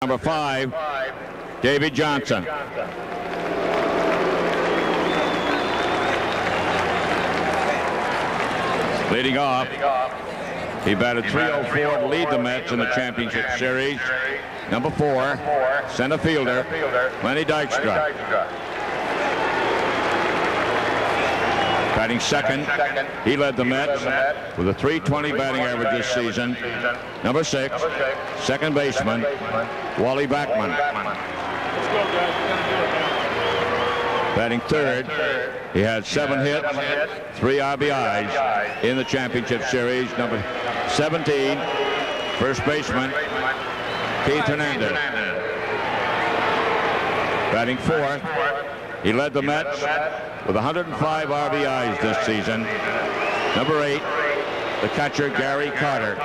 Number 5, David Johnson. Leading off, he batted .304 to lead the Mets in the championship series. Number 4, center fielder, Lenny Dykstra. Batting second, he led the Mets with a .320 batting average this season. Number 6, second baseman, Wally Backman. Batting third, he had 7 hits, 3 RBIs in the championship series. Number 17, first baseman, Keith Hernandez. Batting fourth, he led the Mets with 105 RBIs this season. Number 8, the catcher, Gary Carter.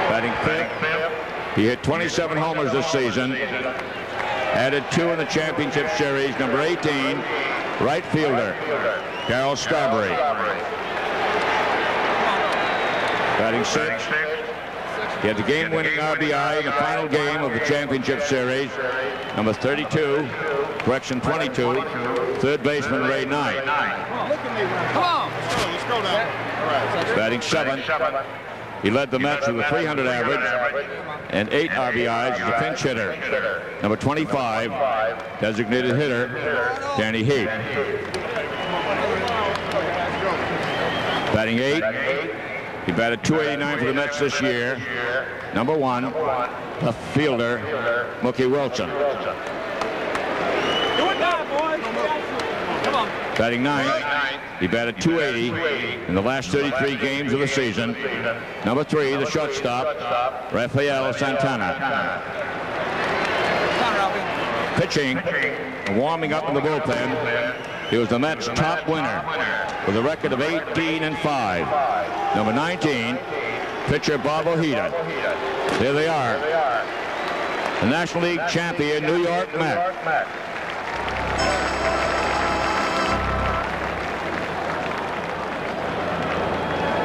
Batting fifth, he hit 27 homers this season. Added 2 in the championship series. Number 18, right fielder, Carroll Strawberry. Batting sixth, he had the game-winning RBI in the final game of the championship series. Number 32, correction 22, third baseman Ray Knight. Come on. Let's go now. Batting seventh, he led the Mets with a .300 average and 8 RBIs as a pinch hitter. Number 25, designated hitter, Danny Heap. Batting 8, he batted .289 for the Mets this year. Number 1, left fielder, Mookie Wilson. Batting 9, he batted .280 in the last 33 games of the season. Number 3, the shortstop, Rafael Santana. Pitching, warming up in the bullpen, he was the Mets' top winner with a record of 18-5. Number 19, pitcher Bob Ojeda. There they are, the National League champion New York Mets.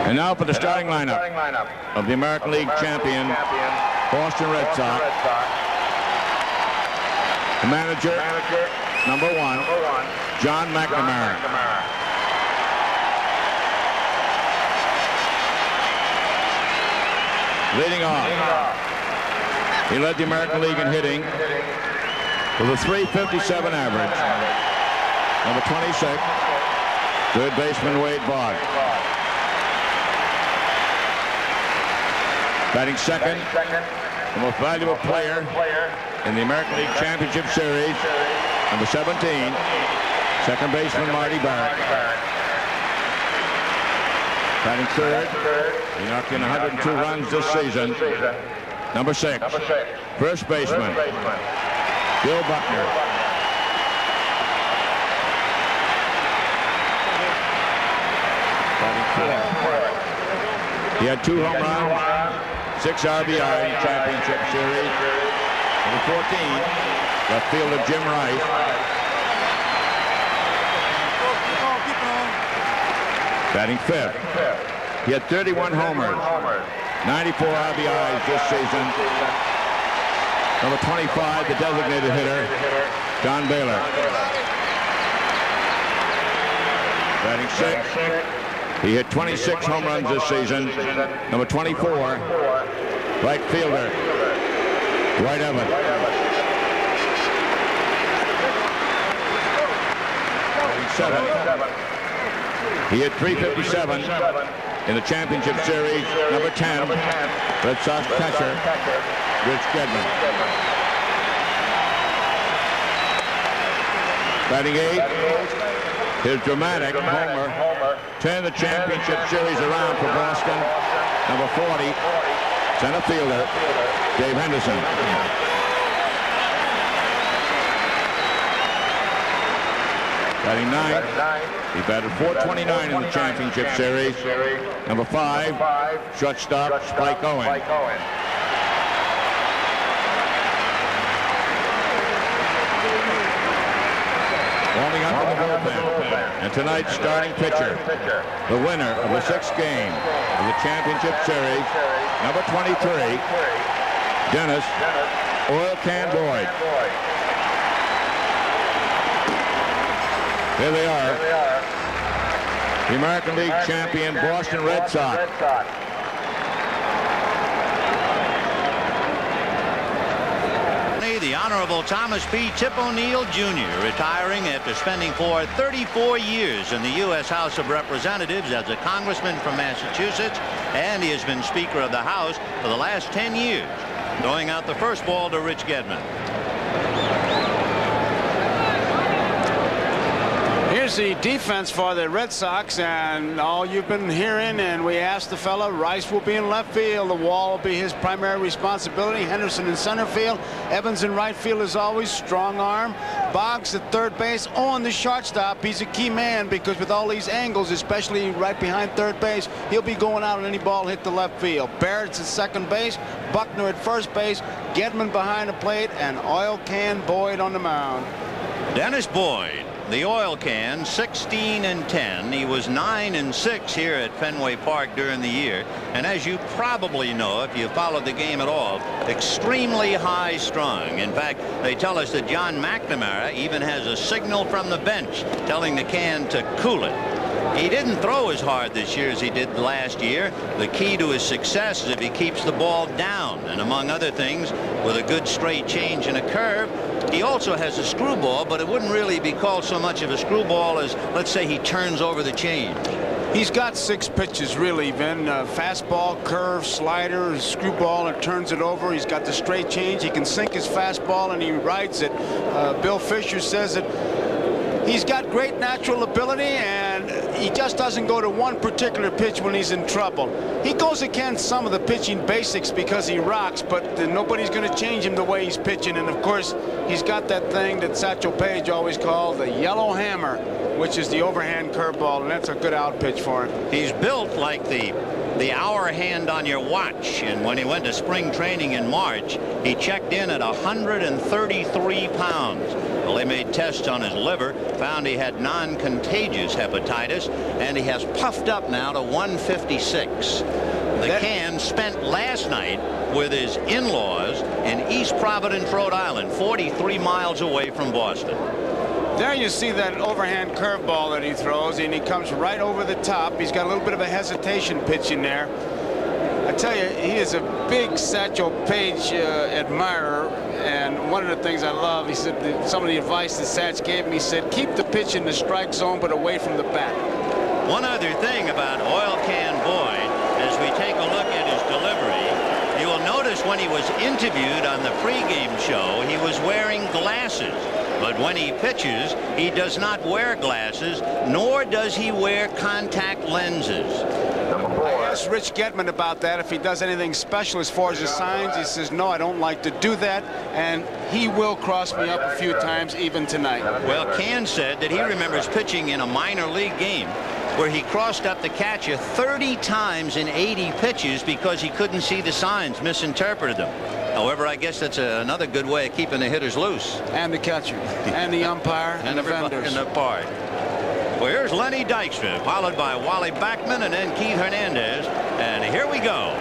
And now for the starting lineup of the American League champion Boston Red Sox. The manager, number 1, John McNamara. Leading off, he led the American League in hitting with a .357 average. Number 26, third baseman Wade Boggs. Batting second, the most valuable player in the American League Championship Series, number 17, second baseman Marty Barrett. Batting third, he knocked in 102 runs this season. Number 6, first baseman, Bill Buckner. Batting fourth, he had 2 home runs, 6 RBI in the championship series. Number 14, left fielder Jim Rice. Batting fifth, he had 31 homers, 94 RBIs this season. Number 25, the designated hitter, Don Baylor. Batting sixth, he hit 26 home runs this season. Number 24, right fielder, Dwight Evans. He hit .357 in the championship series. Number 10, Red Sox catcher, Rich Gedman. Batting 8, his dramatic homer, turned the championship series around for Boston. Number 40, center fielder, Dave Henderson. Batting 9, he batted .429 in the championship series. Number 5, shortstop, Spike Owen. Warming up in the bullpen. And tonight's starting pitcher, the winner of the 6th game of the championship series, number 23, Dennis, Oil Can Boyd. Here they are. The American League champion Boston Red Sox. The Honorable Thomas P. Tip O'Neill Jr. retiring after spending 34 years in the U.S. House of Representatives as a congressman from Massachusetts, and he has been Speaker of the House for the last 10 years. Throwing out the first ball to Rich Gedman. Here's the defense for the Red Sox, and all you've been hearing, and we asked the fella, Rice will be in left field. The wall will be his primary responsibility. Henderson in center field. Evans in right field as always. Strong arm. Boggs at third base. On the shortstop, he's a key man because with all these angles, especially right behind third base, he'll be going out on any ball hit to left field. Barrett's at second base. Buckner at first base. Gedman behind the plate, and Oil Can Boyd on the mound. Dennis Boyd. The Oil Can, 16-10. He was 9-6 here at Fenway Park during the year. And as you probably know, if you followed the game at all, extremely high strung. In fact, they tell us that John McNamara even has a signal from the bench telling the Can to cool it. He didn't throw as hard this year as he did last year. The key to his success is if he keeps the ball down, and among other things, with a good straight change and a curve. He also has a screwball, but it wouldn't really be called so much of a screwball as, let's say, he turns over the change. He's got 6 pitches, really, Vin. Fastball, curve, slider, screwball, and turns it over. He's got the straight change. He can sink his fastball, and he rides it. Bill Fisher says that he's got great natural ability, and he just doesn't go to one particular pitch when he's in trouble. He goes against some of the pitching basics because he rocks, but nobody's going to change him the way he's pitching. And, of course, he's got that thing that Satchel Paige always called the yellow hammer, which is the overhand curveball, and that's a good out pitch for him. He's built like the hour hand on your watch, and when he went to spring training in March, he checked in at 133 pounds. Well, they made tests on his liver, found he had non-contagious hepatitis, and he has puffed up now to 156. The Can spent last night with his in-laws in East Providence, Rhode Island, 43 miles away from Boston. There you see that overhand curveball that he throws, and he comes right over the top. He's got a little bit of a hesitation pitch in there. I tell you, he is a big Satchel Paige admirer, and one of the things I love, he said, some of the advice that Satch gave me, he said, keep the pitch in the strike zone, but away from the bat. One other thing about Oil Can Boyd, as we take a look at his delivery, you will notice when he was interviewed on the pregame show, he was wearing glasses. But when he pitches, he does not wear glasses, nor does he wear contact lenses. I asked Rich Gedman about that, if he does anything special as far as his signs. He says, no, I don't like to do that, and he will cross me up a few times even tonight. Well, Can said that he remembers pitching in a minor league game where he crossed up the catcher 30 times in 80 pitches because he couldn't see the signs, misinterpreted them. However, I guess that's another good way of keeping the hitters loose. And the catcher, and the umpire, and the vendors. In the park. Well, here's Lenny Dykstra, followed by Wally Backman and then Keith Hernandez. And here we go.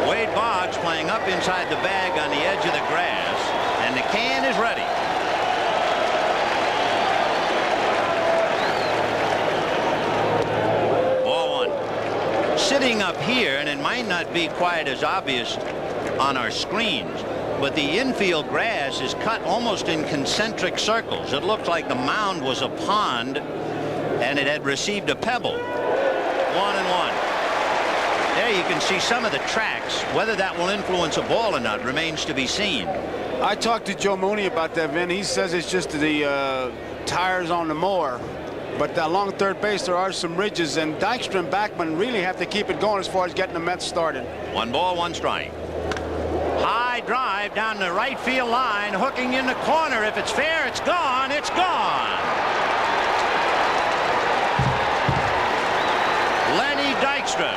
Wade Boggs playing up inside the bag on the edge of the grass. And the Can is ready. Ball 1. Sitting up here, and it might not be quite as obvious on our screens, but the infield grass is cut almost in concentric circles. It looked like the mound was a pond and it had received a pebble. 1-1. There you can see some of the tracks. Whether that will influence a ball or not remains to be seen. I talked to Joe Mooney about that, Vin. He says it's just the tires on the mower. But along third base, there are some ridges, and Dykstra and Backman really have to keep it going as far as getting the Mets started. 1 ball, 1 strike. High drive down the right field line, hooking in the corner. If it's fair, it's gone. It's gone. Lenny Dykstra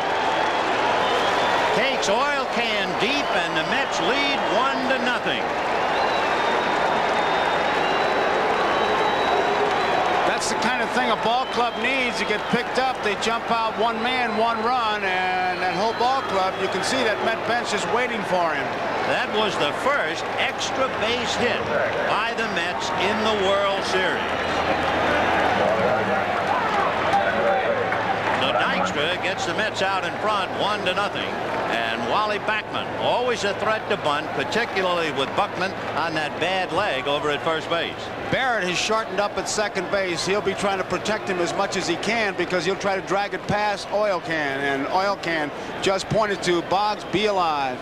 takes Oil Can deep, and the Mets lead 1-0. That's the kind of thing a ball club needs. You get picked up, they jump out, one man, one run, and that whole ball club, you can see that Met bench is waiting for him. That was the first extra base hit by the Mets in the World Series. So Dykstra gets the Mets out in front 1-0. And Wally Backman, always a threat to bunt, particularly with Buckman on that bad leg over at first base. Barrett has shortened up at second base. He'll be trying to protect him as much as he can because he'll try to drag it past Oil Can. And Oil Can just pointed to Boggs, be alive.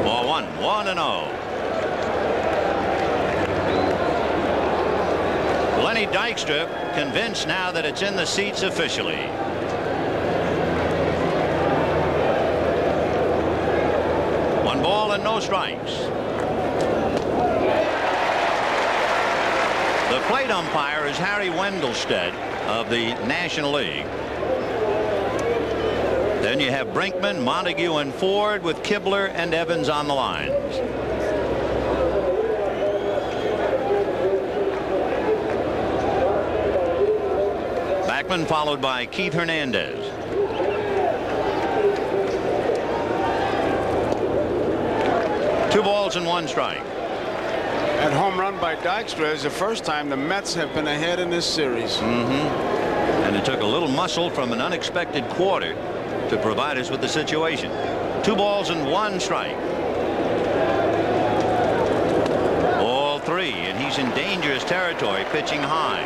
Ball 1-0. Lenny Dykstra convinced now that it's in the seats officially. One ball and no strikes. The plate umpire is Harry Wendelstedt of the National League. Then you have Brinkman, Montague, and Ford with Kibler and Evans on the lines. Backman followed by Keith Hernandez. Two balls and one strike. That home run by Dykstra is the first time the Mets have been ahead in this series. And it took a little muscle from an unexpected quarter to provide us with the situation. Two balls and one strike. Ball 3, and he's in dangerous territory, pitching high.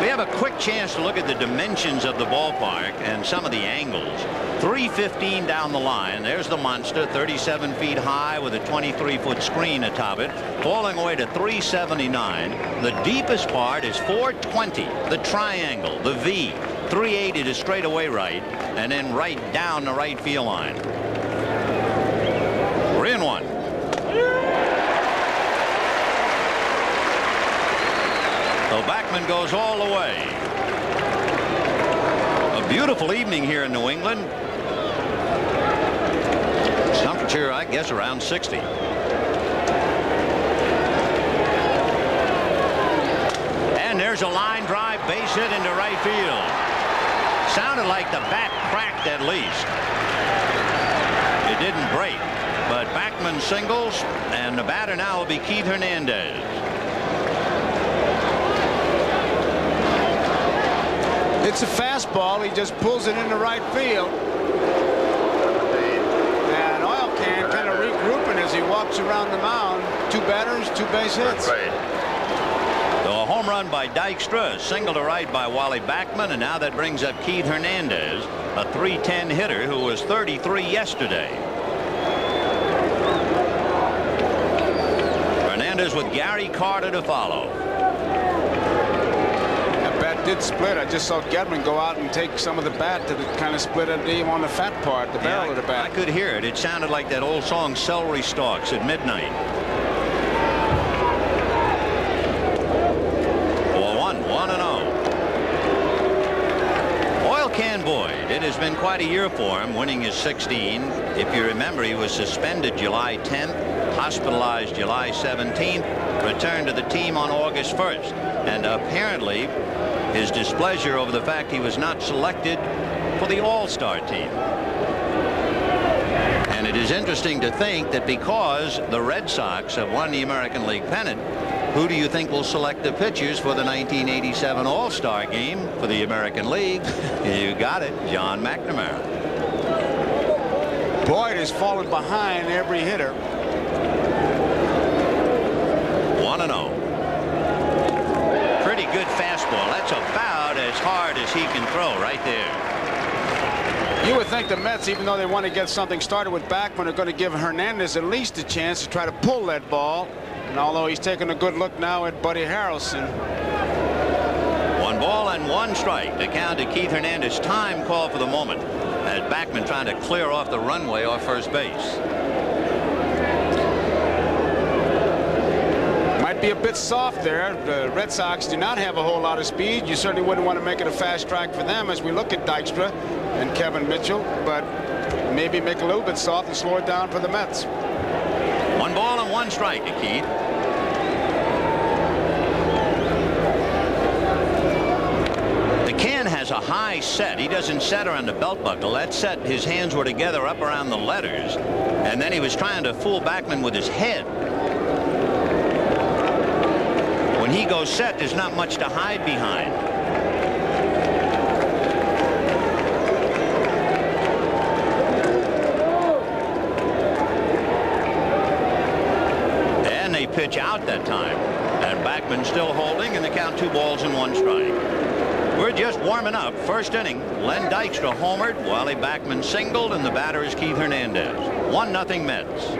We have a quick chance to look at the dimensions of the ballpark and some of the angles. 315 down the line. There's the monster, 37 feet high with a 23-foot screen atop it, falling away to 379. The deepest part is 420, the triangle, the V. 380 to straightaway right, and then right down the right field line. 3-1. So Backman goes all the way. A beautiful evening here in New England. Temperature, I guess, around 60. And there's a line drive base hit into right field. Sounded like the bat cracked at least. It didn't break, but Backman singles, and the batter now will be Keith Hernandez. It's a fastball. He just pulls it into right field. And Oil Can kind of regrouping as he walks around the mound. Two batters, two base hits. So a home run by Dykstra, a single to right by Wally Backman, and now that brings up Keith Hernandez, a .310 hitter who was 33 yesterday. Hernandez with Gary Carter to follow. Did split. I just saw Gedman go out and take some of the bat to kind of split it on the fat part, the barrel of the bat. I could hear it. It sounded like that old song Celery Stalks at midnight. Ball 1-0. Oil Can Boyd. It has been quite a year for him, winning his 16. If you remember, he was suspended July 10th, hospitalized July 17th, returned to the team on August 1st, and apparently his displeasure over the fact he was not selected for the All-Star team. And it is interesting to think that because the Red Sox have won the American League pennant, who do you think will select the pitchers for the 1987 All-Star game for the American League? You got it, John McNamara. Boyd has fallen behind every hitter. 1-0. Pretty good fastball. That's about as hard as he can throw right there. You would think the Mets, even though they want to get something started with Backman, are going to give Hernandez at least a chance to try to pull that ball. And although he's taking a good look now at Buddy Harrelson. 1 ball and 1 strike. The count to Keith Hernandez. Time call for the moment as Backman trying to clear off the runway off first base. Might be a bit soft there. The Red Sox do not have a whole lot of speed. You certainly wouldn't want to make it a fast strike for them as we look at Dykstra and Kevin Mitchell, but maybe make a little bit soft and slow it down for the Mets. 1 ball and 1 strike to Keith. a high set. He doesn't set her on the belt buckle. That set, his hands were together up around the letters, and then he was trying to fool Bachman with his head. When he goes set, there's not much to hide behind. And they pitch out that time. And Bachman still holding, and the count 2 balls and 1 strike. We're just warming up. First inning, Len Dykstra homered, Wally Bachman singled, and the batter is Keith Hernandez. 1-0 Mets.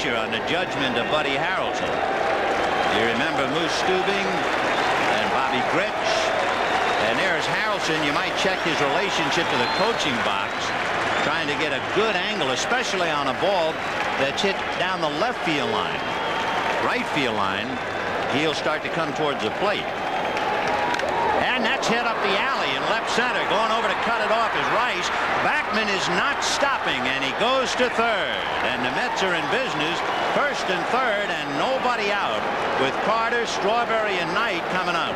On the judgment of Buddy Harrelson. You remember Moose Stubing and Bobby Grich, and there's Harrelson. You might check his relationship to the coaching box, trying to get a good angle, especially on a ball that's hit down the left field line. Right field line, he'll start to come towards the plate. And that's hit up the alley in left center. Going over to cut it off is Rice. Bachman is not stopping, and he goes to third. And the Mets are in business, first and third, and nobody out, with Carter, Strawberry, and Knight coming up.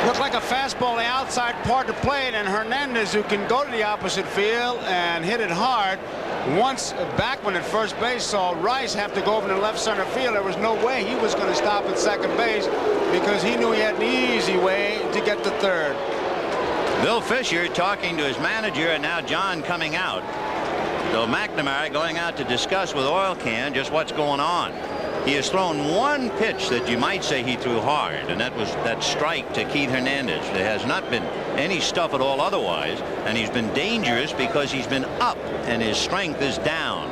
Looked like a fastball the outside part of the plate, and Hernandez, who can go to the opposite field and hit it hard. Once Bachman at first base saw Rice have to go over to left center field, there was no way he was going to stop at second base, because he knew he had an easy way to get to third. Bill Fisher talking to his manager, and now John coming out. So McNamara going out to discuss with Oil Can just what's going on. He has thrown one pitch that you might say he threw hard, and that was that strike to Keith Hernandez. There has not been any stuff at all otherwise, and he's been dangerous because he's been up and his strength is down.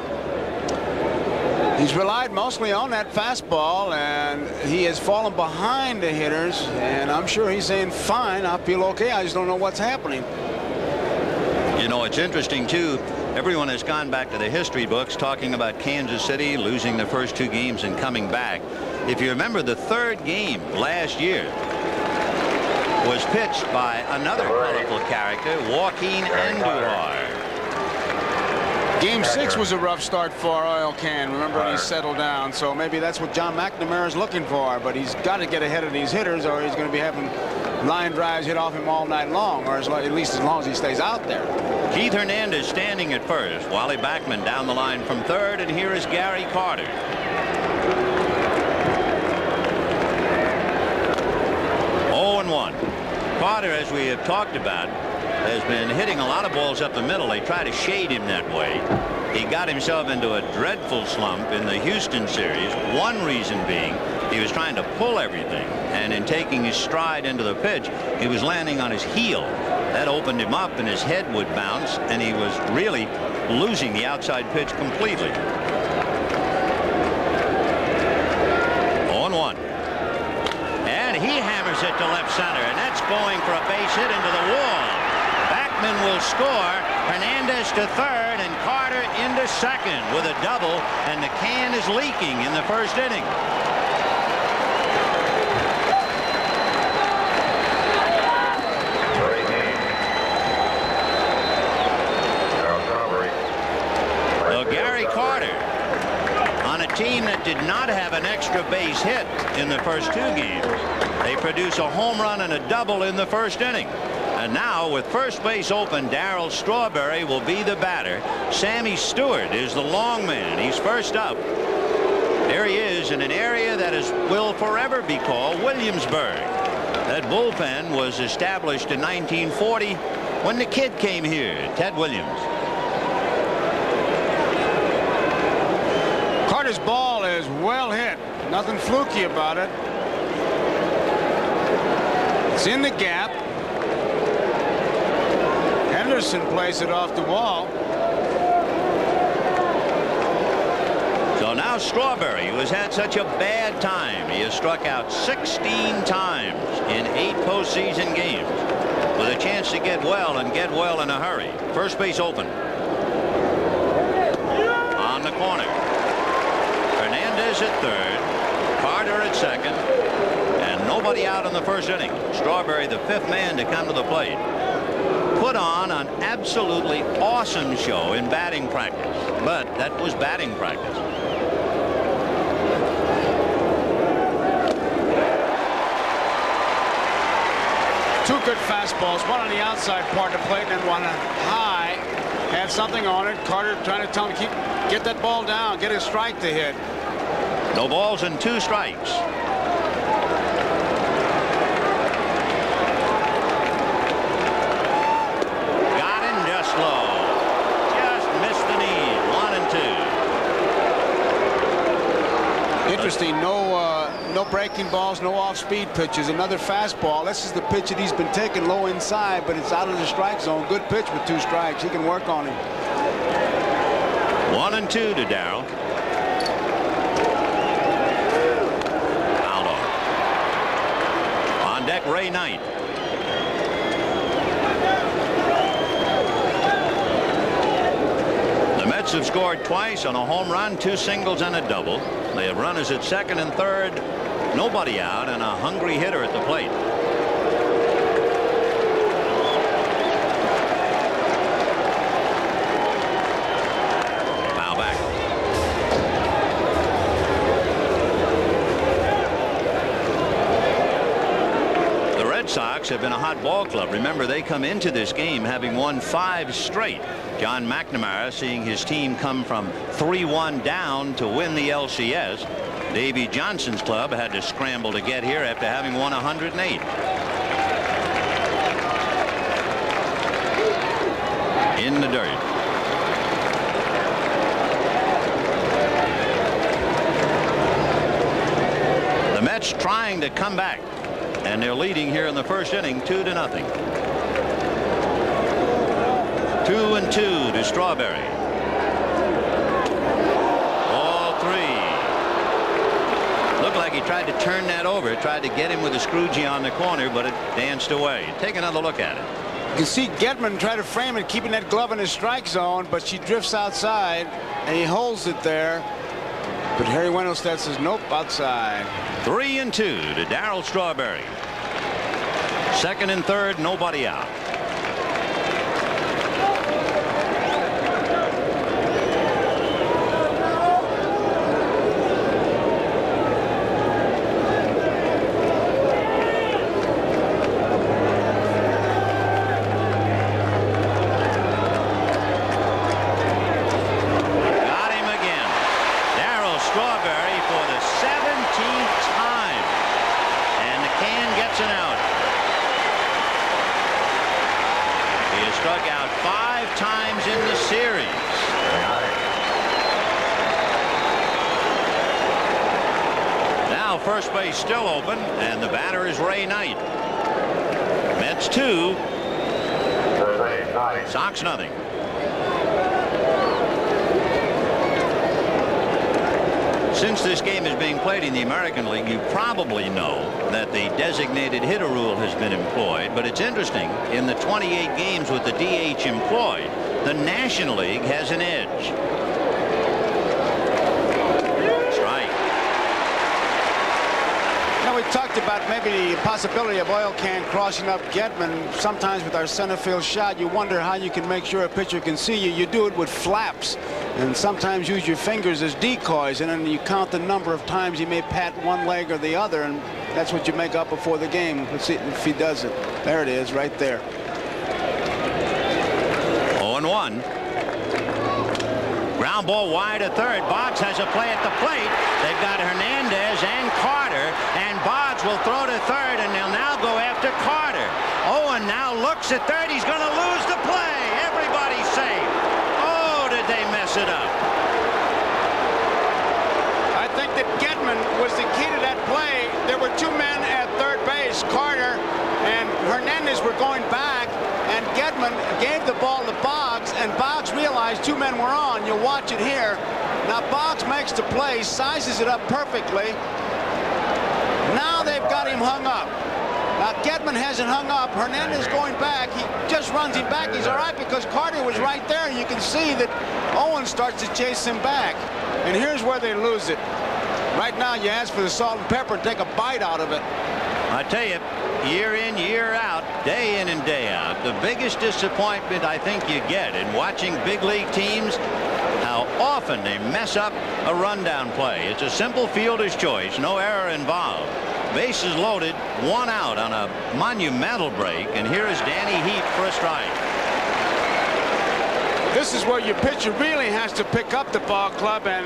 He's relied mostly on that fastball, and he has fallen behind the hitters, and I'm sure he's saying, fine, I feel okay, I just don't know what's happening. You know, it's interesting too, everyone has gone back to the history books talking about Kansas City losing the first 2 games and coming back. If you remember, the 3rd game last year was pitched by another colorful character, Joaquin Andujar. Game 6 was a rough start for Oil Can. Remember, he settled down, so maybe that's what John McNamara is looking for, but he's got to get ahead of these hitters, or he's going to be having line drives hit off him all night long, or at least as long as he stays out there. Keith Hernandez standing at first, Wally Bachman down the line from third, and here is Gary Carter. Oh and 1. Carter, as we have talked about, has been hitting a lot of balls up the middle. They try to shade him that way. He got himself into a dreadful slump in the Houston series. One reason being he was trying to pull everything, and in taking his stride into the pitch, he was landing on his heel. That opened him up, and his head would bounce, and he was really losing the outside pitch completely. 0-1. And he hammers it to left center, and that's going for a base hit into the wall. Bachman will score. Hernandez to third, and Carter into second with a double, and the can is leaking in the first inning. Well, Gary Carter, on a team that did not have an extra base hit in the first 2 games, they produce a home run and a double in the first inning. And now, with first base open, Darryl Strawberry will be the batter. Sammy Stewart is the long man. He's first up. There he is in an area that will forever be called Williamsburg. That bullpen was established in 1940 when the kid came here, Ted Williams. Carter's ball is well hit. Nothing fluky about it. It's in the gap. Peterson plays it off the wall. So now Strawberry, who has had such a bad time, he has struck out 16 times in 8 postseason games, with a chance to get well and get well in a hurry. First base open. On the corner. Hernandez at third. Carter at second. And nobody out in the first inning. Strawberry, the 5th man to come to the plate. Put on an absolutely awesome show in batting practice. But that was batting practice. Two good fastballs, one on the outside part of the plate and one high. Had something on it. Carter trying to tell him, get that ball down, get a strike to hit. No balls and 2 strikes. Got him just low. Just missed the knee. 1 and 2. Interesting. No breaking balls, no off-speed pitches. Another fastball. This is the pitch that he's been taking low inside, but it's out of the strike zone. Good pitch with 2 strikes. He can work on him. 1 and 2 to Darrell. Fouled off. On deck, Ray Knight. The Mets have scored twice on a home run, 2 singles and a double. They have runners at second and third. Nobody out and a hungry hitter at the plate. Foul back. The Red Sox have been a hot ball club. Remember, they come into this game having won 5 straight. John McNamara seeing his team come from 3-1 down to win the LCS. Davey Johnson's club had to scramble to get here after having won 108. In the dirt. The Mets trying to come back, and they're leading here in the first inning 2-0. 2 and 2 to Strawberry. Ball 3. Looked like he tried to turn that over, tried to get him with a screwgee on the corner, but it danced away. Take another look at it. You can see Getman try to frame it, keeping that glove in his strike zone, but she drifts outside, and he holds it there. But Harry Wendelstedt says, nope, outside. 3 and 2 to Darrell Strawberry. Second and third, nobody out. First base still open, and the batter is Ray Knight. Mets 2, Sox nothing. Since this game is being played in the American League, you probably know that the designated hitter rule has been employed, but it's interesting, in the 28 games with the DH employed, the National League has an edge. We talked about maybe the possibility of oil can crossing up Getman. Sometimes with our center field shot, you wonder how you can make sure a pitcher can see you. You do it with flaps, and sometimes use your fingers as decoys, and then you count the number of times he may pat one leg or the other, and that's what you make up before the game. Let's see if he does it. There it is, right there. 0-1. Ground ball wide at third. Boggs has a play at the plate. They've got Hernandez and Carter, and Boggs will throw to third, and they'll now go after Carter. Owen now looks at third. He's going to lose the play. Everybody's safe. Oh, did they mess it up? I think that Getman was the key to that play. There were 2 men at third base. Carter and Hernandez were going back, and Getman Gedman gave the ball to Boggs, and Boggs realized 2 men were on. You'll watch it here. Now Boggs makes the play, sizes it up perfectly. Now they've got him hung up. Now Gedman hasn't hung up. Hernandez going back. He just runs him back. He's all right because Carter was right there. You can see that Owen starts to chase him back. And here's where they lose it. Right now you ask for the salt and pepper and take a bite out of it. I tell you, year in, year out, day in and day out, the biggest disappointment I think you get in watching big league teams, how often they mess up a rundown play. It's a simple fielder's choice, no error involved. Bases loaded, 1 out on a monumental break, and here is Danny Heap for a strike. This is where your pitcher really has to pick up the ball club, and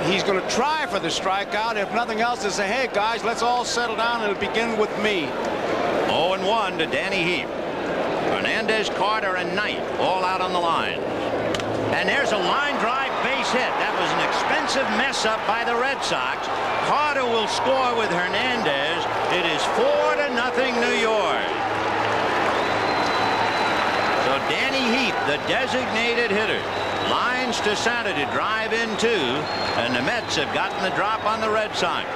he's going to try for the strikeout. If nothing else, to say, hey guys, let's all settle down and begin with me. 0-1 to Danny Heap. Hernandez, Carter, and Knight all out on the line. And there's a line drive base hit. That was an expensive mess up by the Red Sox. Carter will score with Hernandez. It is 4-0 New York. So Danny Heap, the designated hitter, lines to center to drive in 2, and the Mets have gotten the drop on the Red Sox.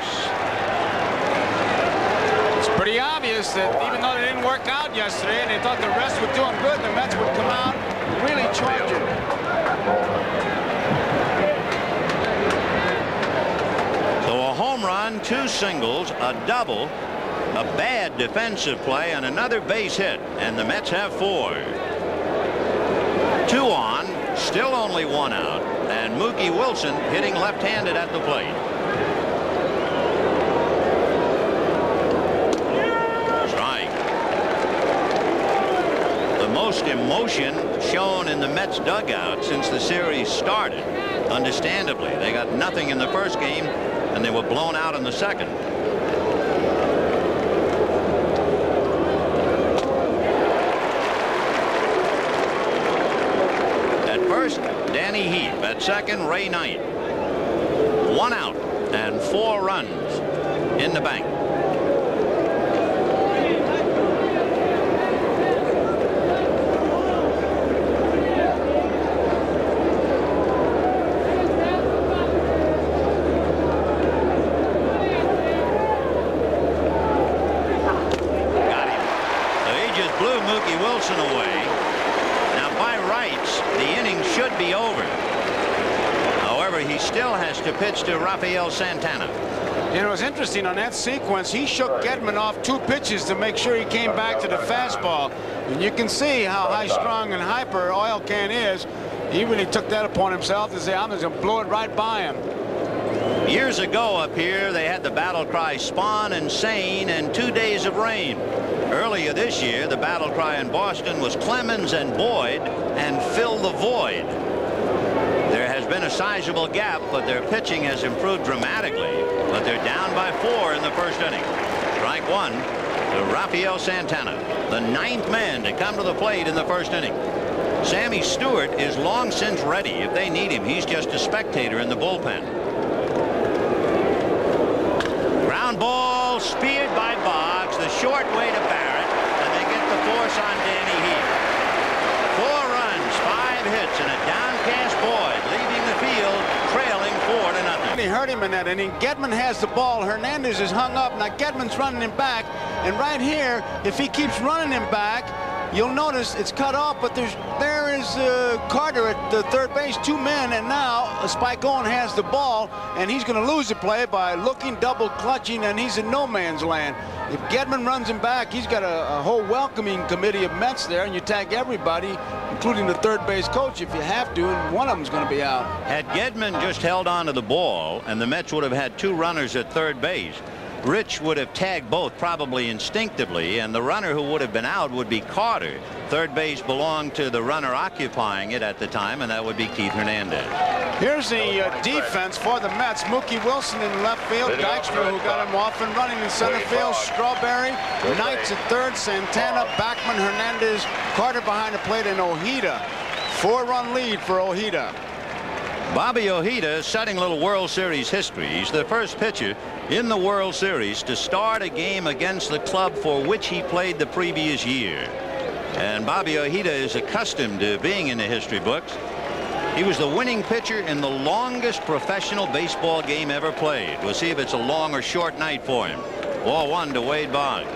It's pretty obvious that even though they didn't work out yesterday and they thought the rest were doing good, the Mets would come out really charging. So a home run, 2 singles, a double, a bad defensive play, and another base hit, and the Mets have 4. 2 on, still only 1 out, and Mookie Wilson hitting left-handed at the plate. Strike. The most emotion shown in the Mets dugout since the series started. Understandably, they got nothing in the first game, and they were blown out in the second. Danny Heap. At second, Ray Knight. 1 out and 4 runs in the bank. Got him. So he just blew Mookie Wilson away. By rights, the inning should be over. However, he still has to pitch to Rafael Santana. You know, it's interesting on that sequence. He shook Gedman off 2 pitches to make sure he came back to the fastball. And you can see how high-strung and hyper Oil Can is. He really took that upon himself to say, I'm just going to blow it right by him. Years ago up here, they had the battle cry Spawn and Sane and 2 days of rain. Earlier this year, the battle cry in Boston was Clemens and Boyd and fill the void. There has been a sizable gap, but their pitching has improved dramatically. But they're down by 4 in the first inning. Strike 1 to Rafael Santana, the 9th man to come to the plate in the first inning. Sammy Stewart is long since ready if they need him. He's just a spectator in the bullpen. Ground ball speared by Boggs, the short way to Barrett, and they get the force on Danny Heap. 4 runs, 5 hits, and a downcast Boyd, leaving the field trailing 4-0. He hurt him in that inning. Gedman has the ball. Hernandez is hung up. Now Gedman's running him back, and right here, if he keeps running him back, you'll notice it's cut off, but there is Carter at the third base, 2 men, and now Spike Owen has the ball, and he's going to lose the play by looking, double clutching, and he's in no man's land. If Gedman runs him back, he's got a whole welcoming committee of Mets there, and you tag everybody, including the third base coach, if you have to, and one of them's going to be out. Had Gedman just held on to the ball, and the Mets would have had 2 runners at third base, Rich would have tagged both probably instinctively, and the runner who would have been out would be Carter. Third base belonged to the runner occupying it at the time, and that would be Keith Hernandez. Here's the defense for the Mets. Mookie Wilson in left field, Dykstra, who got him off and running in center field, Strawberry, Knight's at third, Santana, Backman, Hernandez, Carter behind the plate, and Ojeda. 4-run lead for Ojeda. Bobby Ojeda setting a little World Series history. He's the first pitcher in the World Series to start a game against the club for which he played the previous year. And Bobby Ojeda is accustomed to being in the history books. He was the winning pitcher in the longest professional baseball game ever played. We'll see if it's a long or short night for him. Ball one to Wade Boggs.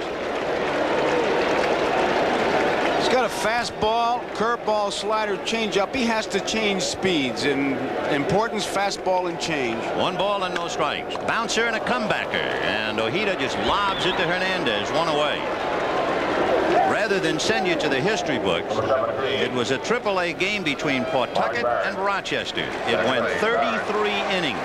He's got a fastball, curveball, slider, changeup. He has to change speeds. In importance, fastball and change. 1 ball and no strikes. Bouncer and a comebacker. And Ojeda just lobs it to Hernandez. 1 away. Rather than send you to the history books, it was a AAA game between Pawtucket and Rochester. It went 33 innings.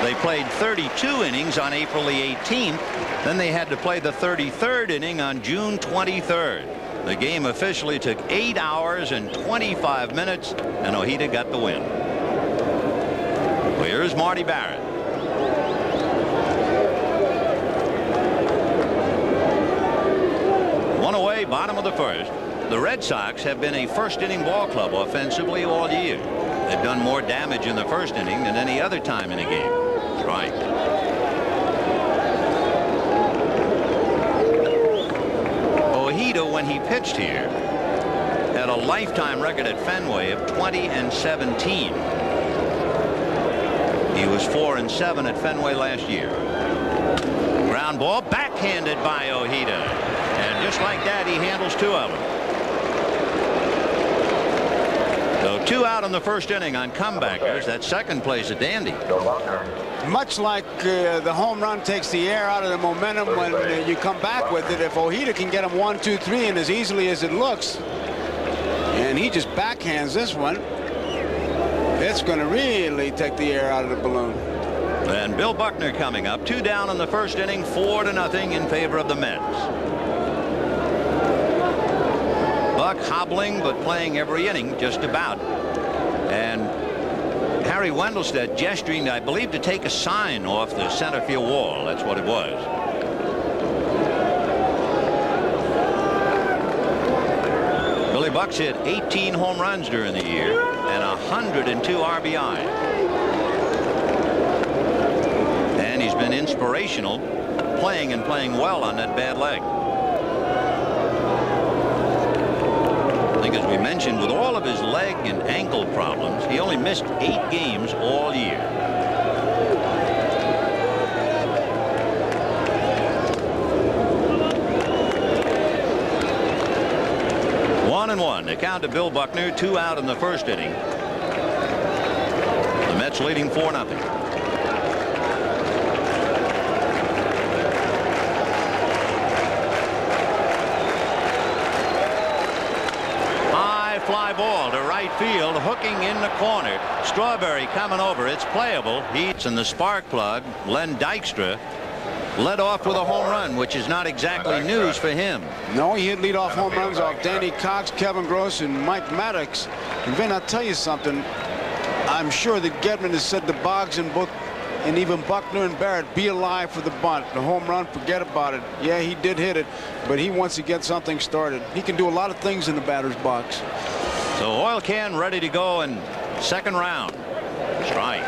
They played 32 innings on April the 18th. Then they had to play the 33rd inning on June 23rd. The game officially took 8 hours and 25 minutes, and Ojeda got the win. Well, here's Marty Barrett. Away, bottom of the first. The Red Sox have been a first-inning ball club offensively all year. They've done more damage in the first inning than any other time in a game. Right. Ojeda, when he pitched here, had a lifetime record at Fenway of 20-17. He was 4-7 at Fenway last year. Ground ball backhanded by Ojeda. And just like that, he handles 2 of them. So 2 out in the first inning on comebackers. That second play's a dandy. Much like the home run takes the air out of the momentum when you come back with it. If Ojeda can get him 1, 2, 3 and as easily as it looks, and he just backhands this one, it's going to really take the air out of the balloon. And Bill Buckner coming up. 2 down in the first inning, 4-0 in favor of the Mets. Buck hobbling but playing every inning just about. And Harry Wendelstedt gesturing, I believe, to take a sign off the center field wall. That's what it was. Billy Buck's hit 18 home runs during the year and 102 RBI. And he's been inspirational playing well on that bad leg. I think, as we mentioned, with all of his leg and ankle problems, he only missed 8 games all year. One and one. The count to Bill Buckner. 2 out in the first inning. The Mets leading 4-0. Fly ball to right field, hooking in the corner. Strawberry coming over. It's playable. Heats, and the spark plug, Len Dykstra, led off with a home run, which is not exactly news for him. No, he hit leadoff home runs off Danny Cox, Kevin Gross, and Mike Maddox. And Vin, I'll tell you something. I'm sure that Gedman has said to Boggs and even Buckner and Barrett, be alive for the bunt. The home run, forget about it. Yeah, he did hit it, but he wants to get something started. He can do a lot of things in the batter's box. So oil can ready to go in second round. Strike.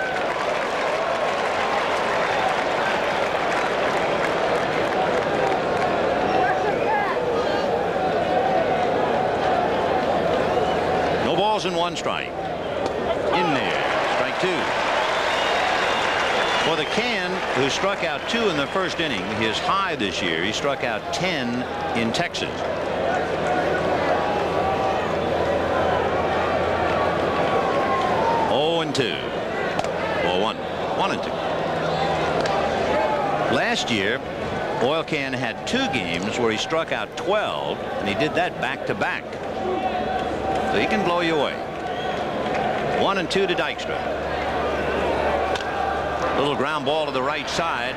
No balls and 1 strike. In there. Strike 2. For the Can, who struck out 2 in the first inning, his high this year. He struck out 10 in Texas. 0-2. Or 1-2. Last year, Oil Can had 2 games where he struck out 12, and he did that back-to-back. So he can blow you away. 1-2 to Dykstra. Little ground ball to the right side.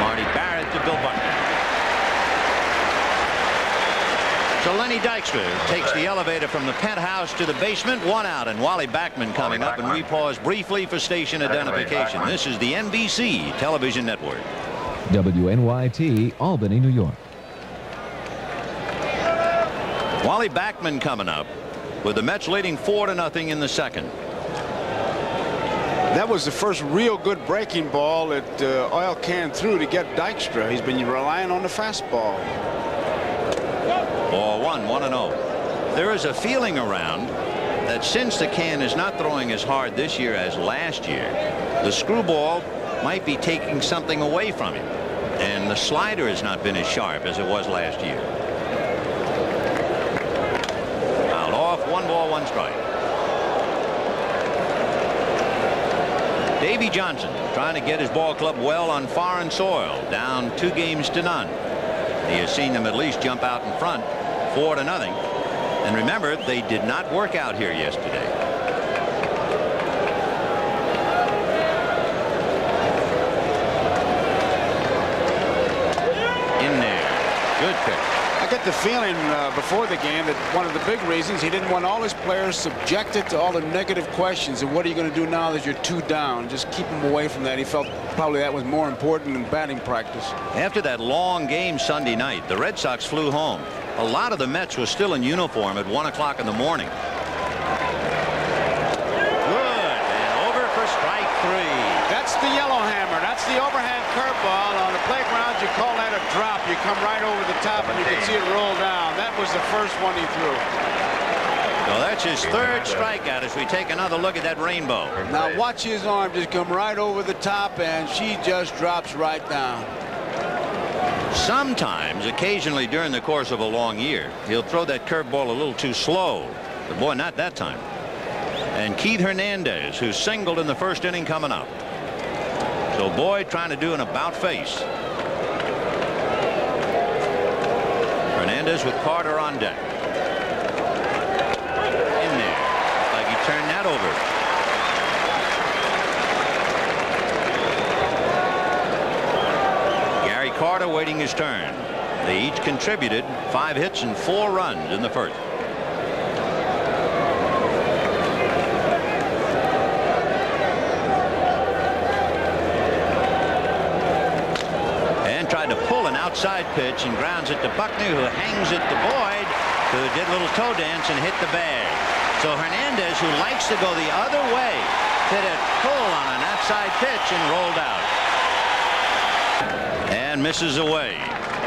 Marty Barrett to Bill Buckner. So Lenny Dykstra takes the elevator from the penthouse to the basement. 1 out, and Wally Backman coming up, and we pause briefly for station identification. This is the NBC television network. WNYT, Albany, New York. Wally Backman coming up with the Mets leading 4-0 in the second. That was the first real good breaking ball that Oil Can threw to get Dykstra. He's been relying on the fastball. Ball 1, 1-0. There is a feeling around that since the can is not throwing as hard this year as last year, the screwball might be taking something away from him, and the slider has not been as sharp as it was last year. Fouled off. 1 ball, 1 strike. Davy Johnson trying to get his ball club well on foreign soil, down 2-0. He has seen them at least jump out in front 4-0. And remember, they did not work out here yesterday. In there. Good pitch. I get the feeling before the game that one of the big reasons he didn't want all his players subjected to all the negative questions and what are you going to do now that you're 2 down. Just keep them away from that. He felt probably that was more important than batting practice. After that long game Sunday night, the Red Sox flew home. A lot of the Mets were still in uniform at 1 o'clock in the morning. Good, and over for strike 3. That's the yellow hammer. That's the overhand curveball. On the playground, you call that a drop. You come right over the top and you can see it roll down. That was the first one he threw. So that's his 3rd strikeout as we take another look at that rainbow. Now watch his arm just come right over the top and she just drops right down. Sometimes, occasionally during the course of a long year, he'll throw that curveball a little too slow. But boy, not that time. And Keith Hernandez, who singled in the 1st inning, coming up. So Boyd trying to do an about face. Hernandez with Carter on deck. In there. Like he turned that over. Carter waiting his turn. They each contributed 5 hits and 4 runs in the 1st. And tried to pull an outside pitch and grounds it to Buckner, who hangs it to Boyd, who did a little toe dance and hit the bag. So Hernandez, who likes to go the other way, hit a pull on an outside pitch and rolled out. And misses away.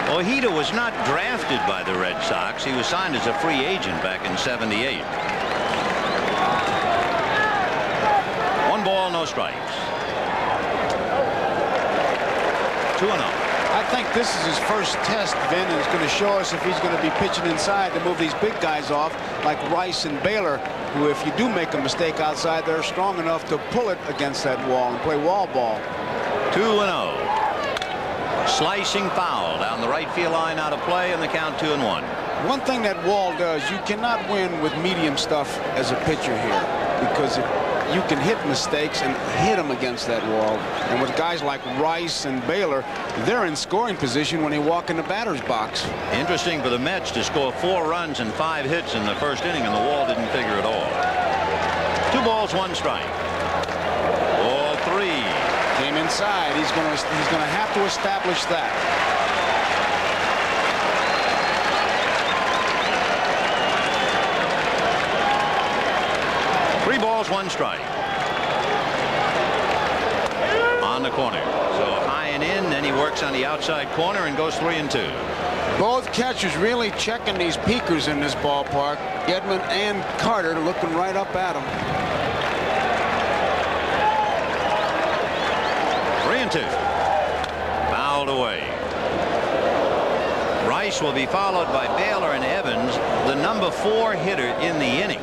Ojeda was not drafted by the Red Sox. He was signed as a free agent back in '78. 1 ball, no strikes. 2-0. I think this is his first test, Vin, and it's going to show us if he's going to be pitching inside to move these big guys off, like Rice and Baylor, who, if you do make a mistake outside, they're strong enough to pull it against that wall and play wall ball. 2-0. Slicing foul down the right field line, out of play, and the count 2-1. One thing that wall does, you cannot win with medium stuff as a pitcher here, because you can hit mistakes and hit them against that wall. And with guys like Rice and Baylor, they're in scoring position when they walk in the batter's box. Interesting for the Mets to score 4 runs and 5 hits in the 1st inning, and the wall didn't figure at all. 2 balls, 1 strike. Ball 3. Came inside. He's going to have to establish that. Three balls, 1 strike. On the corner. So high and in, then he works on the outside corner and goes 3-2. Both catchers really checking these peekers in this ballpark. Gedman and Carter looking right up at him. 3-2. Fouled away. Rice will be followed by Baylor and Evans. The number 4 hitter in the inning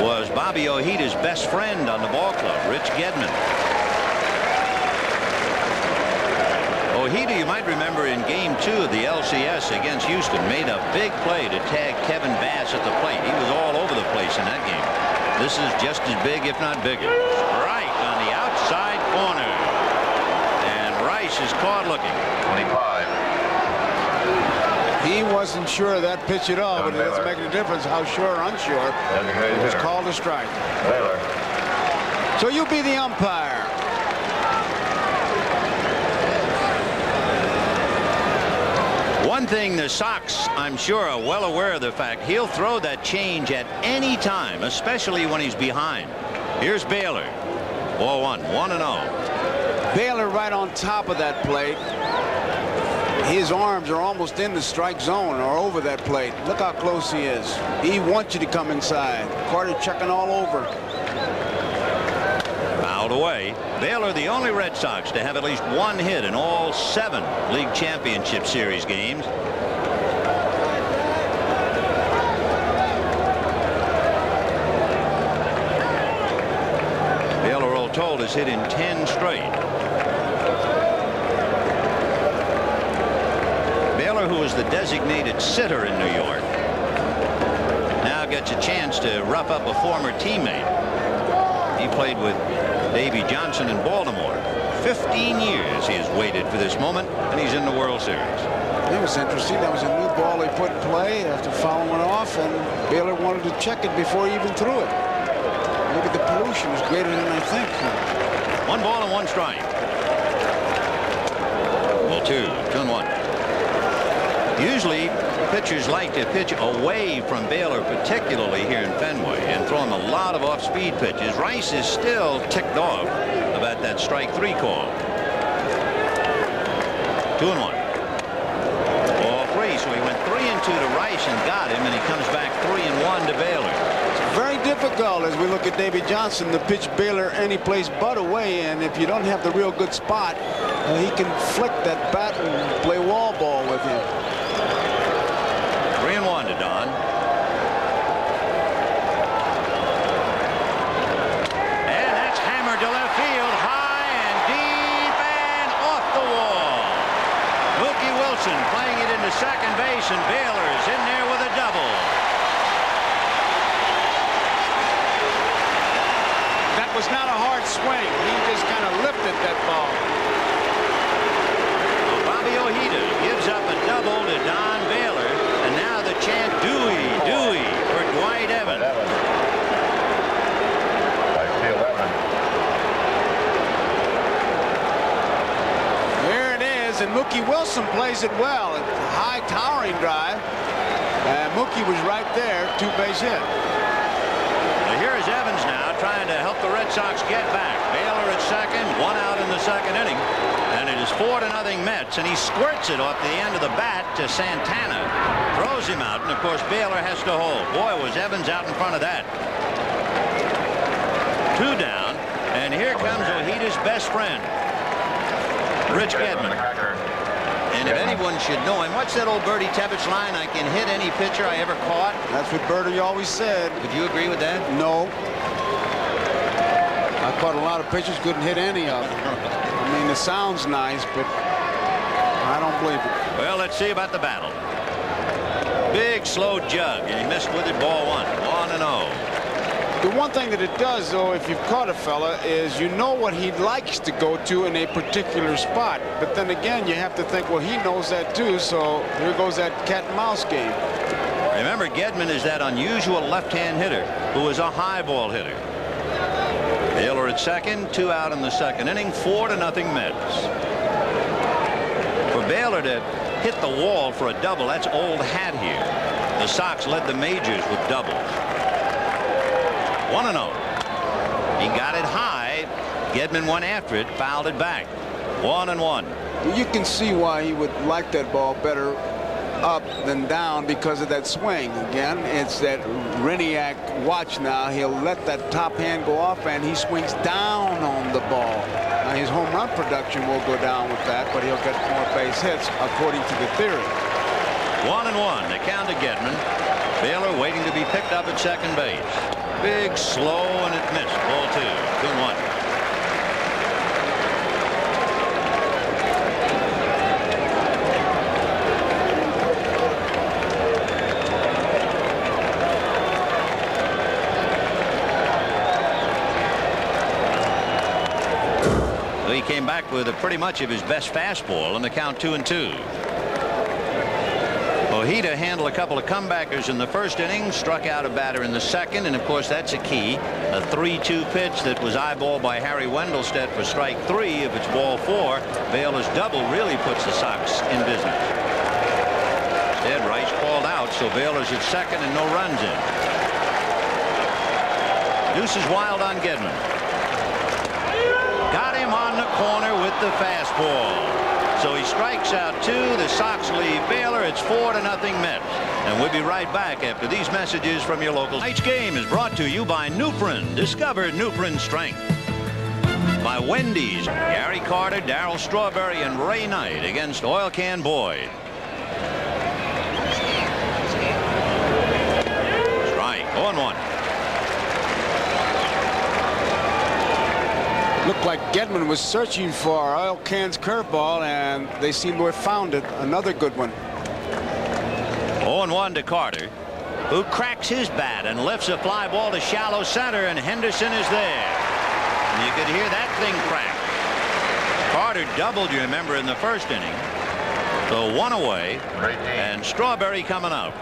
was Bobby Ojeda's best friend on the ball club, Rich Gedman. Ojeda, you might remember in Game 2 of the LCS against Houston, made a big play to tag Kevin Bass at the plate. He was all over the place in that game. This is just as big, if not bigger. Strike on the outside corner. Rice is caught looking. 25. He wasn't sure of that pitch at all, but it doesn't make any difference how sure or unsure. It was called a strike. Baylor. So you be the umpire. One thing the Sox, I'm sure, are well aware of the fact he'll throw that change at any time, especially when he's behind. Here's Baylor. Ball 1, 1-0. Baylor right on top of that plate. His arms are almost in the strike zone or over that plate. Look how close he is. He wants you to come inside. Carter checking all over. Fouled away. Baylor, the only Red Sox to have at least one hit in all 7 League Championship Series games. Baylor, all told, has hit in 10 straight. Baylor, who is the designated sitter in New York, now gets a chance to rough up a former teammate. He played with Davey Johnson in Baltimore. 15 years he has waited for this moment, and he's in the World Series. It was interesting. That was a new ball he put in play after fouling it off, and Baylor wanted to check it before he even threw it. Maybe the pollution was greater than I think. 1 ball and 1 strike. Well, 2-1. Usually pitchers like to pitch away from Baylor, particularly here in Fenway, and throw him a lot of off-speed pitches. Rice is still ticked off about that strike 3 call. 2-1. Ball 3, so he went 3-2 to Rice and got him, and he comes back 3-1 to Baylor. It's very difficult as we look at Davey Johnson to pitch Baylor any place but away, and if you don't have the real good spot, he can flick that bat and play wall ball with him. 3-1 to Don. And that's hammered to left field, high and deep and off the wall. Mookie Wilson playing it into second base, and Baylor is in there with a double. That was not a hard swing. He just kind of lifted that ball. Bobby Ojeda gives up a double to Don Baylor, and now the chant Dewey, Dewey for Dwight Evans. There it is, and Mookie Wilson plays it well. A high towering drive, and Mookie was right there, 2-base hit. Now here is Evans now trying to help the Red Sox get back. Baylor at second, 1 out in the second inning. And it is 4-0 Mets, and he squirts it off the end of the bat to Santana. Throws him out, and of course Baylor has to hold. Boy, was Evans out in front of that. 2 down, and here comes Ojeda's best friend, Rich Gedman. And if anyone should know him, what's that old Bertie Tebbets line? I can hit any pitcher I ever caught. That's what Bertie always said. Would you agree with that? No. I caught a lot of pitchers, couldn't hit any of them. I mean, it sounds nice, but I don't believe it. Well, let's see about the battle. Big, slow jug, and he missed with it, ball 1. 1-0. The one thing that it does, though, if you've caught a fella, is you know what he likes to go to in a particular spot. But then again, you have to think, well, he knows that too, so here goes that cat and mouse game. Remember, Gedman is that unusual left-hand hitter who is a high ball hitter. Baylor at second, 2 out in the second inning, 4-0 Mets. For Baylor to hit the wall for a double, that's old hat here. The Sox led the majors with doubles. 1-0. He got it high. Gedman went after it, fouled it back. 1-1. Well, you can see why he would like that ball better up than down because of that swing. Again, it's that Reniac watch now. He'll let that top hand go off, and he swings down on the ball. Now, his home run production will go down with that, but he'll get more base hits, according to the theory. 1-1. The count to Gedman. Baylor waiting to be picked up at second base. Big, slow, and it missed. Ball 2. 2-1. He came back with pretty much of his best fastball, and the count 2-2. Ojeda handled a couple of comebackers in the first inning, struck out a batter in the second, and of course that's a key. A 3-2 pitch that was eyeballed by Harry Wendelstedt for strike 3. If it's ball 4, Baylor's double really puts the Sox in business. Instead, Rice called out, so Baylor's at second and no runs in. Deuce is wild on Gedman. Got him on the corner with the fastball. So he strikes out 2. The Sox leave Baylor. It's 4-0 Mets. And we'll be right back after these messages from your local. Tonight's game is brought to you by Nuprin. Discover Nuprin strength. By Wendy's. Gary Carter, Darryl Strawberry, and Ray Knight against Oil Can Boyd. Strike. 0-1. Looked like Gedman was searching for Oil Can's curveball, and they seem to have found it. Another good one. 0-1 to Carter, who cracks his bat and lifts a fly ball to shallow center, and Henderson is there. And you could hear that thing crack. Carter doubled, you remember, in the first inning. So 1 away, and Strawberry coming up.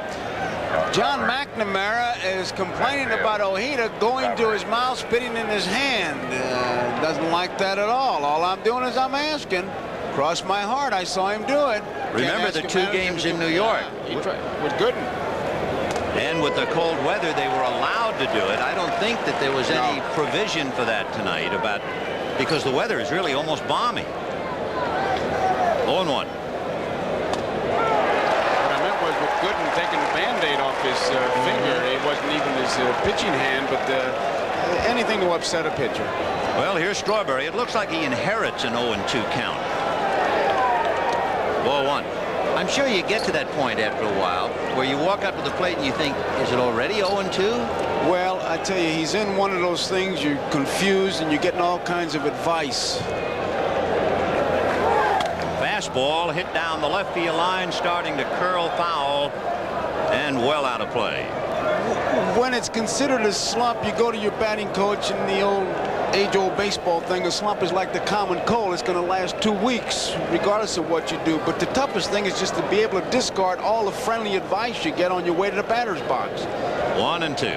John McNamara is complaining about Ojeda going to his mouth, spitting in his hand. Doesn't like that at all. All I'm doing is I'm asking. Cross my heart, I saw him do it. Remember the 2 games in New York. With Gooden. And with the cold weather, they were allowed to do it. I don't think that there was any provision for that tonight, because the weather is really almost balmy. 0-1. Gooden taking the Band-Aid off his finger. It wasn't even his pitching hand, but anything to upset a pitcher. Well, here's Strawberry. It looks like he inherits an 0-2 count. 0-1. I'm sure you get to that point after a while where you walk up to the plate and you think, is it already 0-2? Well, I tell you, he's in one of those things, you're confused and you're getting all kinds of advice. Fastball hit down the left field line, starting to curl foul and well out of play. When it's considered a slump, you go to your batting coach, and the age-old baseball thing, a slump is like the common cold. It's going to last 2 weeks, regardless of what you do. But the toughest thing is just to be able to discard all the friendly advice you get on your way to the batter's box. 1-2.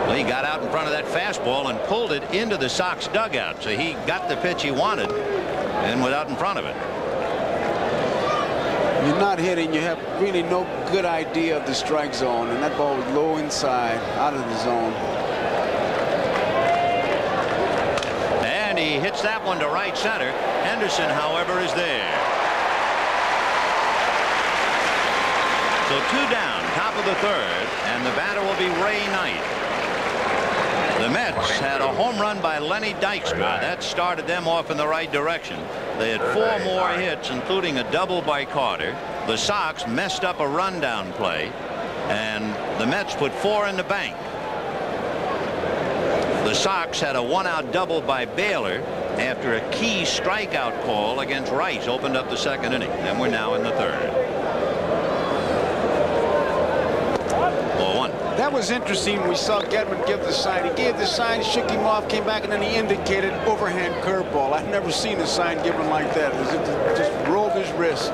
Well, he got out in front of that fastball and pulled it into the Sox dugout. So he got the pitch he wanted and went out in front of it. You're not hitting, you have really no good idea of the strike zone, and that ball was low inside, out of the zone. And he hits that one to right center. Henderson, however, is there. So 2 down, top of the 3rd, and the batter will be Ray Knight. The Mets had a home run by Lenny Dykstra. That started them off in the right direction. They had 4 more hits, including a double by Carter. The Sox messed up a rundown play, and the Mets put 4 in the bank. The Sox had a 1-out double by Baylor after a key strikeout call against Rice opened up the 2nd inning. And we're now in the 3rd. 0-1. That was interesting. We saw Gedman give the sign. He gave the sign, shook him off, came back, and then he indicated overhand curveball. I've never seen a sign given like that. It just rolled his wrist.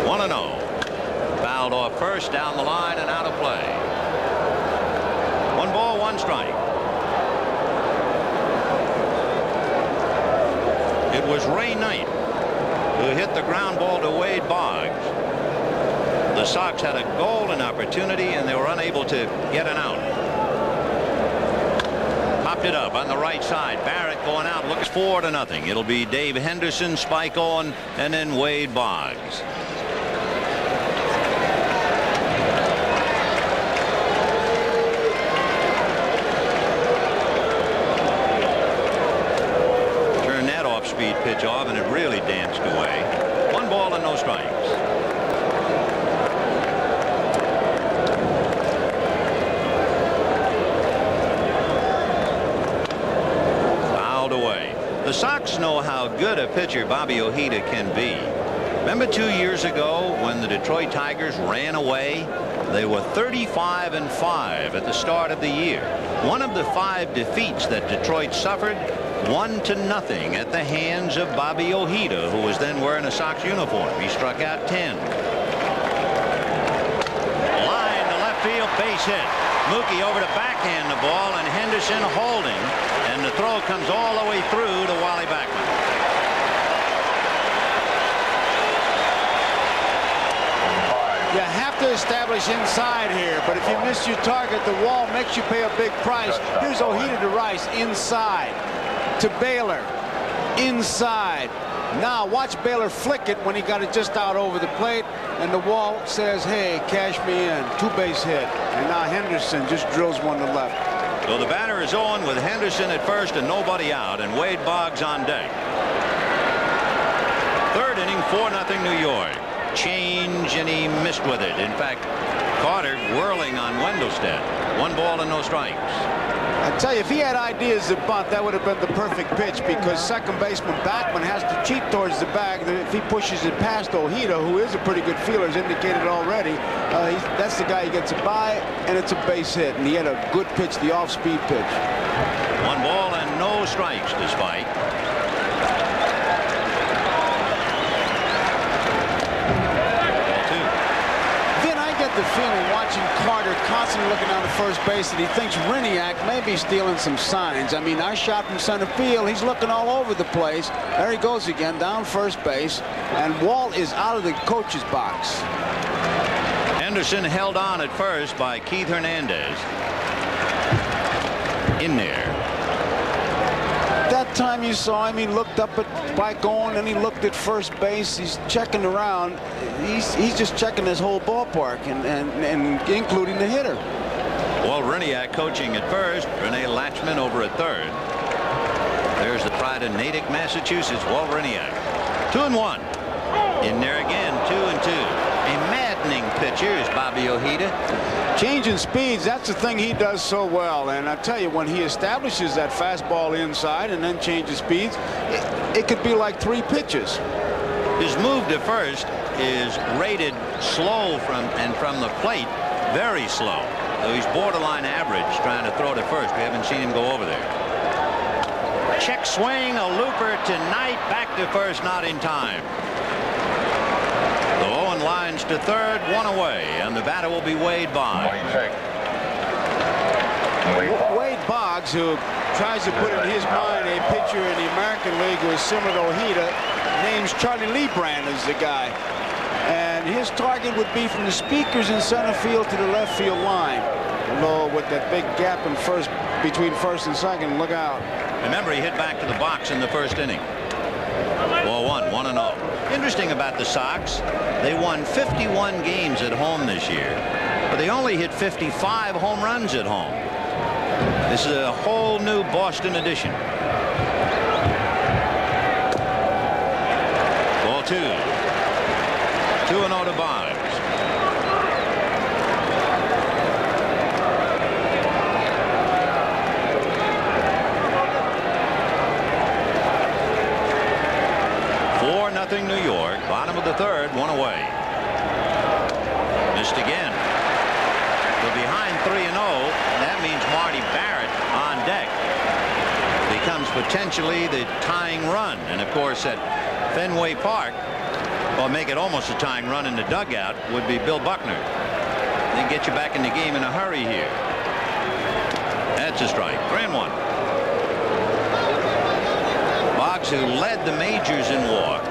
1-0. Fouled off first, down the line, and out of play. 1 ball, 1 strike. It was Ray Knight who hit the ground ball to Wade Boggs. The Sox had a golden opportunity, and they were unable to get an out. Popped it up on the right side. Barrett going out. Looks 4-0. It'll be Dave Henderson, Spike Owen, and then Wade Boggs. Turn that off-speed pitch off, and it really danced away. 1 ball and no strikes. The Sox know how good a pitcher Bobby Ojeda can be. Remember 2 years ago when the Detroit Tigers ran away? They were 35-5 at the start of the year. One of the 5 defeats that Detroit suffered, 1-0 at the hands of Bobby Ojeda, who was then wearing a Sox uniform. He struck out 10. Line to left field, base hit. Mookie over to backhand the ball, and Henderson holding, and the throw comes all the way through to Wally Backman. You have to establish inside here, but if you miss your target, the wall makes you pay a big price. Here's Ojeda to Rice inside, to Baylor, inside. Now watch Baylor flick it when he got it just out over the plate, and the wall says, hey, cash me in. 2-base hit. And now Henderson just drills one to left. So the batter is on with Henderson at first and nobody out, and Wade Boggs on deck. Third inning, 4-0 New York. Change, and he missed with it. In fact, Carter whirling on Wendelstedt. 1 ball and no strikes. I tell you, if he had ideas to bunt, that would have been the perfect pitch, because second baseman Backman has to cheat towards the bag. If he pushes it past Ojeda, who is a pretty good fielder, as indicated already, that's the guy he gets it by, and it's a base hit. And he had a good pitch, the off-speed pitch. 1 ball and no strikes to Spike. The feeling watching Carter constantly looking down to first base that he thinks Riniak may be stealing some signs. I mean, I shot from center field. He's looking all over the place. There he goes again, down first base, and Walt is out of the coach's box. Henderson held on at first by Keith Hernandez. In there. That time you saw him, he looked up at Spike Owen, and he looked at first base. He's checking around. He's just checking his whole ballpark, and including the hitter. Walt Riniak coaching at first. Rene Latchman over at third. There's the pride of Natick, Massachusetts, Walt Riniak. 2-1. In there again, 2-2. A maddening pitcher is Bobby Ojeda. Changing speeds, that's the thing he does so well. And I tell you, when he establishes that fastball inside and then changes speeds, it could be like 3 pitches. His move to first is rated slow from the plate, very slow. So he's borderline average trying to throw to first. We haven't seen him go over there. Check swing, a looper tonight, back to first, not in time. So Owen lines to third, 1 away, and the batter will be Wade Boggs. Wade Boggs, who tries to put in his mind a pitcher in the American League who is similar to Ojeda, names Charlie Lebrand as the guy. And his target would be from the speakers in center field to the left field line. Although with that big gap in first, between first and second, look out. Remember, he hit back to the box in the first inning. Ball 1-0. Interesting about the Sox, they won 51 games at home this year, but they only hit 55 home runs at home. This is a whole new Boston edition. Ball 2. 2-0 to Boggs. New York, bottom of the third, 1 away. Missed again. We're behind 3-0. That means Marty Barrett on deck. Becomes potentially the tying run. And of course at Fenway Park, or make it almost a tying run in the dugout, would be Bill Buckner. They get you back in the game in a hurry here. That's a strike. 3-1. Boggs, who led the majors in walks,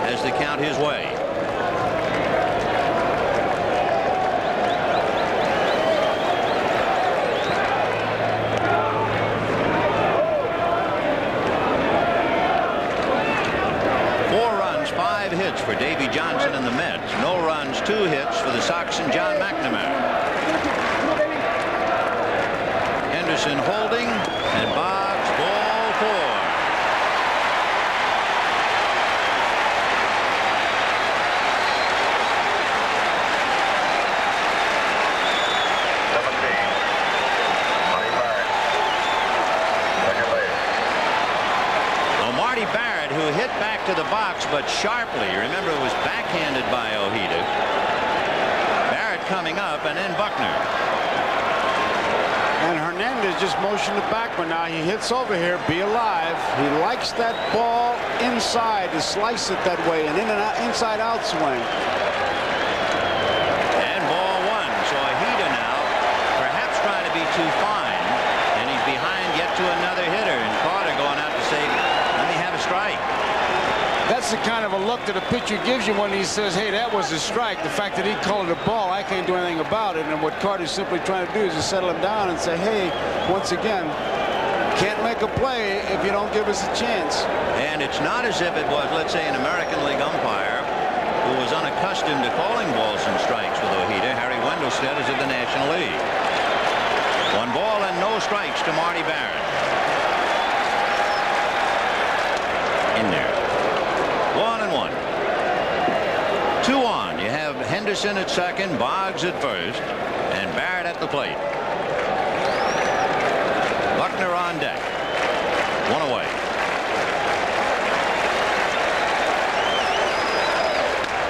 has to count his way. Hits for Davy Johnson and the Mets. No runs, 2 hits for the Sox and John McNamara. Henderson holding, and Boggs, ball 4. Who hit back to the box, but sharply. Remember, it was backhanded by Ojeda. Barrett coming up, and then Buckner. And Hernandez just motioned it back, but now he hits over here. Be alive. He likes that ball inside to slice it that way, and in and out, inside out swing. And ball 1. So Ojeda now perhaps trying to be too fine, and he's behind yet to another hitter, and Carter going out to say, let me have a strike. That's the kind of a look that a pitcher gives you when he says, hey, that was a strike. The fact that he called it a ball, I can't do anything about it. And what Carter's simply trying to do is to settle him down and say, hey, once again, can't make a play if you don't give us a chance. And it's not as if it was, let's say, an American League umpire who was unaccustomed to calling balls and strikes with Ojeda. Harry Wendelstedt is in the National League. 1 ball and no strikes to Marty Barron. In there. 1-1. 2 on. You have Henderson at second, Boggs at first, and Barrett at the plate. Buckner on deck. 1 away.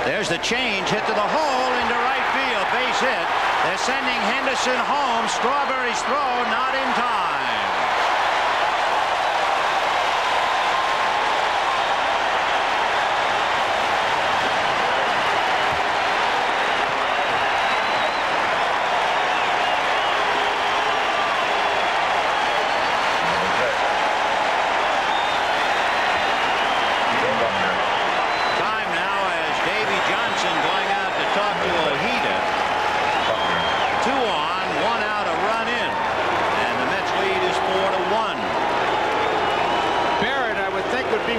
There's the change, hit to the hole into right field. Base hit. They're sending Henderson home. Strawberry's throw not in time.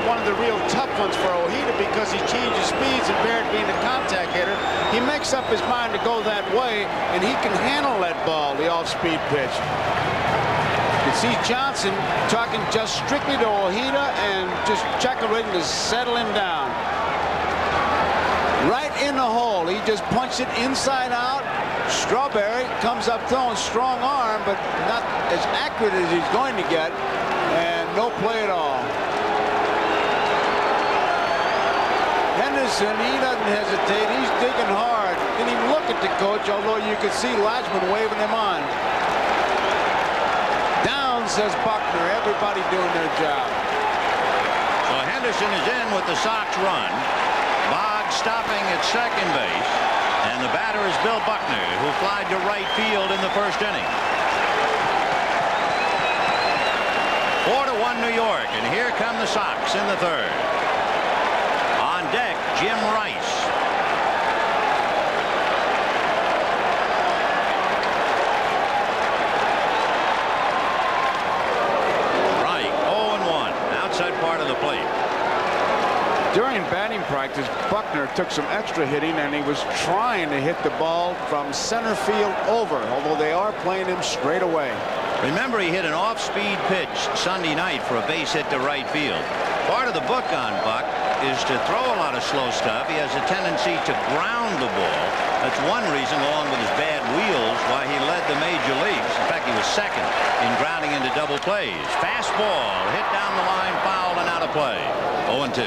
One of the real tough ones for Ojeda because he changes speeds, and Barrett being a contact hitter, he makes up his mind to go that way, and he can handle that ball, the off-speed pitch. You see Johnson talking just strictly to Ojeda and just checkering to settle him down. Right in the hole. He just punched it inside out. Strawberry comes up throwing strong arm, but not as accurate as he's going to get, and no play at all. Henderson, he doesn't hesitate. He's digging hard. Didn't even look at the coach, although you could see Latchman waving him on. Down, says Buckner. Everybody doing their job. So Henderson is in with the Sox run. Boggs stopping at second base. And the batter is Bill Buckner, who flied to right field in the first inning. 4-1 New York, and here come the Sox in the third. On deck, Jim Rice. Right, 0-1, outside part of the plate. During batting practice, Buckner took some extra hitting, and he was trying to hit the ball from center field over, although they are playing him straight away. Remember, he hit an off-speed pitch Sunday night for a base hit to right field. Part of the book on Buck is to throw a lot of slow stuff. He has a tendency to ground the ball. That's one reason, along with his bad wheels, why he led the major leagues. In fact, he was second in grounding into double plays. Fastball, hit down the line, foul, and out of play. 0-2.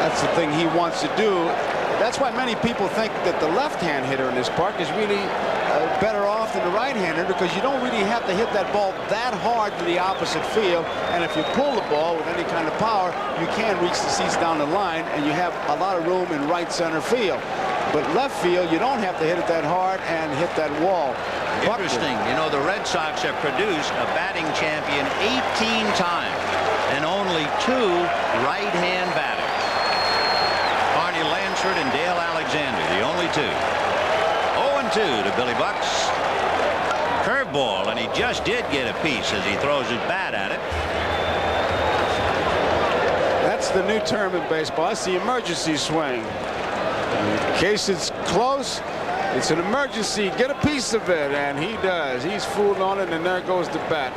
That's the thing he wants to do. That's why many people think that the left-hand hitter in this park is really better off than the right-hander, because you don't really have to hit that ball that hard to the opposite field, and if you pull the ball with any kind of power, you can reach the seats down the line, and you have a lot of room in right center field. But left field, you don't have to hit it that hard and hit that wall. Interesting. You know, the Red Sox have produced a batting champion 18 times and only 2 right-hand batters. Barney Lansford and Dale Alexander, the only 2. 0-2 to Billy Bucks. Curveball, and he just did get a piece as he throws his bat at it. That's the new term in baseball. That's the emergency swing. In case it's close, it's an emergency. Get a piece of it, and he does. He's fooled on it, and there goes the bat.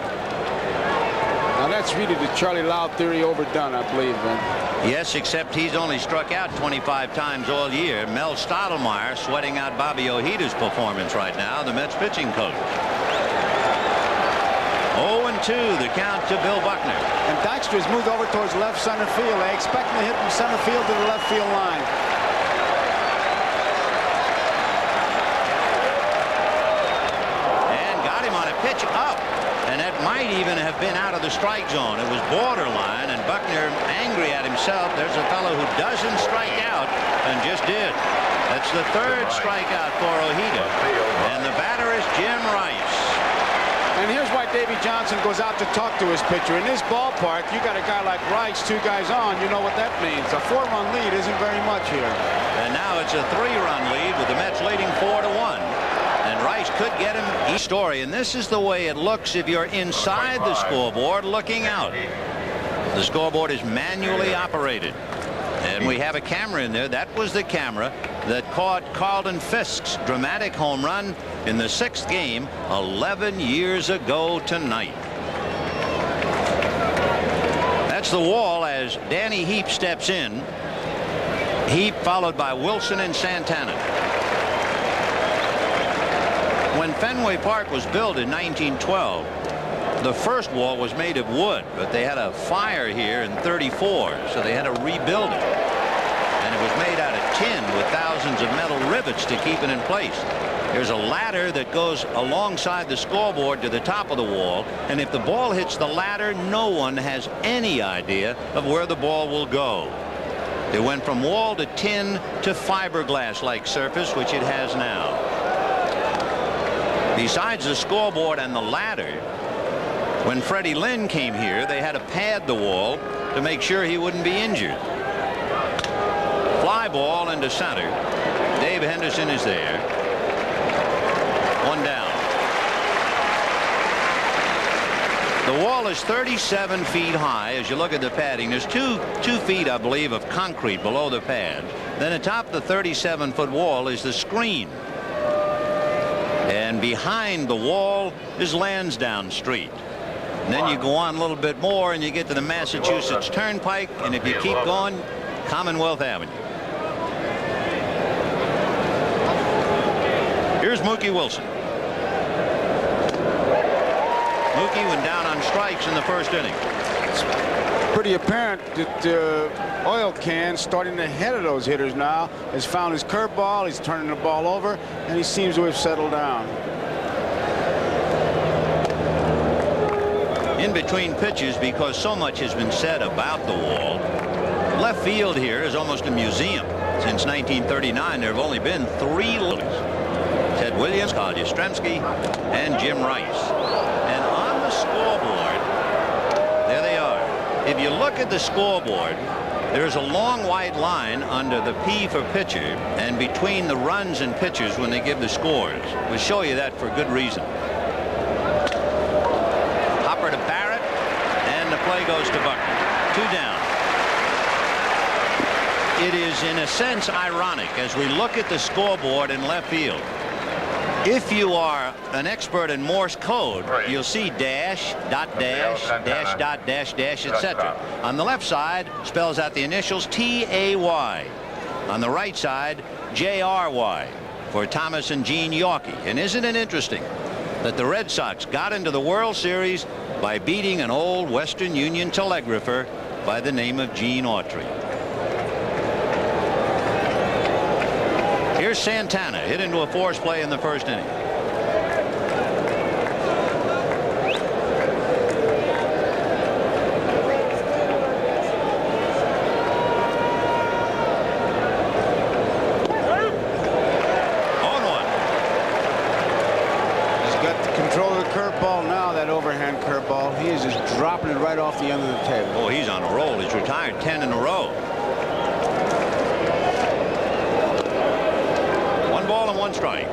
Now that's really the Charlie Lau theory overdone, I believe, man. Yes, except he's only struck out 25 times all year. Mel Stottlemyre sweating out Bobby Ojeda's performance right now, the Mets pitching coach. 0-2, the count to Bill Buckner. And Dykstra has moved over towards left center field. They expect him to hit from center field to the left field line. And got him on a pitch up. And that might even have been out of the strike zone. It was borderline, and Buckner angry at himself. There's a fellow who doesn't strike out and just did. That's the 3rd strikeout for Ojeda. And the batter is Jim Rice. And here's why Davey Johnson goes out to talk to his pitcher. In this ballpark, you got a guy like Rice, 2 guys on. You know what that means. A 4-run lead isn't very much here. And now it's a 3-run lead with the Mets leading 4-1. And Rice base could get him each story, and this is the way it looks if you're inside the scoreboard looking out. The scoreboard is manually operated, and we have a camera in there. That was the camera that caught Carlton Fisk's dramatic home run in the 6th game 11 years ago tonight. That's the wall as Danny Heap steps in. Heap followed by Wilson and Santana. When Fenway Park was built in 1912, the first wall was made of wood, but they had a fire here in 34, so they had to rebuild it. And it was made out of tin with thousands of metal rivets to keep it in place. There's a ladder that goes alongside the scoreboard to the top of the wall, and if the ball hits the ladder, no one has any idea of where the ball will go. It went from wall to tin to fiberglass-like surface, which it has now. Besides the scoreboard and the ladder, when Freddie Lynn came here, they had to pad the wall to make sure he wouldn't be injured. Fly ball into center. Dave Henderson is there. One down. The wall is 37 feet high. As you look at the padding, there's two feet, I believe, of concrete below the pad. Then atop the 37-foot wall is the screen. And behind the wall is Lansdowne Street. And then you go on a little bit more and you get to the Massachusetts Turnpike, and if you keep going, Commonwealth Avenue. Here's Mookie Wilson. Mookie went down on strikes in the first inning. It's pretty apparent that Oil Can, starting ahead of those hitters now, has found his curveball. He's turning the ball over, and he seems to have settled down. In between pitches, because so much has been said about the wall, left field here is almost a museum. Since 1939, there have only been 3 lilies: Ted Williams, Carl Yastrzemski, and Jim Rice. And on the scoreboard, there they are. If you look at the scoreboard, there's a long white line under the P for pitcher and between the runs and pitchers when they give the scores. We'll show you that for good reason. Hopper to Barrett, and the play goes to Buckner. 2 down. It is in a sense ironic as we look at the scoreboard in left field. If you are an expert in Morse code, you'll see dash, dot dash, dash, dot dash, dash, etc. On the left side spells out the initials T-A-Y. On the right side, J-R-Y for Thomas and Gene Yawkey. And isn't it interesting that the Red Sox got into the World Series by beating an old Western Union telegrapher by the name of Gene Autry? Here's Santana, hit into a force play in the first inning. Overhand curveball. He is just dropping it right off the end of the table. Oh, he's on a roll. He's retired 10 in a row. 1 ball and 1 strike.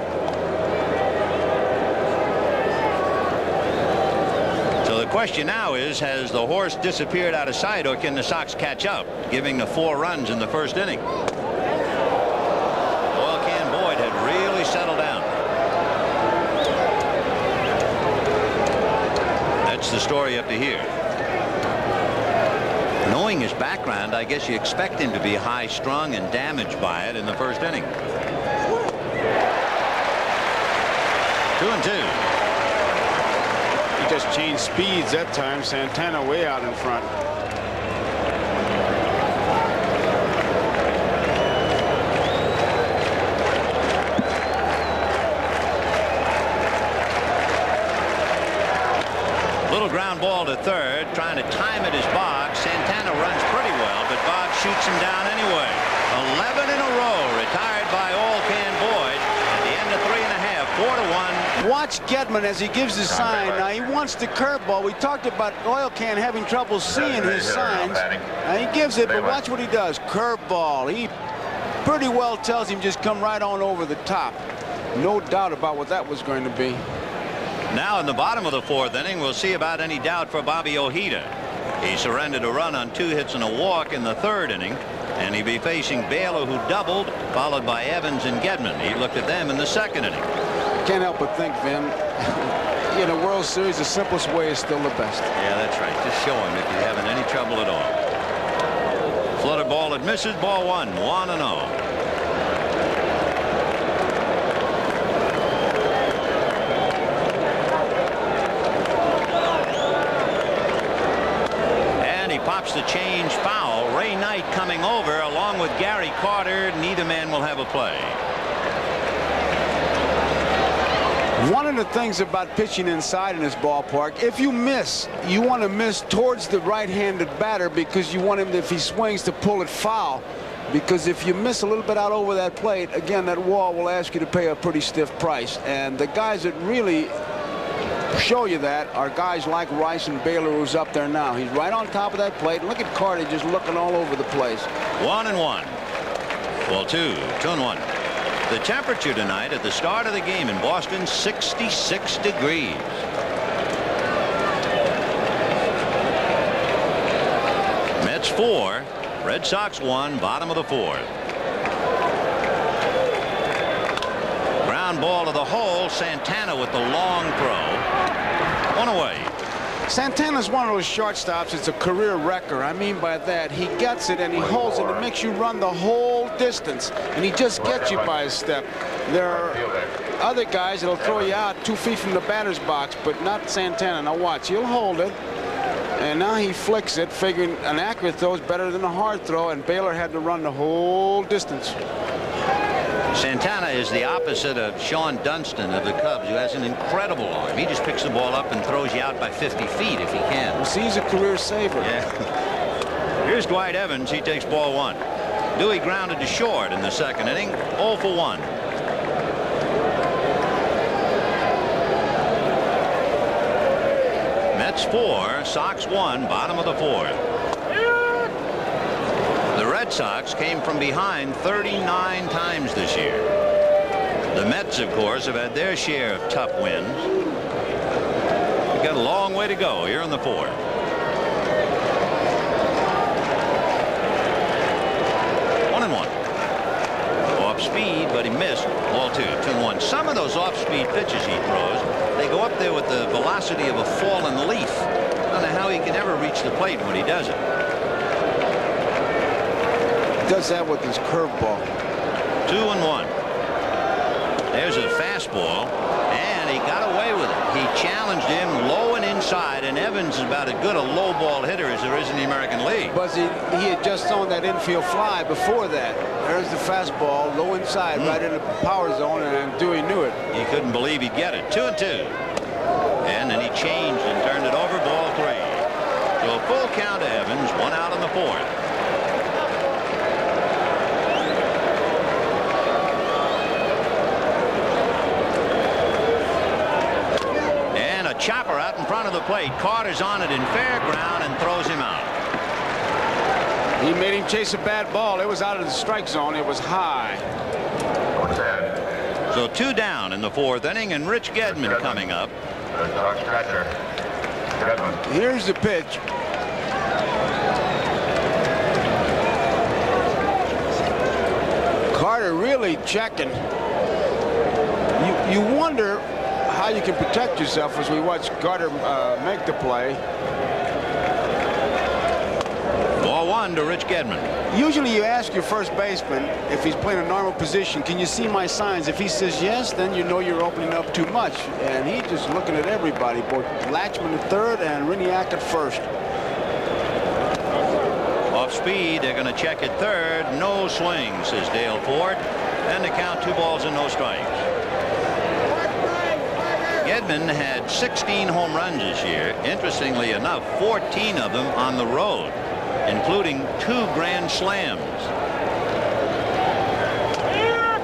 So the question now is, has the horse disappeared out of sight, or can the Sox catch up, giving the 4 runs in the first inning? Oil Can Boyd had really settled down. The story up to here. Knowing his background, I guess you expect him to be high strung and damaged by it in the first inning. 2-2. He just changed speeds that time. Santana way out in front. Ground ball to third, trying to time it as Boggs. Santana runs pretty well, but Boggs shoots him down anyway. 11 in a row, retired by Oil Can Boyd at the end of 3.5, 4-1. Watch Gedman as he gives his sign. Now he wants the curveball. We talked about Oil Can having trouble seeing his signs. Now he gives it, but watch what he does. Curveball. He pretty well tells him just come right on over the top. No doubt about what that was going to be. Now in the bottom of the 4th inning, we'll see about any doubt for Bobby Ojeda. He surrendered a run on 2 hits and a walk in the 3rd inning, and he'll be facing Baylor, who doubled, followed by Evans and Gedman. He looked at them in the 2nd inning. Can't help but think, Vin, in a World Series, the simplest way is still the best. Yeah, that's right. Just show him if you're having any trouble at all. Flutter ball that misses, ball 1, 1-0. Pops the change foul. Ray Knight coming over along with Gary Carter. Neither man will have a play. One of the things about pitching inside in this ballpark, if you miss, you want to miss towards the right-handed batter because you want him, if he swings, to pull it foul. Because if you miss a little bit out over that plate, again, that wall will ask you to pay a pretty stiff price. And the guys that really show you that are guys like Rice and Baylor, who's up there now. He's right on top of that plate. Look at Carter just looking all over the place. 1-1. Well, 2-1. The temperature tonight at the start of the game in Boston, 66 degrees. Mets 4, Red Sox 1, bottom of the 4th. Ground ball to the hole. Santana with the long throw. 1 away. Santana's one of those shortstops. It's a career wrecker. I mean by that, he gets it and he holds it. It makes you run the whole distance, and he just gets you by a step. There are other guys that'll throw you out 2 feet from the batter's box, but not Santana. Now watch, he'll hold it, and now he flicks it, figuring an accurate throw is better than a hard throw, and Baylor had to run the whole distance. Santana is the opposite of Sean Dunston of the Cubs, who has an incredible arm. He just picks the ball up and throws you out by 50 feet if he can. Well, see, he's a career saver. Yeah. Here's Dwight Evans. He takes ball 1. Dewey grounded to short in the 2nd inning. 0 for 1. Mets 4, Sox 1, bottom of the 4th. The Red Sox came from behind 39 times this year. The Mets, of course, have had their share of tough wins. They've got a long way to go here in the 4th. Off speed, but he missed. Ball 2, 2-1. Some of those off-speed pitches he throws, they go up there with the velocity of a fallen leaf. I don't know how he can ever reach the plate when he does it. Does that with his curveball. 2-1. There's a fastball, and he got away with it. He challenged him low and inside, and Evans is about as good a low ball hitter as there is in the American League. But he had just thrown that infield fly before that. There's the fastball, low inside, right in the power zone, and Dewey knew it. He couldn't believe he'd get it. 2-2. And then he changed and turned it over, ball 3. So a full count to Evans, 1 out in the 4th. Chopper out in front of the plate. Carter's on it in fair ground and throws him out. He made him chase a bad ball. It was out of the strike zone. It was high. So 2 down in the 4th inning, and Rich Gedman coming up. Here's the pitch. Carter really checking. You wonder how you can protect yourself as we watch Carter make the play. Ball 1 to Rich Gedman. Usually you ask your first baseman if he's playing a normal position, can you see my signs? If he says yes, then you know you're opening up too much. And he's just looking at everybody, both Latchman at 3rd and Riniak at 1st. Off speed, they're going to check at 3rd. No swing, says Dale Ford. And the count 2 balls and no strikes. Gedman had 16 home runs this year. Interestingly enough, 14 of them on the road, including 2 grand slams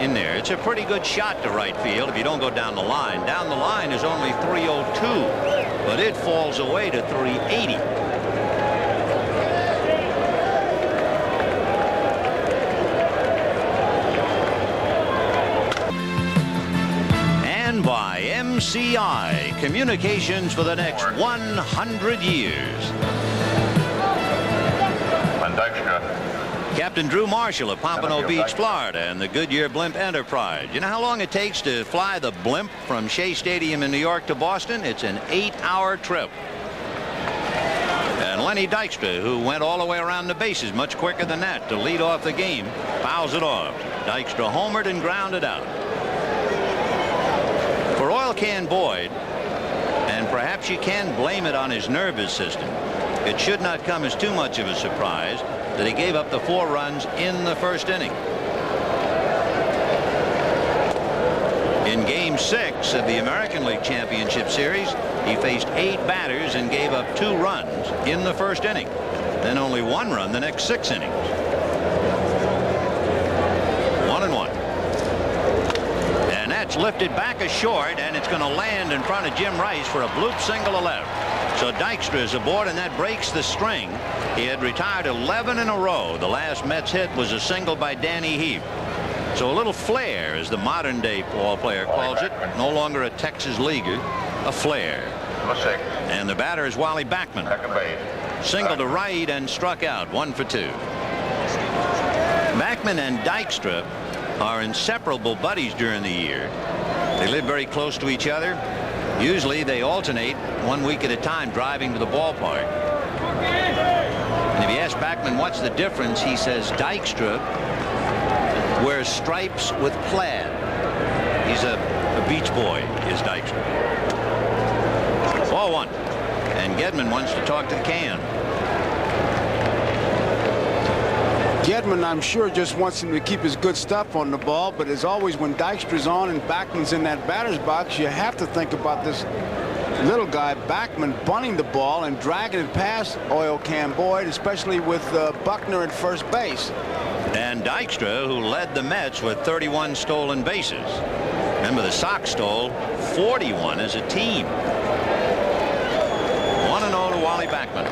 in there. It's a pretty good shot to right field if you don't go down the line. Down the line is only 302, but it falls away to 380. MCI, communications for the next 100 years. And Dykstra. Captain Drew Marshall of Pompano Beach, Florida, and the Goodyear Blimp Enterprise. You know how long it takes to fly the blimp from Shea Stadium in New York to Boston? It's an 8-hour trip. And Lenny Dykstra, who went all the way around the bases much quicker than that to lead off the game, fouls it off. Dykstra homered and grounded out. For Oil Can Boyd, and perhaps you can blame it on his nervous system, it should not come as too much of a surprise that he gave up the 4 runs in the first inning. In Game 6 of the American League Championship Series, he faced 8 batters and gave up 2 runs in the first inning, then only 1 run the next 6 innings. 1-1. And that's lifted back a short, and it's going to land in front of Jim Rice for a bloop single to left. So Dykstra is aboard, and that breaks the string. He had retired 11 in a row. The last Mets hit was a single by Danny Heap. So a little flair, as the modern day ball player calls it, no longer a Texas leaguer, a flair. And the batter is Wally Backman. Single to right and struck out, 1 for 2. Backman and Dykstra are inseparable buddies during the year. They live very close to each other. Usually they alternate 1 week at a time driving to the ballpark. And if you ask Backman what's the difference, he says Dykstra wears stripes with plaid. He's a beach boy, is Dykstra. 4-1. And Gedman wants to talk to the can. Gedman, I'm sure, just wants him to keep his good stuff on the ball, but as always, when Dykstra's on and Backman's in that batter's box, you have to think about this little guy, Backman, bunting the ball and dragging it past Oil Can Boyd, especially with Buckner at first base. And Dykstra, who led the Mets with 31 stolen bases. Remember, the Sox stole 41 as a team. 1-0 to Wally Backman.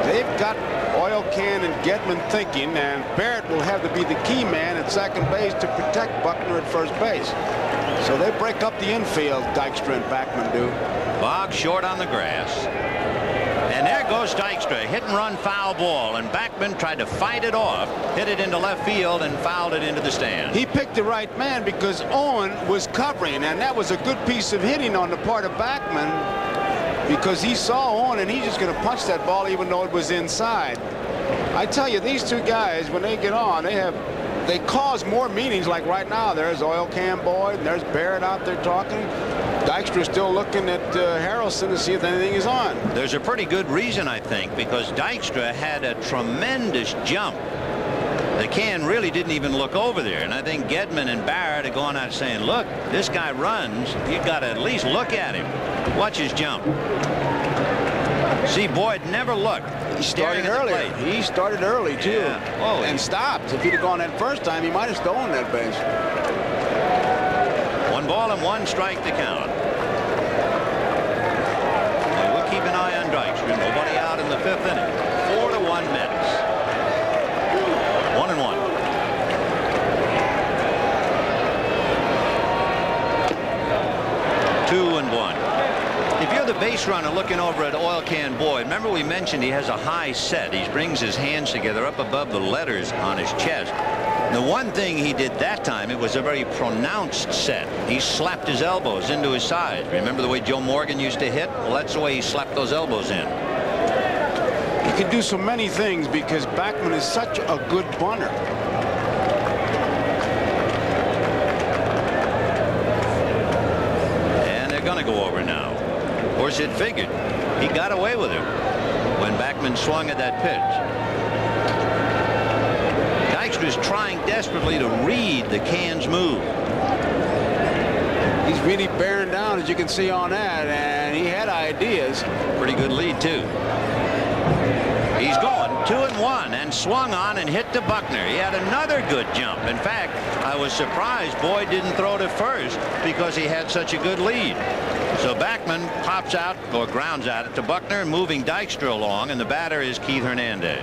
They've got Oil Can and Gedman thinking, and Barrett will have to be the key man at second base to protect Buckner at first base. So they break up the infield, Dykstra and Backman do. Boggs short on the grass. And there goes Dykstra, hit and run foul ball, and Backman tried to fight it off, hit it into left field, and fouled it into the stand. He picked the right man because Owen was covering, and that was a good piece of hitting on the part of Backman, because he saw Owen and he's just going to punch that ball even though it was inside. I tell you, these two guys, when they get on, they cause more meetings. Like right now, there's Oil Can Boyd and there's Barrett out there talking. Dykstra's still looking at Harrelson to see if anything is on. There's a pretty good reason, I think, because Dykstra had a tremendous jump. The Can really didn't even look over there, and I think Gedman and Barrett are going out saying, look, this guy runs, you've got to at least look at him. Watch his jump. See, Boyd never looked. He started early. He started early too. Yeah. Oh, and stopped. If he'd have gone that first time, he might have stolen that base. 1 ball and 1 strike to count. Well, we'll keep an eye on Dykstra. Nobody out in the 5th inning. 4-1 Mets. 1-1. If you're the base runner looking over at Oil Can Boyd, remember we mentioned he has a high set. He brings his hands together up above the letters on his chest. The one thing he did that time, it was a very pronounced set. He slapped his elbows into his sides. Remember the way Joe Morgan used to hit? Well, that's the way he slapped those elbows in. He can do so many things because Backman is such a good bunter. And they're going to go over now. Of course, it figured. He got away with it when Backman swung at that pitch. Dykstra's trying desperately to read the Can's move. He's really bearing down, as you can see on that, and he had ideas. Pretty good lead, too. He's going 2-1 and swung on and hit to Buckner. He had another good jump. In fact, I was surprised Boyd didn't throw to first because he had such a good lead. So Backman pops out or grounds out it to Buckner, moving Dykstra along, and the batter is Keith Hernandez.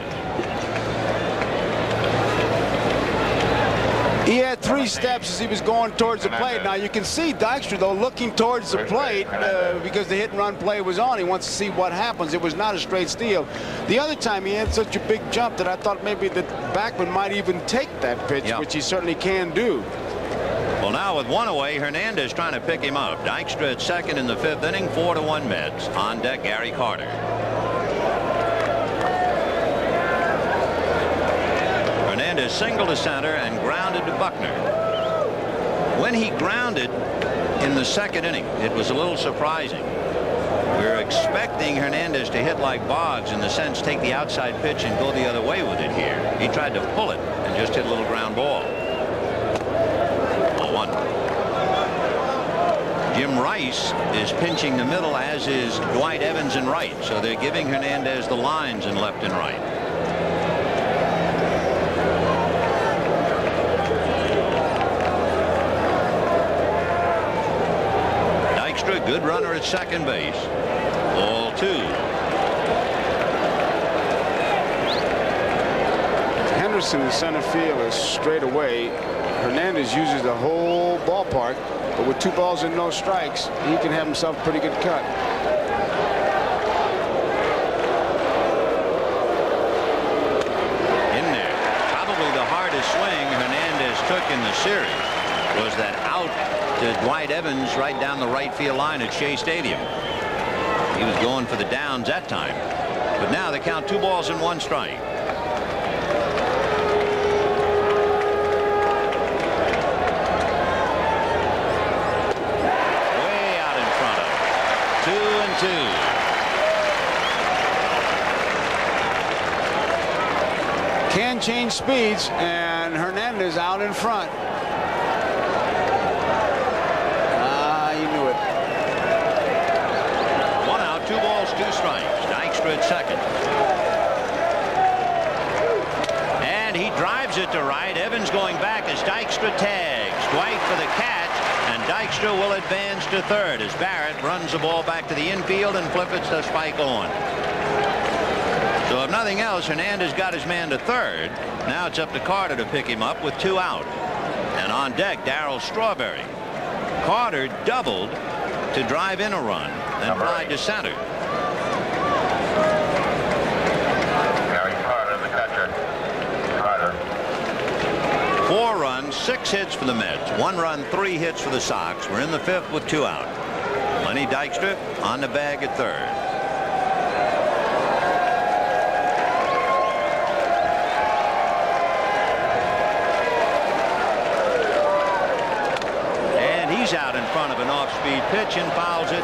He had 3 steps as he was going towards the plate. Now you can see Dykstra though looking towards the plate because the hit and run play was on. He wants to see what happens. It was not a straight steal. The other time he had such a big jump that I thought maybe the backman might even take that pitch, which he certainly can do. Well, now with 1 away, Hernandez trying to pick him up. Dykstra at second in the 5th inning, 4-1 Mets. On deck, Gary Carter. Hernandez singled to center and grounded to Buckner. When he grounded in the 2nd inning, it was a little surprising. We were expecting Hernandez to hit like Boggs, in the sense take the outside pitch and go the other way with it here. He tried to pull it and just hit a little ground ball. 0-1. Jim Rice is pinching the middle, as is Dwight Evans in right. So they're giving Hernandez the lines in left and right. Dykstra, good runner at second base. Ball 2. Henderson in center field is straight away. Hernandez uses the whole ballpark, but with 2 balls and no strikes, he can have himself a pretty good cut. In there, probably the hardest swing Hernandez took in the series was that out to Dwight Evans right down the right field line at Shea Stadium. He was going for the downs that time, but now they count 2 balls and 1 strike. Can change speeds, and Hernandez out in front. He knew it. 1 out, 2 balls, 2 strikes. Dykstra at second. And he drives it to right. Evans going back as Dykstra tags. Dwight for the catch, and Dykstra will advance to third as Barrett runs the ball back to the infield and flip it to Spike Owen. So if nothing else, Hernandez got his man to third. Now it's up to Carter to pick him up with 2 out. And on deck, Darryl Strawberry. Carter doubled to drive in a run and fly to center. Gary Carter, the catcher. Carter. 4 runs, 6 hits for the Mets. 1 run, 3 hits for the Sox. We're in the 5th with 2 out. Lenny Dykstra on the bag at third. Out in front of an off-speed pitch and fouls it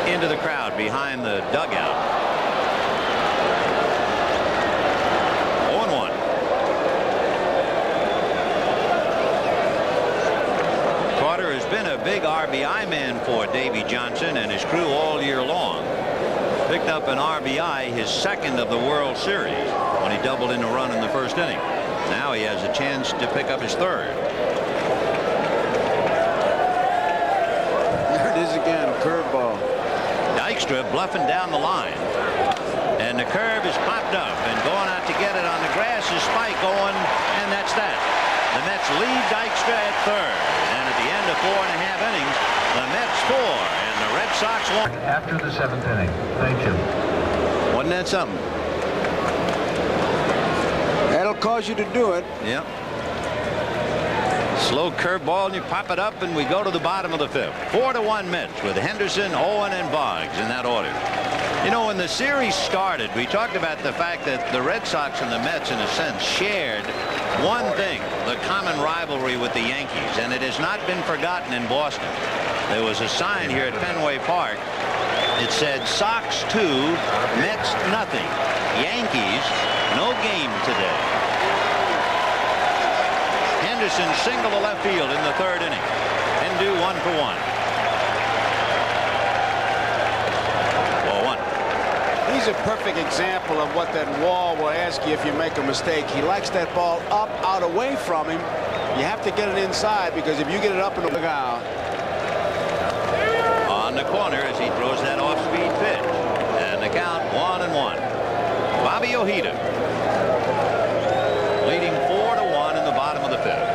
into the crowd behind the dugout. 0-1. Carter has been a big RBI man for Davy Johnson and his crew all year long. Picked up an RBI, his 2nd of the World Series, when he doubled in a run in the 1st inning. Now he has a chance to pick up his 3rd. Again, curveball. Dykstra bluffing down the line, and the curve is popped up, and going out to get it on the grass is Spike Owen, and that's that. The Mets lead Dykstra at third, and at the end of 4.5 innings, the Mets score, and the Red Sox won. After the 7th inning. Thank you. Wasn't that something? That'll cause you to do it. Yep. Slow curveball, and you pop it up, and we go to the bottom of the 5th. 4-1 Mets with Henderson, Owen, and Boggs in that order. You know, when the series started, we talked about the fact that the Red Sox and the Mets, in a sense, shared one thing, the common rivalry with the Yankees, and it has not been forgotten in Boston. There was a sign here at Fenway Park. It said, Sox 2, Mets nothing. Yankees, no game today. Henderson single to left field in the 3rd inning. Hindu 1 for 1. 0-1. He's a perfect example of what that wall will ask you if you make a mistake. He likes that ball up, out, away from him. You have to get it inside, because if you get it up in the dugout. On the corner as he throws that off-speed pitch. And the count 1-1. Bobby Ojeda leading 4-1 in the bottom of the 5th.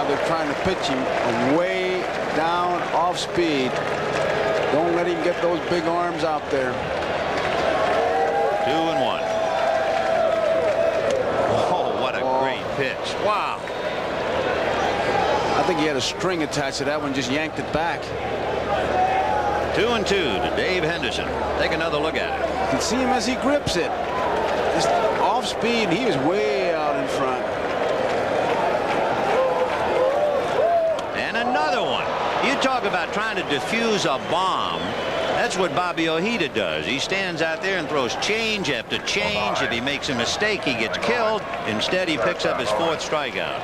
they're trying to pitch him way down off speed. Don't let him get those big arms out there. 2-1. Oh, what a great pitch. Wow. I think he had a string attached to that one, just yanked it back. 2-2 to Dave Henderson. Take another look at it. You can see him as he grips it. Just off speed, he is way out in front. And another one. You talk about trying to defuse a bomb. That's what Bobby Ojeda does. He stands out there and throws change after change. If he makes a mistake, he gets killed. Instead, he picks up his 4th strikeout.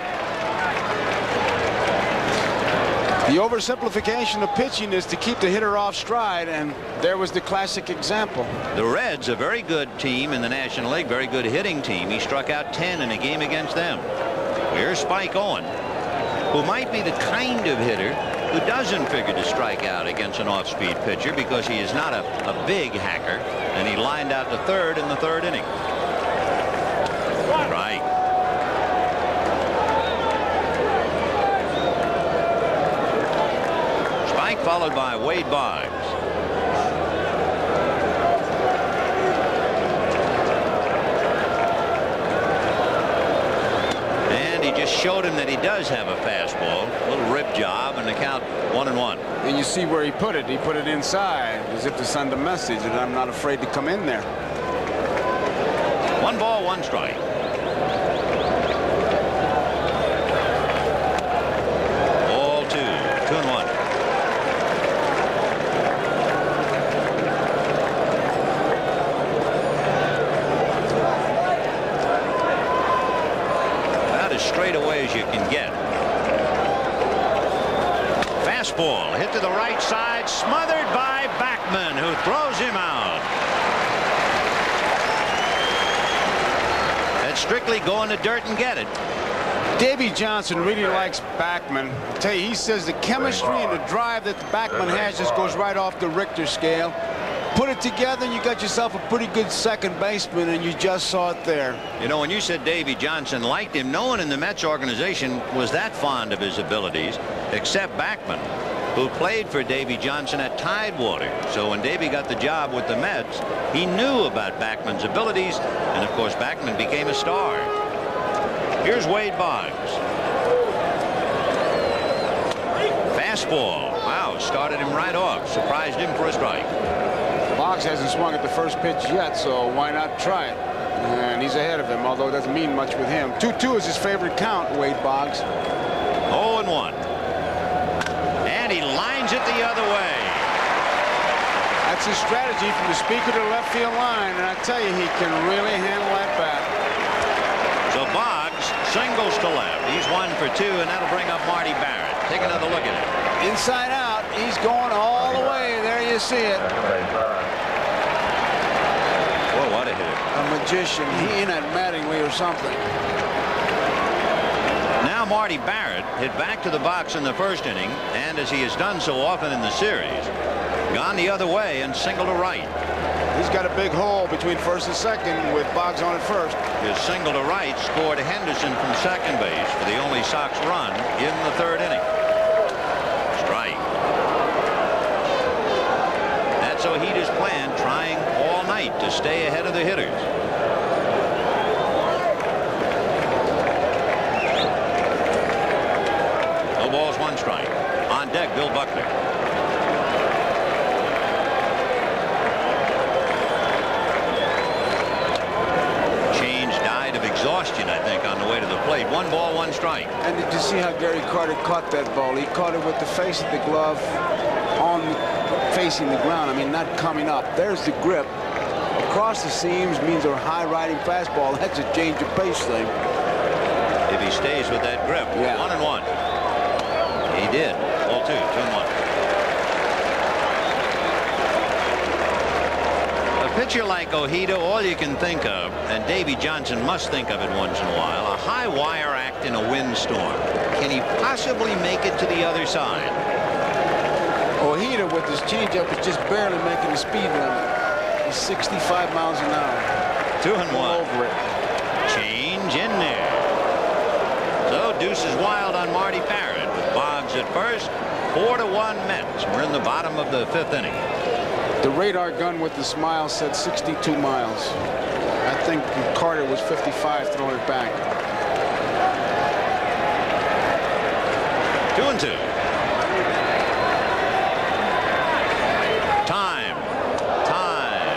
The oversimplification of pitching is to keep the hitter off stride, and there was the classic example. The Reds, a very good team in the National League, very good hitting team. He struck out 10 in a game against them. Here's Spike Owen, who might be the kind of hitter who doesn't figure to strike out against an off-speed pitcher because he is not a big hacker, and he lined out to third in the 3rd inning. Right. Spike followed by Wade Boggs. Showed him that he does have a fastball, a little rib job, and the count 1-1. And you see where he put it. He put it inside as if to send a message that I'm not afraid to come in there. 1 ball, 1 strike. Ball 2, 2-1. Straight away as you can get. Fastball hit to the right side, smothered by Backman, who throws him out. That's Strictly going to dirt and get it. Davey Johnson really likes Backman. I tell you, he says the chemistry and the drive that Backman has just goes right off the Richter scale. Put it together and you got yourself a pretty good second baseman, and you just saw it there. You know, when you said Davey Johnson liked him, no one in the Mets organization was that fond of his abilities except Backman, who played for Davey Johnson at Tidewater. So when Davey got the job with the Mets, he knew about Backman's abilities, and of course Backman became a star. Here's Wade Boggs. Fastball. Wow, started him right off. Surprised him for a strike. Boggs hasn't swung at the first pitch yet, so why not try it? And he's ahead of him, although it doesn't mean much with him. 2-2 is his favorite count, Wade Boggs. 0-1. And he lines it the other way. That's his strategy from the speaker to the left field line, and I tell you, he can really handle that bat. So Boggs singles to left. He's 1 for 2, and that'll bring up Marty Barrett. Take another look at it. Inside out, he's going all the way. There you see it. Boy, what a hitter. A magician. He in at Mattingly or something. Now Marty Barrett hit back to the box in the 1st inning, and as he has done so often in the series, gone the other way and single to right. He's got a big hole between 1st and 2nd with Boggs on at 1st. His single to right scored Henderson from 2nd base for the only Sox run in the 3rd inning. Strike. That's Ojeda's plan, trying all night to stay ahead of the hitters. No balls, 1 strike. On deck, Bill Buckner. Exhaustion, I think, on the way to the plate. 1 ball, 1 strike. And did you see how Gary Carter caught that ball? He caught it with the face of the glove facing the ground. I mean, not coming up. There's the grip. Across the seams means a high riding fastball. That's a change of pace thing. If he stays with that grip. Yeah. 1-1. He did. Ball 2, 2-1. A pitcher like Ojeda, all you can think of, and Davey Johnson must think of it once in a while, a high wire act in a windstorm. Can he possibly make it to the other side? Ojeda with his changeup is just barely making the speed limit. He's 65 miles an hour. 2-1. Over it. Change in there. So deuce is wild on Marty Barrett. at first. 4-1 Mets. We're in the bottom of the 5th inning. The radar gun with the smile said 62 miles. I think Carter was 55 throwing it back. 2-2. Time.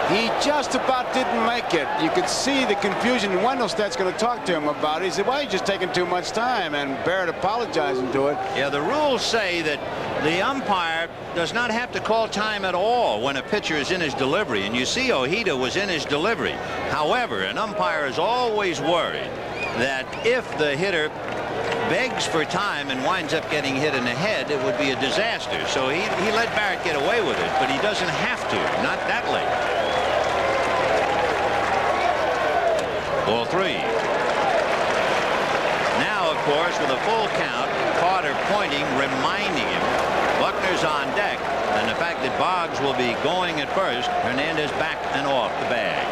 He just about didn't make it. You could see the confusion. Wendelstedt's going to talk to him about it. He said, "Why are you just taking too much time?" And Barrett apologizing to it. Yeah, the rules say that the umpire does not have to call time at all when a pitcher is in his delivery. And you see Ojeda was in his delivery. However, an umpire is always worried that if the hitter begs for time and winds up getting hit in the head, it would be a disaster. So he let Barrett get away with it, but he doesn't have to, not that late. Ball 3. Now, of course, with a full count, Carter pointing, reminding him Buckner's on deck, and the fact that Boggs will be going at first. Hernandez back and off the bag.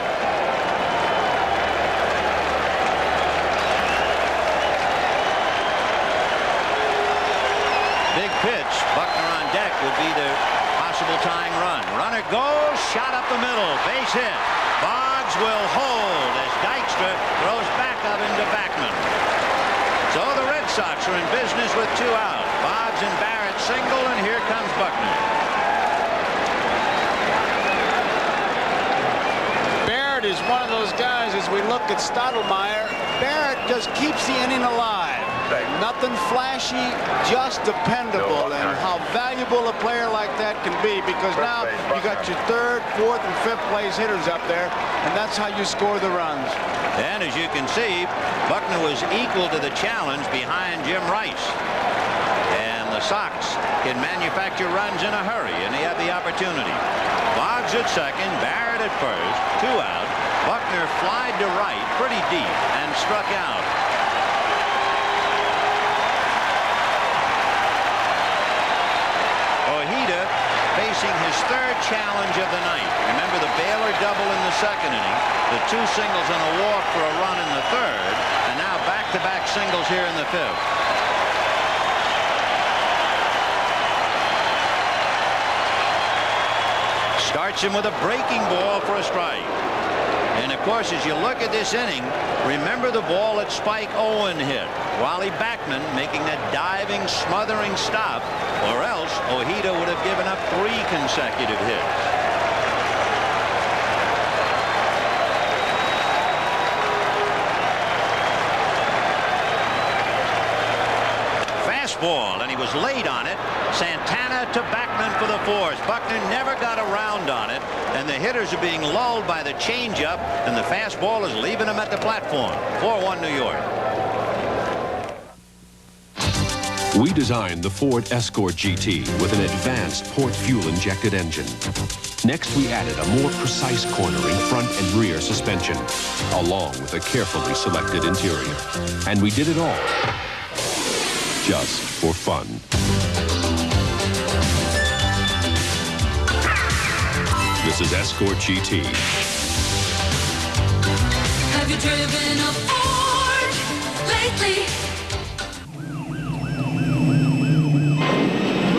Big pitch. Buckner on deck would be the possible tying run. Runner goes, shot up the middle, base hit. Boggs will hold as Dykstra throws back up into Backman. So the Red Sox are in business with 2 out. Boggs and Barrett single, and here comes Buckner. Barrett is one of those guys, as we look at Stottlemyre, Barrett just keeps the inning alive. Nothing flashy, just dependable, and how valuable a player like that can be, because now you got your 3rd, 4th, and 5th place hitters up there, and that's how you score the runs. And as you can see, Buckner was equal to the challenge behind Jim Rice. And the Sox can manufacture runs in a hurry, and he had the opportunity. Boggs at second, Barrett at first, 2 out. Buckner flied to right pretty deep and struck out. Ojeda facing his 3rd challenge of the night. Remember the Baylor double in the 2nd inning, the 2 singles and a walk for a run in the 3rd, and now back-to-back singles here in the 5th. Starts him with a breaking ball for a strike. And of course, as you look at this inning, remember the ball that Spike Owen hit. Wally Backman making that diving, smothering stop, or else Ojeda would have given up 3 consecutive hits. Fastball, and he was late on it. Santana to Backman for the 4th. Buckner never got around on it, and the hitters are being lulled by the changeup, and the fastball is leaving them at the platform. 4-1 New York. We designed the Ford Escort GT with an advanced port fuel-injected engine. Next, we added a more precise cornering front and rear suspension, along with a carefully selected interior. And we did it all just for fun. This is Escort GT. Have you driven a Ford lately?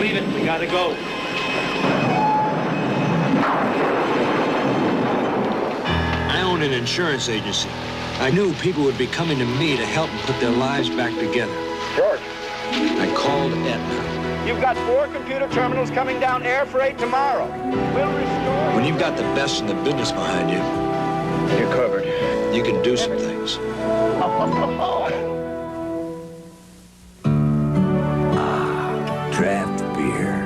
Leave it, we gotta go. I own an insurance agency. I knew people would be coming to me to help them put their lives back together. George. I called Aetna. You've got 4 computer terminals coming down air freight tomorrow. We'll restore. When you've got the best in the business behind you, You're covered. you can do some things. Draft beer.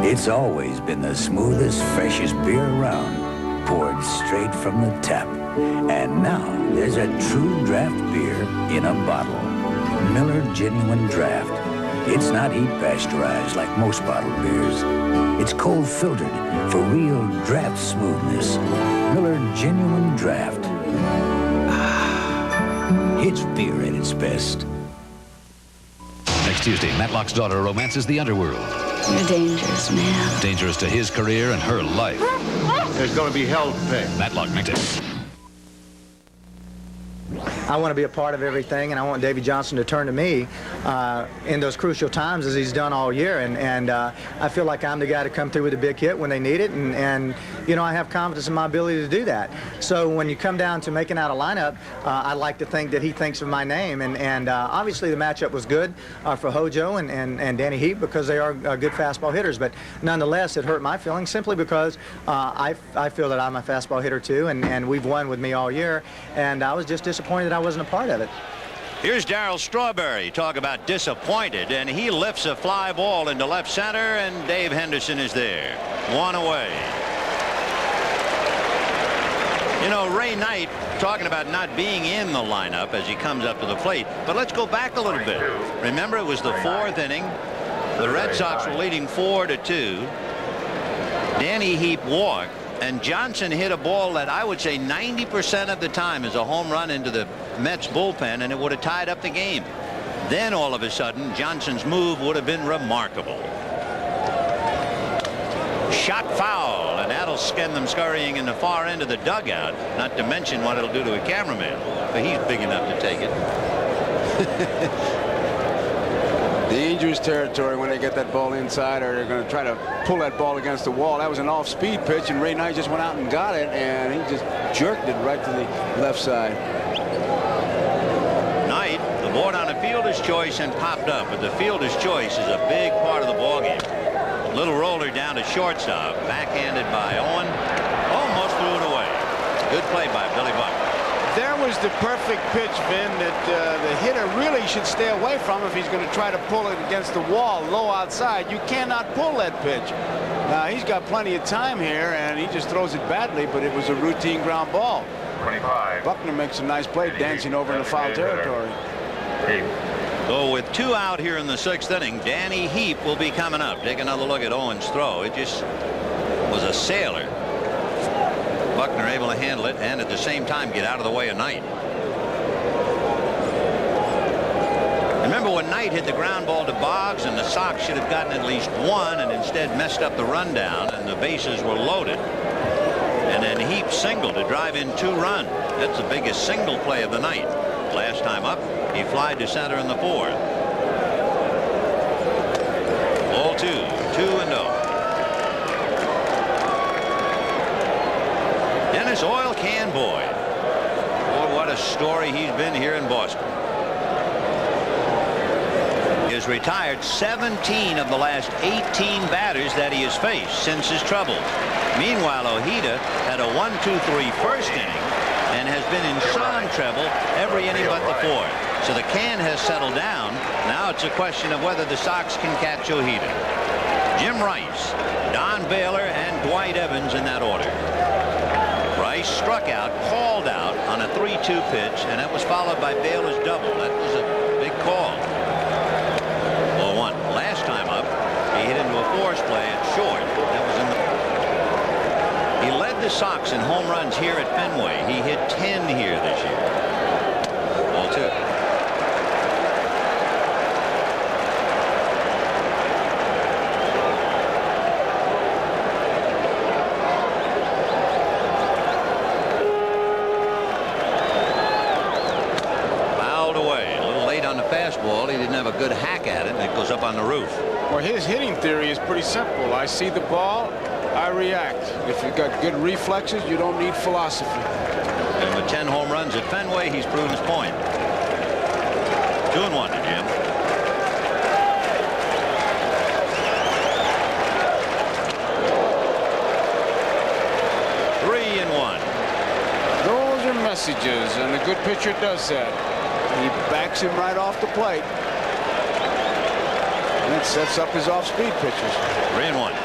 It's always been the smoothest, freshest beer around, poured straight from the tap. And now there's a true draft beer in a bottle. Miller Genuine Draft. It's not heat pasteurized like most bottled beers. It's cold filtered for real draft smoothness. Miller Genuine Draft. It's beer at its best. Next Tuesday, Matlock's daughter romances the underworld. You're a dangerous man. Dangerous to his career and her life. There's going to be hell to pay. Matlock next. I want to be a part of everything, and I want Davey Johnson to turn to me in those crucial times as he's done all year. And I feel like I'm the guy to come through with a big hit when they need it, and you know, I have confidence in my ability to do that. So when you come down to making out a lineup, I like to think that he thinks of my name, and obviously the matchup was good for Hojo and Danny Heap because they are good fastball hitters, but nonetheless it hurt my feelings simply because I feel that I'm a fastball hitter too, and we've won with me all year, and I was just disappointed that I wasn't a part of it. Here's Darryl Strawberry. Talk about disappointed, and he lifts a fly ball into left center, and Dave Henderson is there. One away. You know, Ray Knight talking about not being in the lineup as he comes up to the plate. But let's go back a little bit. Remember, it was the 4th inning. The Red Sox were leading 4-2. Danny Heap walked, and Johnson hit a ball that I would say 90% of the time is a home run into the Mets bullpen, and it would have tied up the game. Then all of a sudden, Johnson's move would have been remarkable. Shot foul, and that'll send them scurrying in the far end of the dugout, not to mention what it'll do to a cameraman, but he's big enough to take it. Dangerous territory when they get that ball inside, or they're going to try to pull that ball against the wall. That was an off-speed pitch, and Ray Knight just went out and got it, and he just jerked it right to the left side. Knight, the board on a fielder's choice, and popped up, but the fielder's choice is a big part of the ballgame. Little roller down to shortstop, backhanded by Owen, almost threw it away. Good play by Billy Buck. There was the perfect pitch, Vin, that the hitter really should stay away from if he's going to try to pull it against the wall low outside. You cannot pull that pitch. Now, he's got plenty of time here, and he just throws it badly, but it was a routine ground ball. 25. Buckner makes a nice play dancing over in the foul territory. So with 2 out here in the 6th inning, Danny Heap will be coming up. Take another look at Owen's throw. It just was a sailor. Buckner able to handle it and at the same time get out of the way of Knight. Remember when Knight hit the ground ball to Boggs, and the Sox should have gotten at least 1 and instead messed up the rundown, and the bases were loaded. And then Heap singled to drive in 2 runs. That's the biggest single play of the night. Last time up, he flied to center in the 4th. Ball 2, 2-0. Dennis Oil Can Boyd. Boy, what a story he's been here in Boston. He has retired 17 of the last 18 batters that he has faced since his troubles. Meanwhile, Ojeda had a 1-2-3 first inning and has been in some trouble every inning but the 4th. So the can has settled down. Now it's a question of whether the Sox can catch Ojeda. Jim Rice, Don Baylor, and Dwight Evans in that order. Rice struck out, called out on a 3-2 pitch, and that was followed by Baylor's double. That was a big call. Ball 1. Last time up, he hit into a force play at short. That was in the... He led the Sox in home runs here at Fenway. He hit 10 here this year. Ball 2. Fastball. He didn't have a good hack at it, and it goes up on the roof. Well, his hitting theory is pretty simple. I see the ball, I react. If you've got good reflexes, you don't need philosophy. And with 10 home runs at Fenway, he's proven his point. 2-1 to Jim. Those are messages, and a good pitcher does that. He backs him right off the plate. And it sets up his off-speed pitches. 3-1.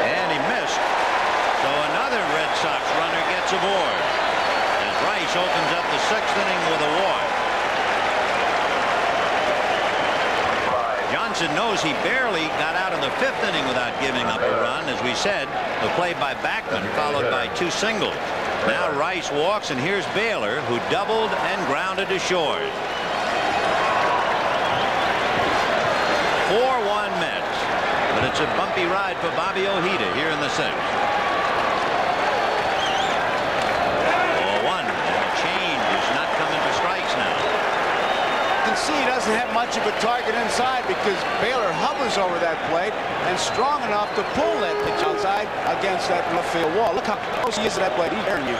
And he missed. So another Red Sox runner gets aboard as Rice opens up the 6th inning with a walk. Johnson knows he barely got out of the 5th inning without giving up a run. As we said, the play by Backman followed by 2 singles. Now Rice walks, and here's Baylor, who doubled and grounded to short. 4-1 Mets. But it's a bumpy ride for Bobby Ojeda here in the 6th. 4-1. And the change is not can see he doesn't have much of a target inside because Baylor hovers over that plate and strong enough to pull that pitch outside against that left field wall. Look how close he is to that plate. He's hearing you.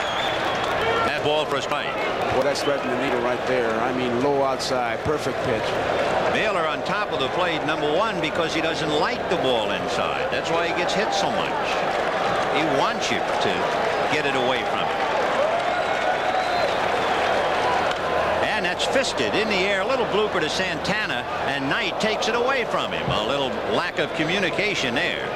That ball for a strike. Well, that's threading the needle right there. I mean, low outside, perfect pitch. Baylor on top of the plate, #1, because he doesn't like the ball inside. That's why he gets hit so much. He wants you to get it away from him. And that's fisted in the air. A little blooper to Santana, and Knight takes it away from him. A little lack of communication there.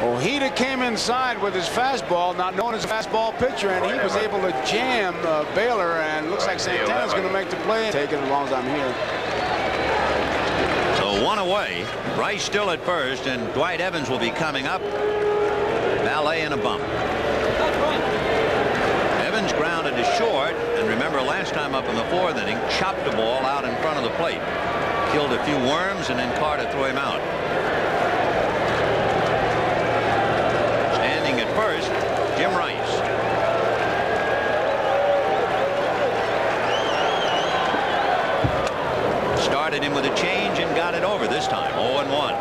Ojeda came inside with his fastball, not known as a fastball pitcher, and he was able to jam Baylor, and looks like Santana's going to make the play. Take it as long as I'm here. So 1 away. Rice still at first, and Dwight Evans will be coming up. Valet and a bump. Evans grounded to short, and remember last time up in the 4th inning, chopped the ball out in front of the plate. Killed a few worms, and then Carter threw him out. Standing at first, Jim Rice. Started him with a change and got it over this time. 0-1.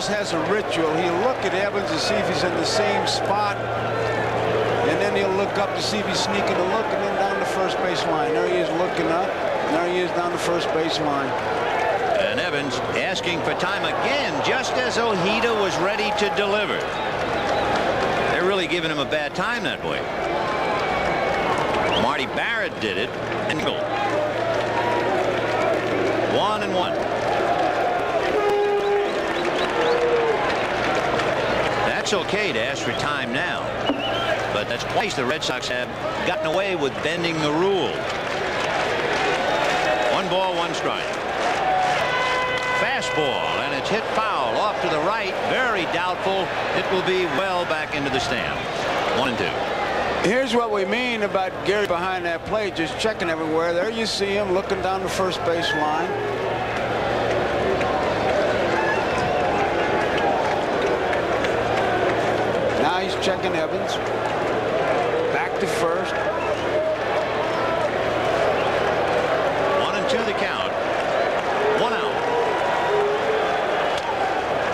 Has a ritual. He'll look at Evans to see if he's in the same spot, and then he'll look up to see if he's sneaking a look, and then down the first base line. There he is looking up, and there he is down the first base line. And Evans asking for time again, just as Ojeda was ready to deliver. They're really giving him a bad time that way. Marty Barrett did it, and 1-1. It's okay to ask for time now, but that's twice the Red Sox have gotten away with bending the rule. 1 ball, 1 strike. Fastball, and it's hit foul off to the right. Very doubtful. It will be well back into the stands. 1-2. Here's what we mean about Gary behind that plate, just checking everywhere. There you see him looking down the first base line. Checking Evans. Back to first. 1-2 the count. 1 out.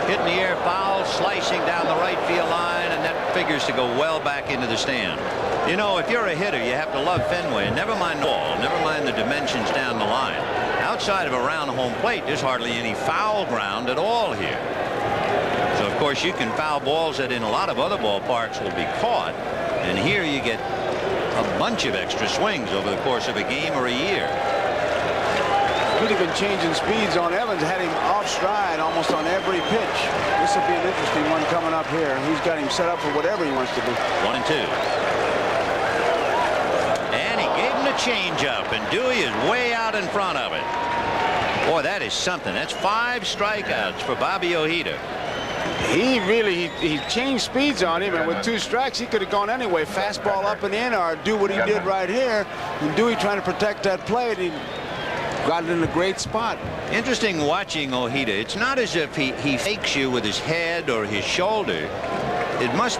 Hit in the air, foul, slicing down the right field line, and that figures to go well back into the stand. You know, if you're a hitter, you have to love Fenway, and never mind the ball, never mind the dimensions down the line. Outside of a round home plate, there's hardly any foul ground at all here. So, of course, you can foul balls that in a lot of other ballparks will be caught. And here you get a bunch of extra swings over the course of a game or a year. Could have been changing speeds on Evans, had him off stride almost on every pitch. This will be an interesting one coming up here. He's got him set up for whatever he wants to do. 1-2. And he gave him the changeup, and Dewey is way out in front of it. Boy, that is something. That's 5 strikeouts for Bobby Ojeda. He really he changed speeds on him, and with 2 strikes he could have gone anyway, fastball up and in, or do what he did right here. And Dewey trying to protect that plate, he got it in a great spot. Interesting watching Ojeda. It's not as if he fakes you with his head or his shoulder. It must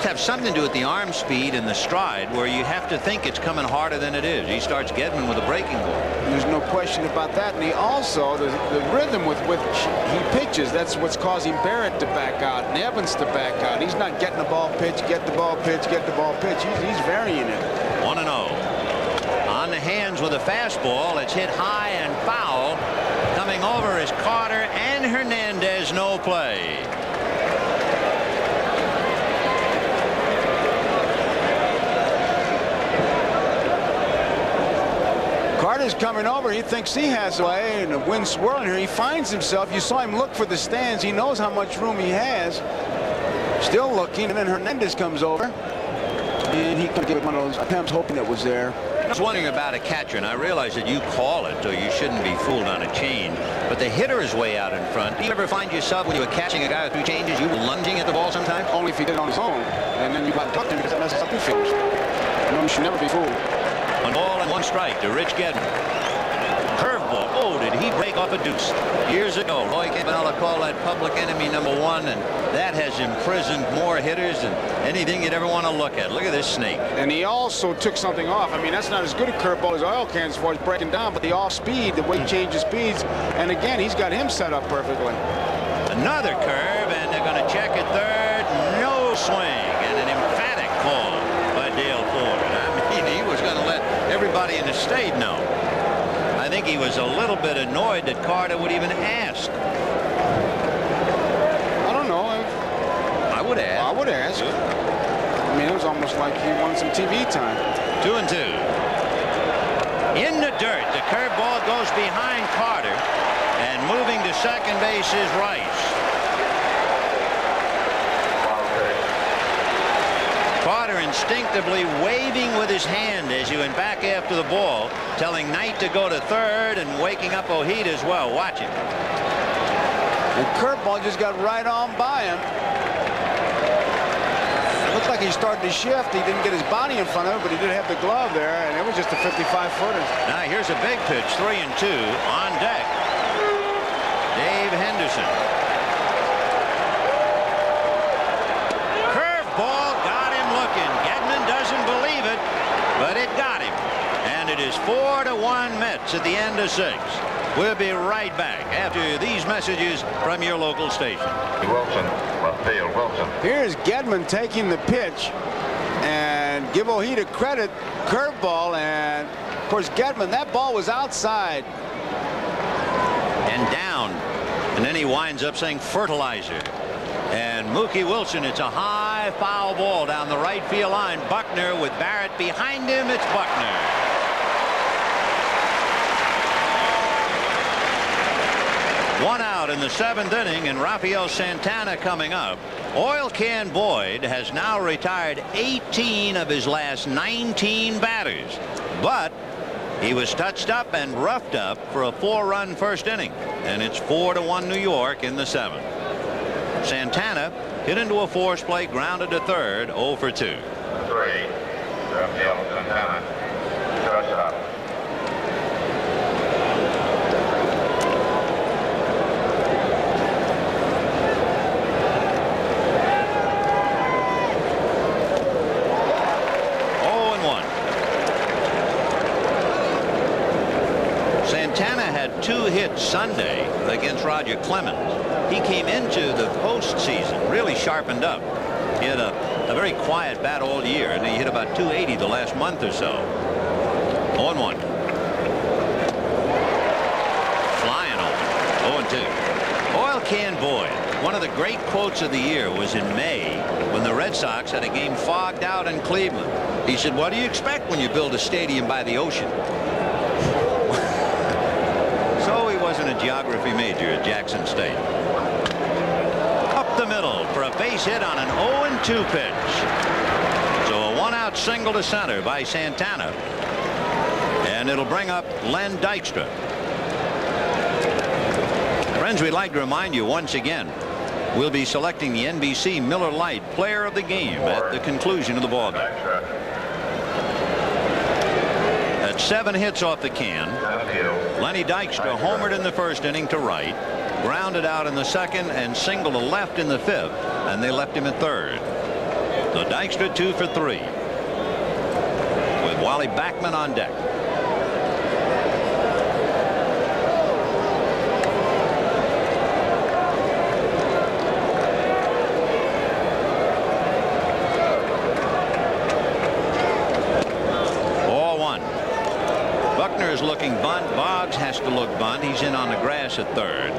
have something to do with the arm speed and the stride, where you have to think it's coming harder than it is. He starts getting with a breaking ball. There's no question about that. And he also, the rhythm with which he pitches, that's what's causing Barrett to back out and Evans to back out. He's not getting the ball pitch, get the ball pitch, get the ball pitch. He's varying it. 1-0. On the hands with a fastball. It's hit high and foul. Coming over is Carter and Hernandez. No play. Carter's coming over. He thinks he has a way, and the wind's swirling here. He finds himself. You saw him look for the stands. He knows how much room he has. Still looking, and then Hernandez comes over, and he could give it one of those attempts, hoping it was there. I was wondering about a catcher, and I realize that you call it, so you shouldn't be fooled on a change. But the hitter is way out in front. Do you ever find yourself, when you were catching a guy with 2 changes, you lunging at the ball sometimes? Only if he did it on his own, and then you got to duck him because that messes up your fingers. You should never be fooled. 1 ball and 1 strike to Rich Gedman. ball. Oh, did he break off a deuce? Years ago, Roy Campanella called that public enemy #1, and that has imprisoned more hitters than anything you'd ever want to look at. Look at this snake. And he also took something off. I mean, that's not as good a curveball as oil cans as far as breaking down, but the off speed, the way he changes speeds, and again, he's got him set up perfectly. Another curve, and they're going to check at third. No swing, and an emphatic call by Dale Ford. I mean, he was going to let everybody in the state know. I think he was a little bit annoyed that Carter would even ask. I don't know. I would ask. I would ask. I mean, it was almost like he wanted some TV time. 2-2. In the dirt, the curveball goes behind Carter, and moving to second base is Rice. Carter instinctively waving with his hand as he went back after the ball, telling Knight to go to third and waking up Ojeda as well. Watch him. The curveball just got right on by him. It looked like he started to shift. He didn't get his body in front of it, but he did have the glove there, and it was just a 55-footer. Now here's a big pitch, 3-2 on deck. Dave Henderson. Curveball got him looking. Gedman doesn't believe it, but it got him. And it is 4-1 Mets at the end of 6. We'll be right back after these messages from your local station. Wilson, left field, Wilson. Here's Gedman taking the pitch, and give Ojeda credit, curveball, and of course Gedman, that ball was outside. And down, and then he winds up saying fertilizer. And Mookie Wilson, it's a high foul ball down the right field line. Buckner with Barrett behind him. It's Buckner. One out in the 7th inning, and Rafael Santana coming up. Oil Can Boyd has now retired 18 of his last 19 batters, but he was touched up and roughed up for a 4-run first inning, and it's 4-1 New York in the 7th. Santana hit into a force play, grounded to third, 0 for 2. 3. Rafael Santana. Shortstop. Santana had 2 hits Sunday against Roger Clemens. He came into the postseason really sharpened up. He had a very quiet bat all year, and he hit about 280 the last month or so. 0-1. Flying over. 0-2. Oil Can Boyd. One of the great quotes of the year was in May when the Red Sox had a game fogged out in Cleveland. He said, "What do you expect when you build a stadium by the ocean?" So he wasn't a geography major at Jackson State. Up the middle for a base hit on an 0-2 pitch. So a 1-out single to center by Santana. And it'll bring up Len Dykstra. Friends, we'd like to remind you once again, we'll be selecting the NBC Miller Lite Player of the Game at the conclusion of the ballgame. At 7 hits off the can, Lenny Dykstra homered in the first inning to right, grounded out in the second, and singled to left in the 5th, and they left him at third. So Dykstra 2 for 3 with Wally Backman on deck. Buckner is looking bunt. Boggs has to look bunt. He's in on the grass at third.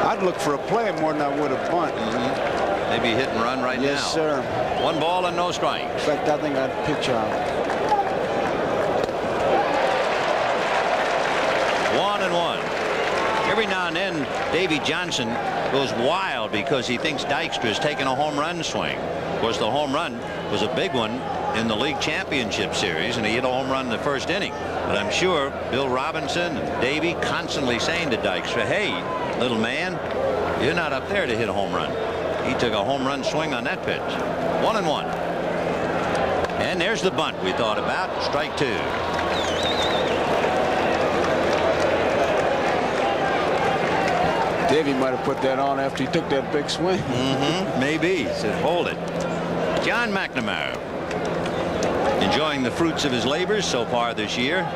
I'd look for a play more than I would a bunt. Maybe hit and run right now. Yes, sir. 1 ball and no strikes. In fact, I think I'd pitch out. 1-1. Every now and then, Davy Johnson goes wild because he thinks Dykstra is taking a home run swing. Of course, the home run was a big one in the league championship series, and he hit a home run in the first inning. But I'm sure Bill Robinson and Davy constantly saying to Dykstra, "Hey, little man, you're not up there to hit a home run." He took a home run swing on that pitch. 1-1. And And there's the bunt we thought about. Strike 2. Davey might have put that on after he took that big swing. Maybe. He said, hold it. John McNamara enjoying the fruits of his labors so far this year.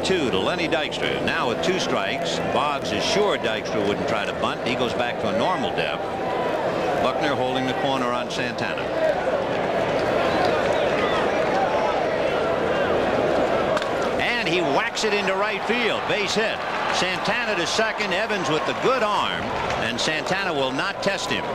Two to Lenny Dykstra. Now with 2 strikes, Boggs is sure Dykstra wouldn't try to bunt. He goes back to a normal depth. Buckner holding the corner on Santana. And he whacks it into right field. Base hit. Santana to second. Evans with the good arm, and Santana will not test him.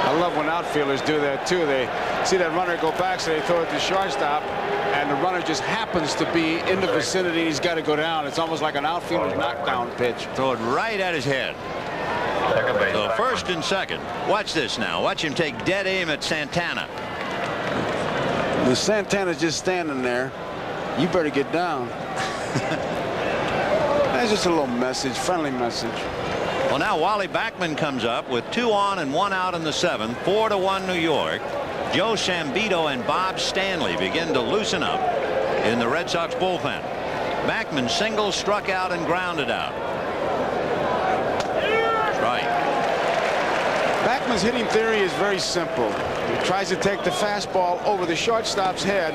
I love when outfielders do that too. They see that runner go back, so they throw it to shortstop, and the runner just happens to be in the vicinity. He's got to go down. It's almost like an outfielder's knockdown pitch. Throw it right at his head. So first and second. Watch this now. Watch him take dead aim at Santana. The Santana's just standing there. You better get down. That's just a little message, friendly message. Well, now Wally Backman comes up with 2 on and 1 out in the 7th. 4-1 New York. Joe Sambito and Bob Stanley begin to loosen up in the Red Sox bullpen. Backman single, struck out, and grounded out. Strike. Backman's hitting theory is very simple. He tries to take the fastball over the shortstop's head.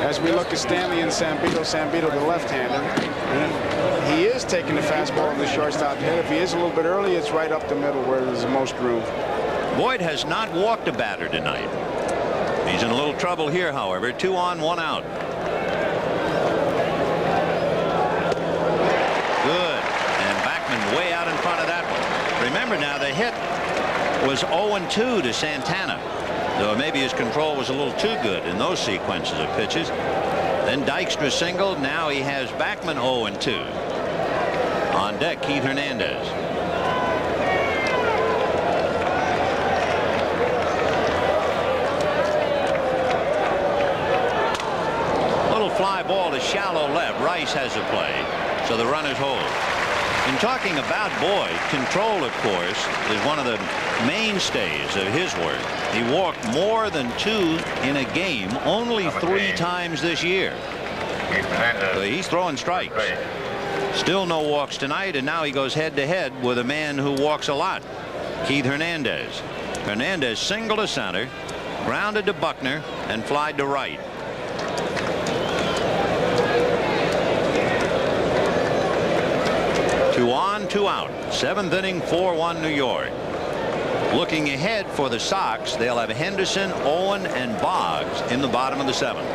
As we look at Stanley and Sambito, the left-hander. He is taking the fastball over the shortstop's head. If he is a little bit early, it's right up the middle where there's the most room. Boyd has not walked a batter tonight. He's in a little trouble here, however. 2 on, 1 out. Good. And Backman way out in front of that one. Remember now, the hit was 0-2 to Santana. Though maybe his control was a little too good in those sequences of pitches. Then Dykstra singled. Now he has Backman 0-2. On deck, Keith Hernandez. Fly ball to shallow left. Rice has a play, so the runners hold. In talking about Boyd, control, of course, is one of the mainstays of his work. He walked more than 2 in a game only 3 times this year. So he's throwing strikes. Still no walks tonight, and now he goes head-to-head with a man who walks a lot, Keith Hernandez. Hernandez singled to center, grounded to Buckner, and flied to right. 2 on, 2 out. 7th inning, 4-1 New York. Looking ahead for the Sox, they'll have Henderson, Owen, and Boggs in the bottom of the 7th.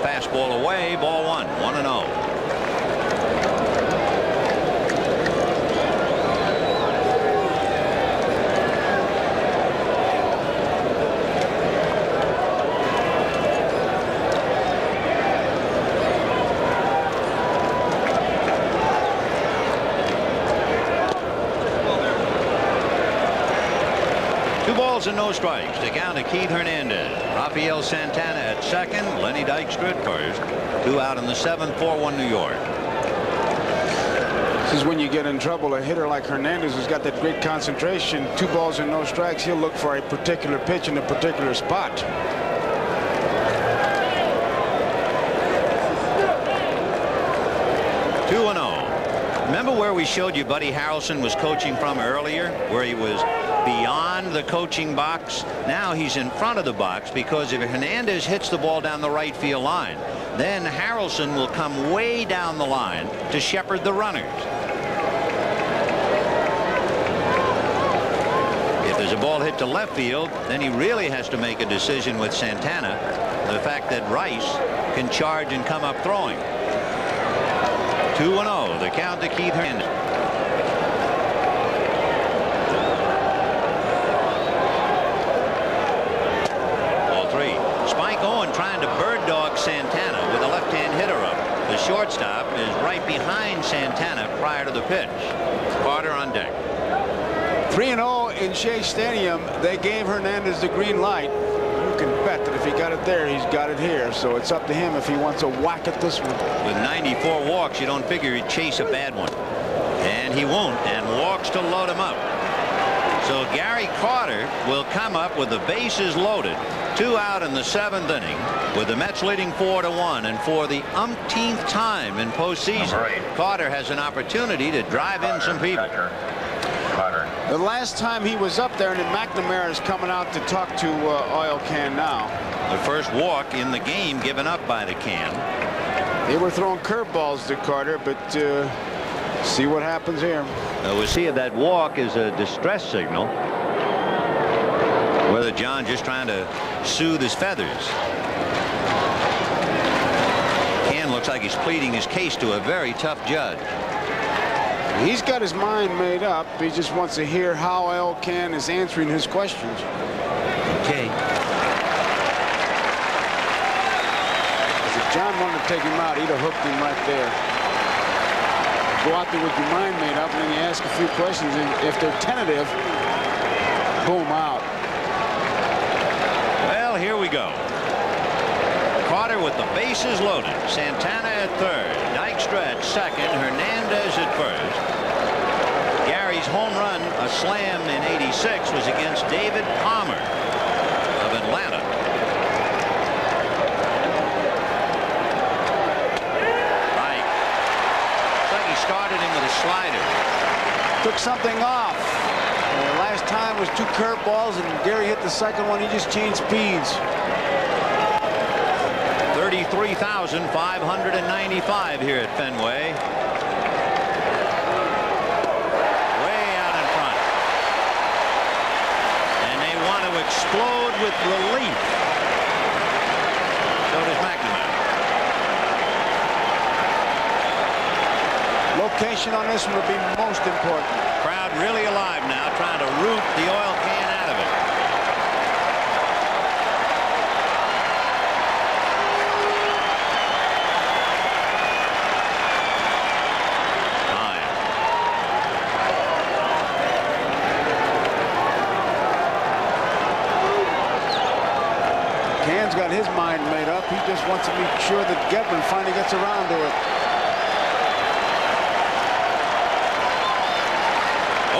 Fastball away, ball 1, 1-0. And no strikes to count to Keith Hernandez. Rafael Santana at second. Lenny Dykstra at first. 2 out in the 7th. 4-1 New York. This is when you get in trouble. A hitter like Hernandez, who's got that great concentration, 2 balls and no strikes, he'll look for a particular pitch in a particular spot. Remember where we showed you Buddy Harrelson was coaching from earlier, where he was beyond the coaching box? Now he's in front of the box, because if Hernandez hits the ball down the right field line, then Harrelson will come way down the line to shepherd the runners. If there's a ball hit to left field, then he really has to make a decision with Santana. The fact that Rice can charge and come up throwing. 2-0, the count to Keith Hernandez. to the pitch. Carter on deck. 3-0 in Shea Stadium. They gave Hernandez the green light. You can bet that if he got it there, he's got it here. So it's up to him if he wants to whack at this one. With 94 walks, you don't figure he'd chase a bad one. And he won't, and walks to load him up. So Gary Carter will come up with the bases loaded. 2 out in the 7th inning, with the Mets leading 4-1, and for the umpteenth time in postseason, Carter has an opportunity to drive in some people. The last time he was up there, and then McNamara is coming out to talk to Oil Can now. The first walk in the game given up by the Can. They were throwing curveballs to Carter, but see what happens here. We'll see if that walk is a distress signal. Whether John just trying to soothe his feathers. Can looks like he's pleading his case to a very tough judge. He's got his mind made up. He just wants to hear how El Can is answering his questions. Okay. If John wanted to take him out, he'd have hooked him right there. Go out there with your mind made up, and then you ask a few questions, and if they're tentative, boom, out. Well, here we go. Carter with the bases loaded. Santana at third. Dykstra at second. Hernandez at first. Gary's home run, a slam in '86, was against David Palmer of Atlanta. Right. Looks like he started him with a slider. Took something off. Last time was 2 curveballs, and Gary hit the second one. He just changed speeds. 33,595 here at Fenway. Way out in front. And they want to explode with relief. So does McNamara. Location on this one will be most important. Crowd really alive now, trying to root the Oil Can out of it. Can's got his mind made up. He just wants to make sure that Gedman finally gets around to it.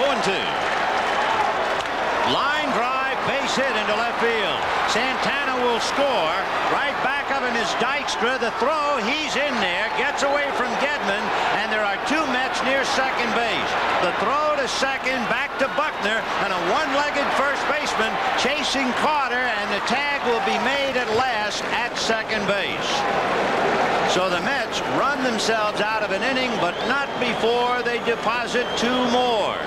0-2. Line drive, base hit into left field. Santana will score. Right back of him is Dykstra. The throw, he's in there, gets away from Gedman, and there are 2 Mets near second base. The throw to second, back to Buckner, and a one-legged first baseman chasing Carter, and the tag will be made at last at second base. So the Mets run themselves out of an inning, but not before they deposit 2 more.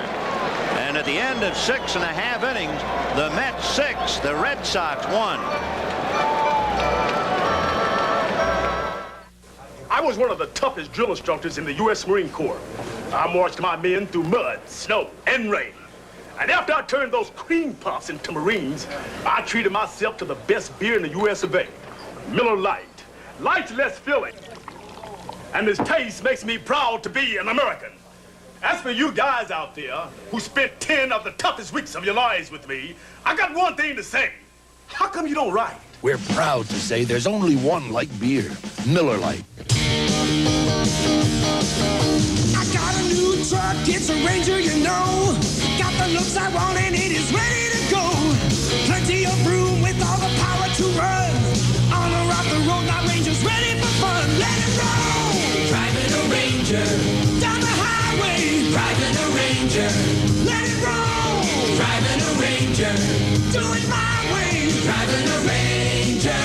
And at the end of 6.5 innings, the Mets 6, the Red Sox 1. I was one of the toughest drill instructors in the U.S. Marine Corps. I marched my men through mud, snow, and rain. And after I turned those cream puffs into Marines, I treated myself to the best beer in the U.S. of A. Miller Lite. Light's less filling. And this taste makes me proud to be an American. As for you guys out there who spent 10 of the toughest weeks of your lives with me, I got one thing to say. How come you don't write? We're proud to say there's only one like beer, Miller Lite. I got a new truck, it's a Ranger, you know. Got the looks I want and it is ready to go. Plenty of room with all the power to run. On or off the road, my Ranger's ready for fun. Let it roll! Driving a Ranger. Down the highway. Driving a Ranger. Let it roll! Driving a Ranger. Do it my way. Driving a Ranger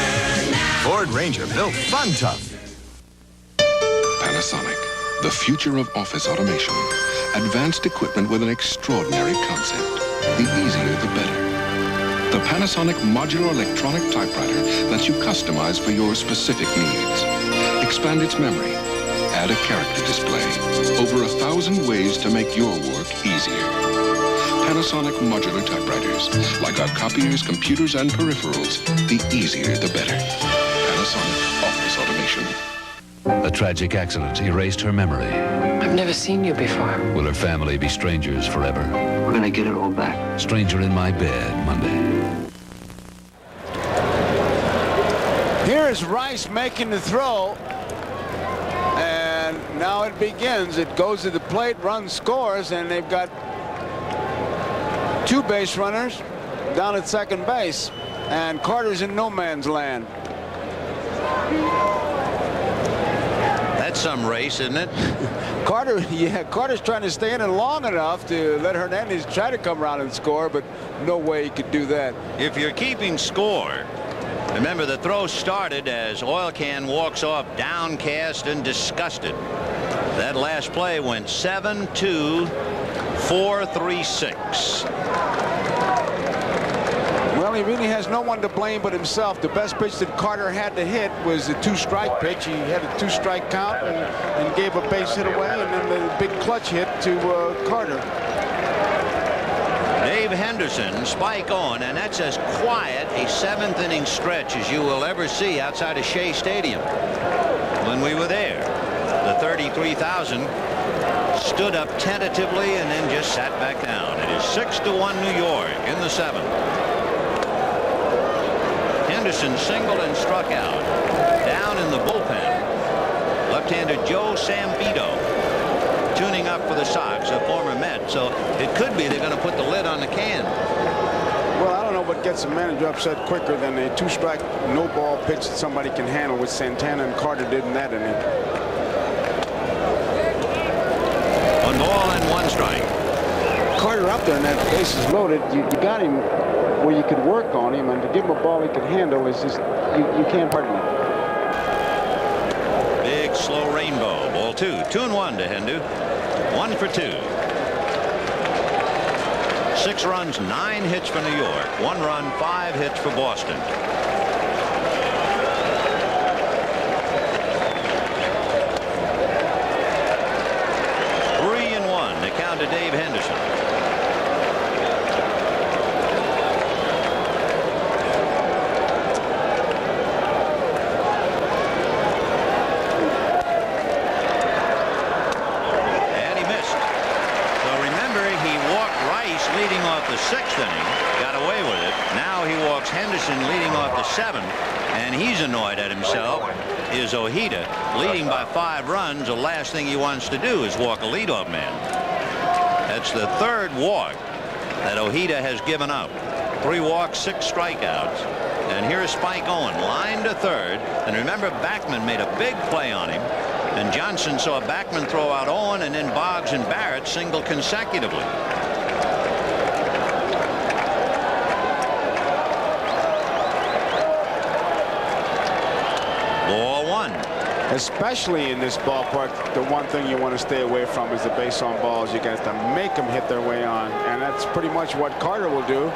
now. Ford Ranger, built fun tough. Panasonic, the future of office automation. Advanced equipment with an extraordinary concept. The easier, the better. The Panasonic modular electronic typewriter lets you customize for your specific needs. Expand its memory. Add a character display. Over 1,000 ways to make your work easier. Panasonic modular typewriters. Like our copiers, computers, and peripherals, the easier, the better. Panasonic office automation. A tragic accident erased her memory. I've never seen you before. Will her family be strangers forever? We're gonna get it all back. Stranger in my bed, Monday. Here's Rice making the throw. And now it begins. It goes to the plate, runs, scores, and they've got 2 base runners down at second base. And Carter's in no man's land. That's some race, isn't it? Carter's trying to stay in it long enough to let Hernandez try to come around and score, but no way he could do that. If you're keeping score, remember the throw started as Oil Can walks off downcast and disgusted. That last play went 7-2, 4-3-6. Well, he really has no one to blame but himself. The best pitch that Carter had to hit was the 2-strike pitch. He had a 2-strike count and gave a base hit away, and then the big clutch hit to Carter. Dave Henderson, spike on, and that's as quiet a 7th inning stretch as you will ever see outside of Shea Stadium. When we were there, the 33,000 stood up tentatively and then just sat back down. It is 6-1 New York in the 7th. Henderson singled and struck out. Down in the bullpen, left-hander Joe Sambito, tuning up for the Sox, a former Met. So it could be they're going to put the lid on the can. Well, I don't know what gets the manager upset quicker than a 2-strike no-ball pitch that somebody can handle, which Santana and Carter did in that inning. 1 ball and 1 strike. Carter up there and that base is loaded. You got him where you could work on him, and to give him a ball he could handle is just, you can't hurt him. Big slow rainbow. Ball 2. 2-1 to Hendu. 1 for 2. 6 runs, 9 hits for New York. 1 run, 5 hits for Boston. The count to Dave Henderson. And he missed. So remember, he walked Rice leading off the 6th inning, got away with it. Now he walks Henderson leading off the 7th, and he's annoyed at himself. Is Ojeda leading by 5 runs? The last thing he wants to do is walk a leadoff man. That's the 3rd walk that Ojeda has given up. 3 walks, 6 strikeouts. And here's Spike Owen, line to 3rd. And remember, Backman made a big play on him. And Johnson saw Backman throw out Owen, and then Boggs and Barrett single consecutively. Ball 1. Especially in this ballpark, the one thing you want to stay away from is the base on balls. You got to make them hit their way on, and that's pretty much what Carter will do.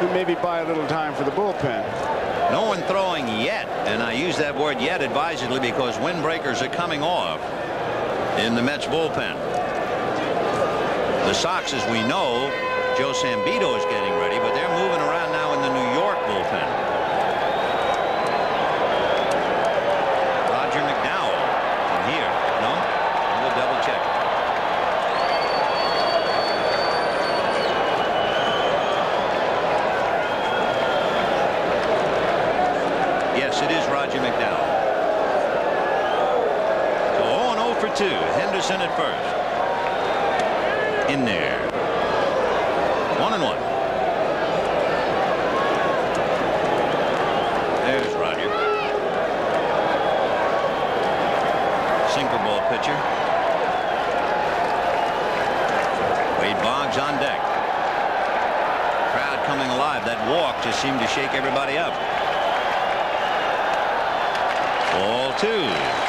He maybe buy a little time for the bullpen. No one throwing yet, and I use that word yet advisedly because windbreakers are coming off in the Mets bullpen. The Sox, as we know, Joe Sambito is getting ready, but they're moving around now in the New York bullpen. Henderson at first. In there. 1-1. There's Roger. Sinker ball pitcher. Wade Boggs on deck. Crowd coming alive. That walk just seemed to shake everybody up. Ball 2.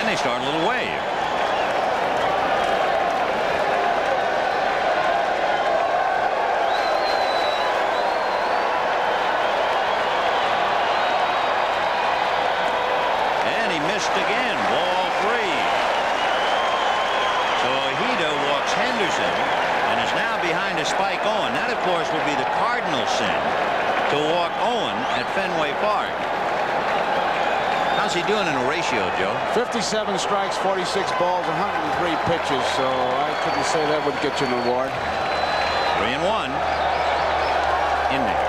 They start a little wave. And he missed again. Ball 3. So Ojeda walks Henderson and is now behind a Spike Owen. That, of course, would be the cardinal sin to walk Owen at Fenway Park. How How's he doing in a ratio, Joe? 57 strikes, 46 balls, 103 pitches. So I couldn't say that would get you an award. 3-1. In there.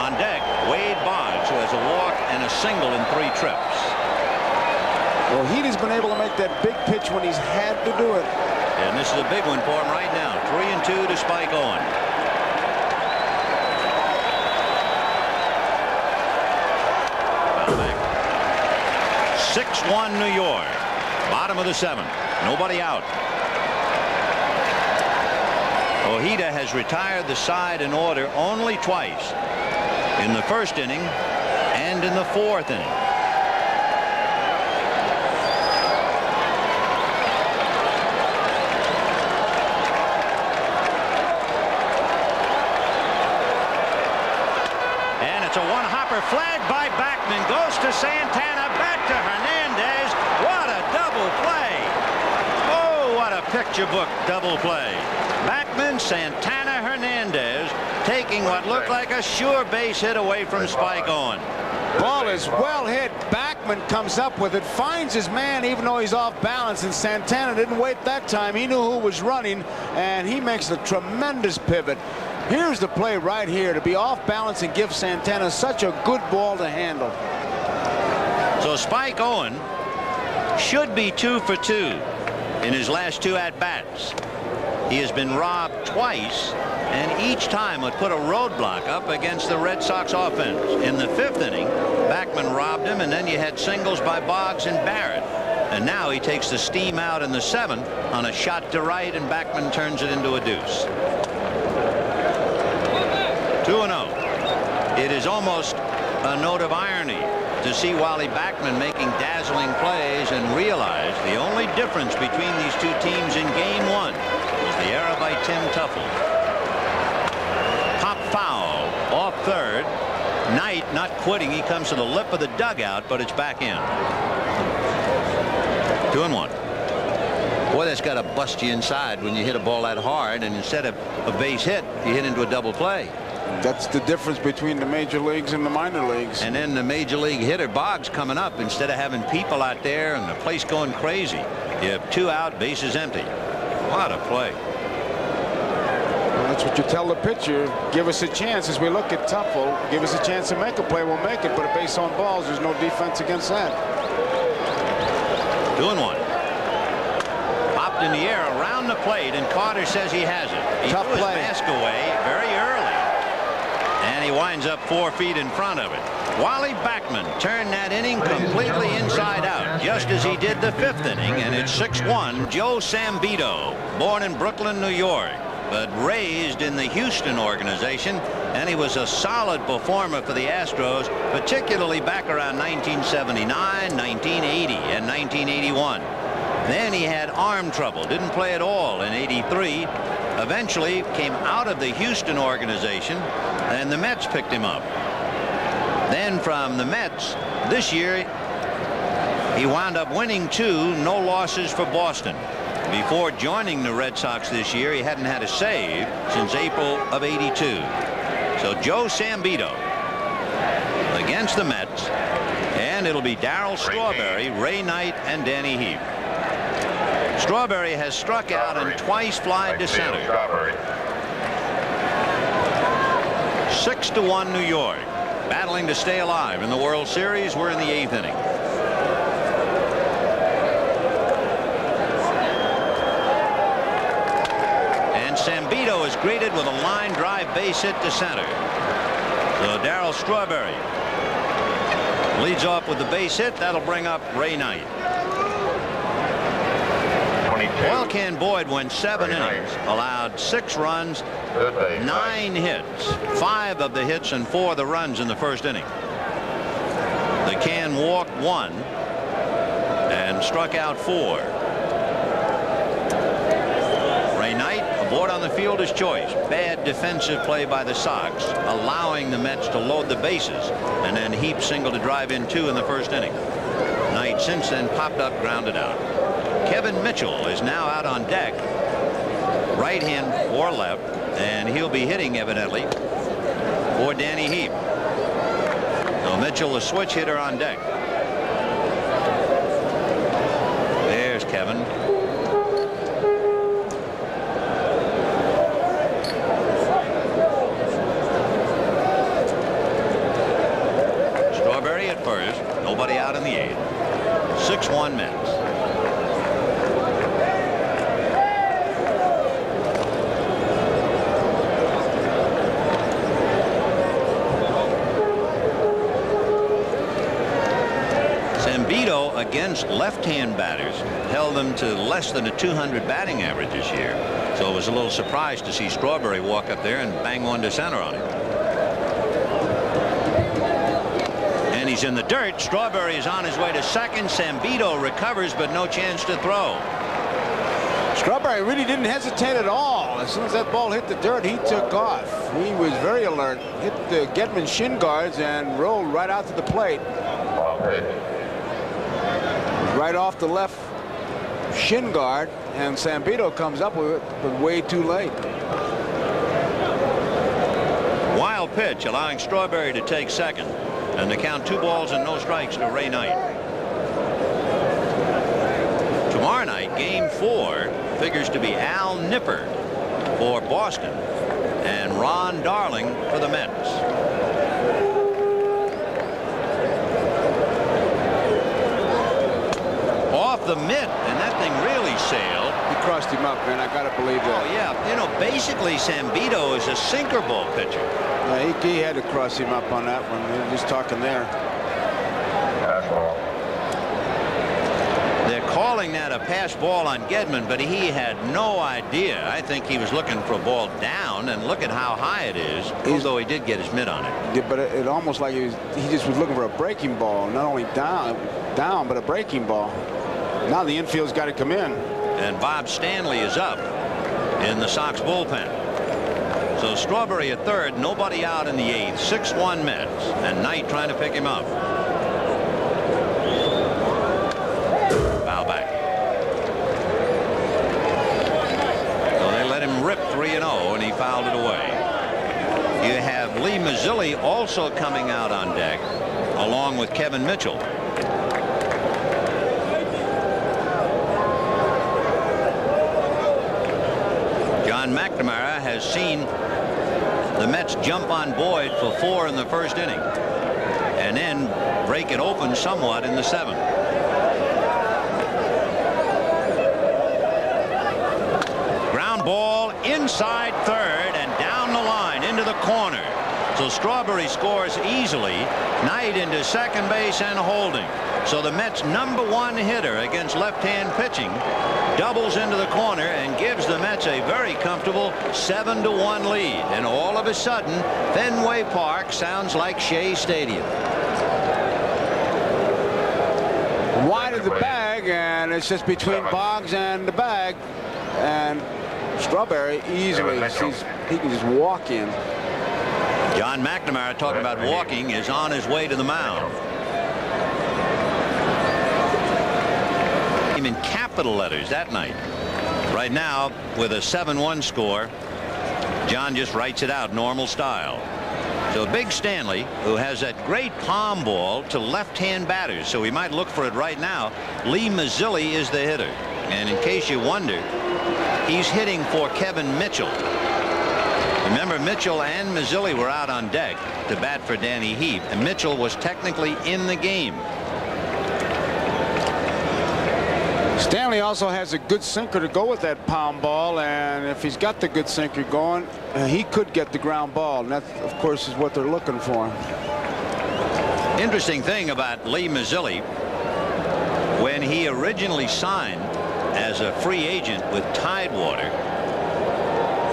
On deck, Wade Boggs, who has a walk and a single in 3 trips. Well, Heaty's been able to make that big pitch when he's had to do it. And this is a big one for him right now. 3-2 to Spike Owen. Back. 6-1 New York. Bottom of the 7th. Nobody out. Ojeda has retired the side in order only twice. In the 1st inning and in the 4th inning. It's a one-hopper, flag by Backman, goes to Santana, back to Hernandez. What a double play. Oh, what a picture book double play. Backman, Santana, Hernandez taking what looked like a sure base hit away from Spike Owen. Ball is well hit. Backman comes up with it, finds his man even though he's off balance, and Santana didn't wait that time. He knew who was running, and he makes a tremendous pivot. Here's the play right here, to be off balance and give Santana such a good ball to handle. So Spike Owen should be 2 for 2 in his last 2 at-bats. He has been robbed twice, and each time would put a roadblock up against the Red Sox offense. In the 5th inning, Backman robbed him, and then you had singles by Boggs and Barrett. And now he takes the steam out in the 7th on a shot to right, and Backman turns it into a deuce. 2-0. It is almost a note of irony to see Wally Backman making dazzling plays and realize the only difference between these 2 teams in Game 1 was the error by Tim Tuffle. Pop foul off third. Knight not quitting. He comes to the lip of the dugout, but it's back in. 2-1. Boy, that's got to bust you inside when you hit a ball that hard, and instead of a base hit, you hit into a double play. That's the difference between the major leagues and the minor leagues. And then the major league hitter Boggs coming up, instead of having people out there and the place going crazy, you have 2 out, bases empty. What a play. Well, that's what you tell the pitcher. Give us a chance. As we look at Tuffle, give us a chance to make a play, we'll make it. But a base on balls, there's no defense against that. 2-1. Popped in the air around the plate, and Carter says he has it. He Tough threw his play. mask away very early. And he winds up 4 feet in front of it. Wally Backman turned that inning completely inside out, just as he did the 5th inning, and it's 6-1. Joe Sambito, born in Brooklyn, New York, but raised in the Houston organization, and he was a solid performer for the Astros, particularly back around 1979, 1980, and 1981. Then he had arm trouble, didn't play at all in '83. Eventually came out of the Houston organization, and the Mets picked him up. Then from the Mets, this year, he wound up winning 2 no losses for Boston. Before joining the Red Sox this year, he hadn't had a save since April of '82. So Joe Sambito against the Mets, and it'll be Darryl Strawberry, Ray Knight, and Danny Heap. Strawberry has struck out and twice flied to center. 6-1 New York, battling to stay alive in the World Series. We're in the 8th inning. And Sambito is greeted with a line drive base hit to center. So Darryl Strawberry leads off with the base hit. That'll bring up Ray Knight. Oil Can Boyd went 7 innings, allowed 6 runs, 9 hits, 5 of the hits and 4 of the runs in the 1st inning. The Can walked 1 and struck out 4. Ray Knight aboard on the fielder's choice. Bad defensive play by the Sox, allowing the Mets to load the bases, and then Heap single to drive in 2 in the 1st inning. Knight since then popped up, grounded out. Kevin Mitchell is now out on deck, right hand or left, and he'll be hitting evidently for Danny Heap. So Mitchell, the switch hitter, on deck. There's Kevin. Strawberry at first. Nobody out in the 8th. 6-1 Mets. Against left-hand batters held them to less than a 200 batting average this year. So it was a little surprise to see Strawberry walk up there and bang one to center on him. And he's in the dirt. Strawberry is on his way to second. Sambito recovers, but no chance to throw. Strawberry really didn't hesitate at all. As soon as that ball hit the dirt, he took off. He was very alert. Hit the Gedman shin guards and rolled right out to the plate. Right off the left shin guard, and Sambito comes up with it, but way too late. Wild pitch, allowing Strawberry to take second, and to count 2 balls and no strikes to Ray Knight. Tomorrow night, game 4 figures to be Al Nipper for Boston and Ron Darling for the Mets. The mitt, and that thing really sailed. He crossed him up, man. I gotta believe that. Oh yeah, you know, basically Sambito is a sinker ball pitcher. Yeah, he had to cross him up on that one. We were just talking there. They're calling that a pass ball on Gedman, but he had no idea. I think he was looking for a ball down, and look at how high it is, although he did get his mitt on it. Yeah, but it almost like he just was looking for a breaking ball, not only down, but a breaking ball. Now the infield's got to come in. And Bob Stanley is up in the Sox bullpen. So Strawberry at third, nobody out in the 8th. 6-1 Mets, and Knight trying to pick him up. Foul back. So they let him rip 3-0, and he fouled it away. You have Lee Mazzilli also coming out on deck, along with Kevin Mitchell. McNamara has seen the Mets jump on Boyd for 4 in the first inning and then break it open somewhat in the 7th. Ground ball inside third and down the line into the corner. So Strawberry scores easily. Knight into second base and holding. So the Mets' #1 hitter against left-hand pitching doubles into the corner and gives the Mets a very comfortable 7-1 lead. And all of a sudden, Fenway Park sounds like Shea Stadium. Wide of the bag, and it's just between Boggs and the bag. And Strawberry easily, he can just walk in. John McNamara, talking about walking, is on his way to the mound. In capital letters that night. Right now, with a 7-1 score, John just writes it out normal style. So Big Stanley, who has that great palm ball to left-hand batters, so we might look for it right now. Lee Mazzilli is the hitter, and in case you wonder, he's hitting for Kevin Mitchell. Remember, Mitchell and Mazzilli were out on deck to bat for Danny Heap, and Mitchell was technically in the game. Stanley also has a good sinker to go with that palm ball, and if he's got the good sinker going, he could get the ground ball, and that, of course, is what they're looking for. Interesting thing about Lee Mazzilli, when he originally signed as a free agent with Tidewater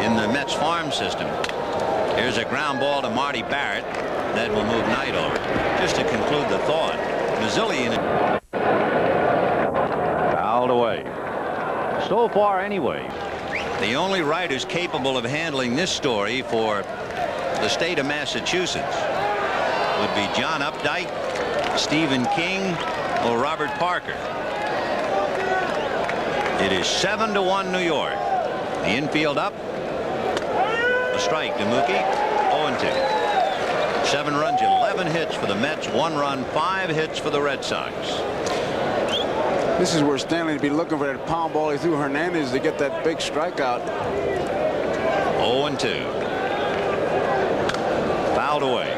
in the Mets farm system, here's a ground ball to Marty Barrett that will move Knight over. Just to conclude the thought, Mazzilli in it. Away. So far anyway. The only writers capable of handling this story for the state of Massachusetts would be John Updike, Stephen King, or Robert Parker. It is 7-1 New York. The infield up. A strike to Mookie. 0-2. 7 runs, 11 hits for the Mets. 1 run, 5 hits for the Red Sox. This is where Stanley would be looking for that pound ball he threw Hernandez to get that big strikeout. 0-2. Fouled away.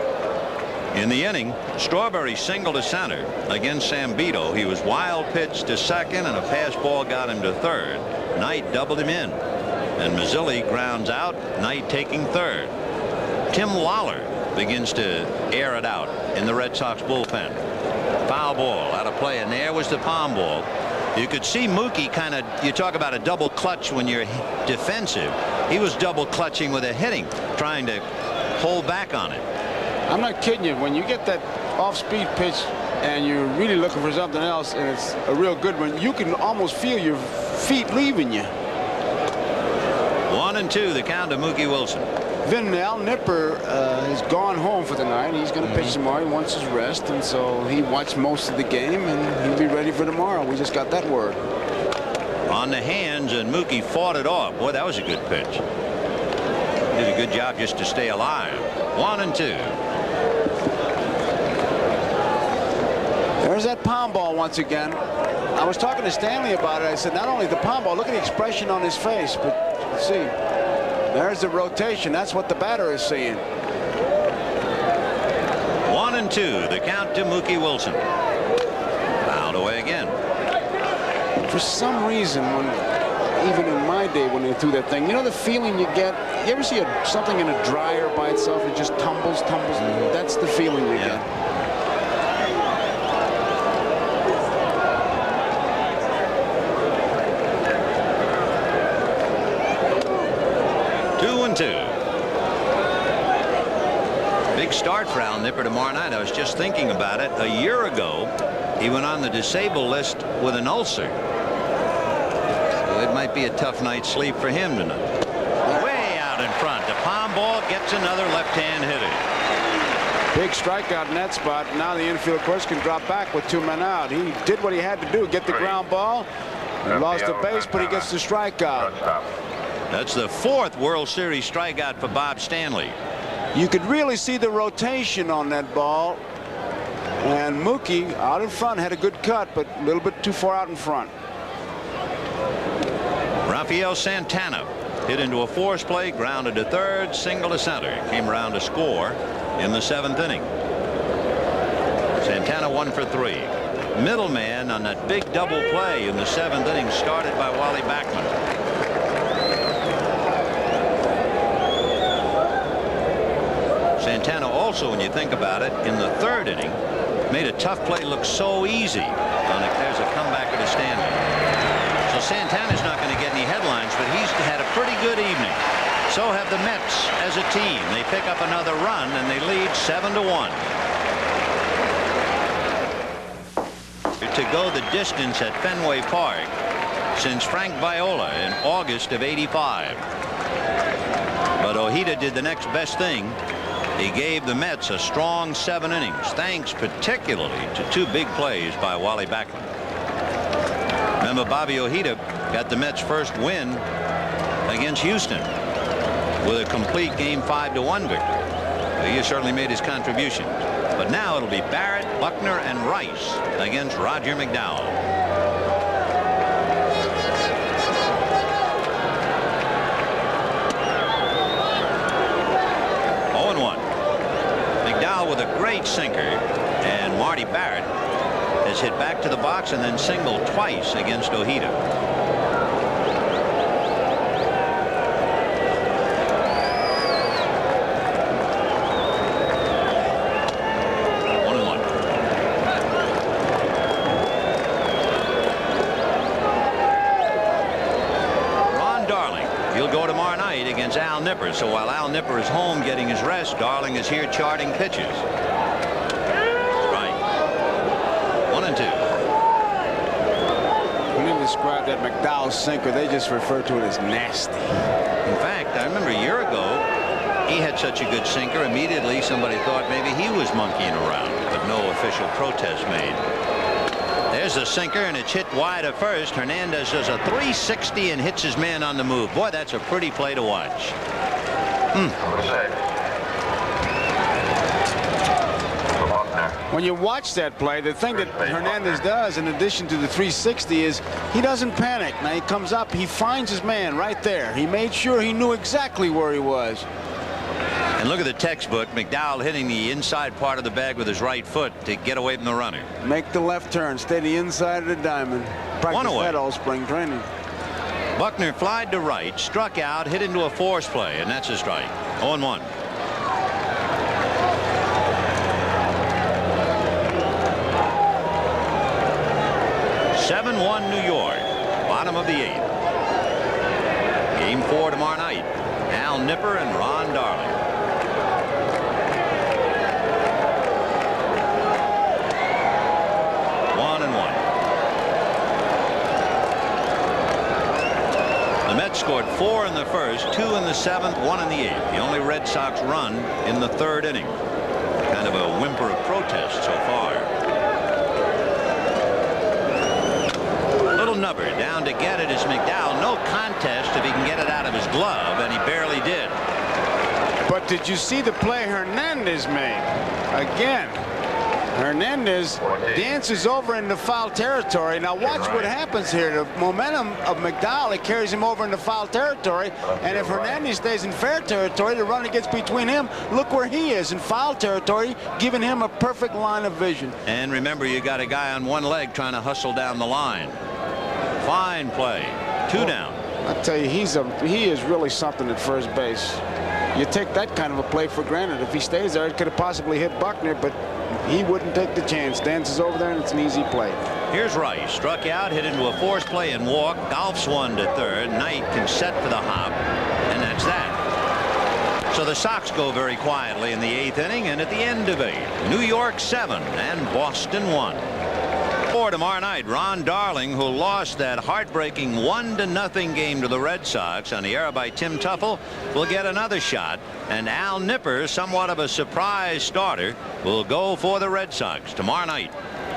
In the inning, Strawberry singled to center against Sambito. He was wild pitch to second, and a pass ball got him to third. Knight doubled him in, and Mazzilli grounds out. Knight taking third. Tim Lawler begins to air it out in the Red Sox bullpen. Foul ball out of play, and there was the palm ball. You could see Mookie kind of, you talk about a double clutch when you're defensive. He was double clutching with a hitting, trying to hold back on it. I'm not kidding you. When you get that off-speed pitch and you're really looking for something else, and it's a real good one, you can almost feel your feet leaving you. 1-2, the count to Mookie Wilson. Vin, Al Nipper has gone home for the night. He's going to pitch tomorrow. He wants his rest, and so he watched most of the game, and he'll be ready for tomorrow. We just got that word. On the hands, and Mookie fought it off. Boy, that was a good pitch. Did a good job just to stay alive. 1-2. There's that pound ball once again. I was talking to Stanley about it. I said, not only the pound ball, look at the expression on his face, but see, there's the rotation. That's what the batter is seeing. 1-2, the count to Mookie Wilson. Fouled away again. For some reason, even in my day when they threw that thing, you know the feeling you get? You ever see something in a dryer by itself? It just tumbles. That's the feeling you get. 2-2. Big start for Al Nipper tomorrow night. I was just thinking about it. A year ago, he went on the disabled list with an ulcer. So it might be a tough night's sleep for him tonight. Way out in front. The palm ball gets another left-hand hitter. Big strikeout in that spot. Now the infield, of course, can drop back with 2 men out. He did what he had to do, get the ground ball. He lost the base, but he gets the strikeout. That's the 4th World Series strikeout for Bob Stanley. You could really see the rotation on that ball. And Mookie out in front had a good cut, but a little bit too far out in front. Rafael Santana hit into a force play, grounded to third, single to center. Came around to score in the 7th inning. Santana 1 for 3. Middleman on that big double play in the 7th inning, started by Wally Backman. Santana also, when you think about it, in the 3rd inning, made a tough play look so easy. There's a comebacker to Stanley. So Santana's not going to get any headlines, but he's had a pretty good evening. So have the Mets as a team. They pick up another run, and they lead 7-1. To go the distance at Fenway Park since Frank Viola in August of '85. But Ojeda did the next best thing. He gave the Mets a strong 7 innings, thanks particularly to 2 big plays by Wally Backman. Remember, Bobby Ojeda got the Mets' first win against Houston with a complete game 5-1 victory. He certainly made his contribution. But now it'll be Barrett, Buckner, and Rice against Roger McDowell. With a great sinker, and Marty Barrett has hit back to the box and then singled twice against Ojeda. Al Nipper. So while Al Nipper is home getting his rest, Darling is here charting pitches. Right. 1-2. When you describe that McDowell sinker, they just refer to it as nasty. In fact, I remember a year ago, he had such a good sinker. Immediately, somebody thought maybe he was monkeying around, but no official protest made. There's a sinker, and it's hit wide at first. Hernandez does a 360 and hits his man on the move. Boy, that's a pretty play to watch. Number 6. When you watch that play, the thing that Hernandez does, in addition to the 360, is he doesn't panic. Now he comes up, he finds his man right there. He made sure he knew exactly where he was. And look at the textbook. McDowell hitting the inside part of the bag with his right foot to get away from the runner. Make the left turn. Stay the inside of the diamond. Practice that all spring training. Buckner flied to right, struck out, hit into a force play, and that's a strike. 0-1. New York, bottom of the 8th. Game 4 tomorrow night. Al Nipper and Ron Darling. The Mets scored 4 in the first, 2 in the 7th, 1 in the 8th. The only Red Sox run in the 3rd inning. Kind of a whimper of protest so far. Little nubber down to get it is McDowell. No contest if he can get it out of his glove, and he barely did. But did you see the play Hernandez made? Again, Hernandez dances over into foul territory. Now watch what happens here. The momentum of McDowell, it carries him over into foul territory. And if Hernandez stays in fair territory, the runner gets between him. Look where he is, in foul territory, giving him a perfect line of vision. And remember, you got a guy on one leg trying to hustle down the line. Fine play. 2 down. I tell you, he is really something at first base. You take that kind of a play for granted. If he stays there, it could have possibly hit Buckner, but he wouldn't take the chance. Dances over there, and it's an easy play. Here's Rice. Struck out, hit into a force play and walk. Golfs 1 to 3rd. Knight can set for the hop, and that's that. So the Sox go very quietly in the 8th inning, and at the end of 8, New York 7 and Boston 1. For tomorrow night, Ron Darling, who lost that heartbreaking 1-0 game to the Red Sox on the error by Tim Tuffle, will get another shot, and Al Nipper, somewhat of a surprise starter, will go for the Red Sox tomorrow night.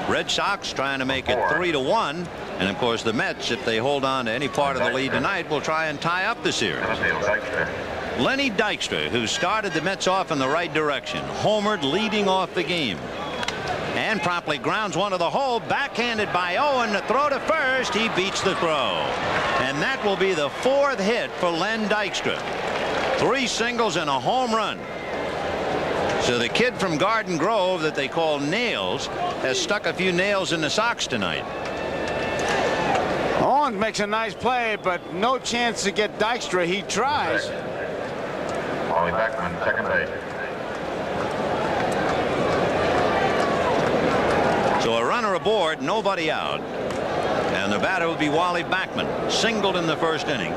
Red Sox trying to make it 3-1, and of course the Mets, if they hold on to any part of the lead tonight, will try and tie up the series. Lenny Dykstra, who started the Mets off in the right direction, homered leading off the game. And promptly grounds one to the hole, backhanded by Owen. The throw to first. He beats the throw. And that will be the 4th hit for Len Dykstra. 3 singles and a home run. So the kid from Garden Grove that they call Nails has stuck a few nails in the Sox tonight. Owen makes a nice play, but no chance to get Dykstra. He tries. Wally Backman, second base. So a runner aboard, nobody out. And the batter will be Wally Backman. Singled in the 1st inning.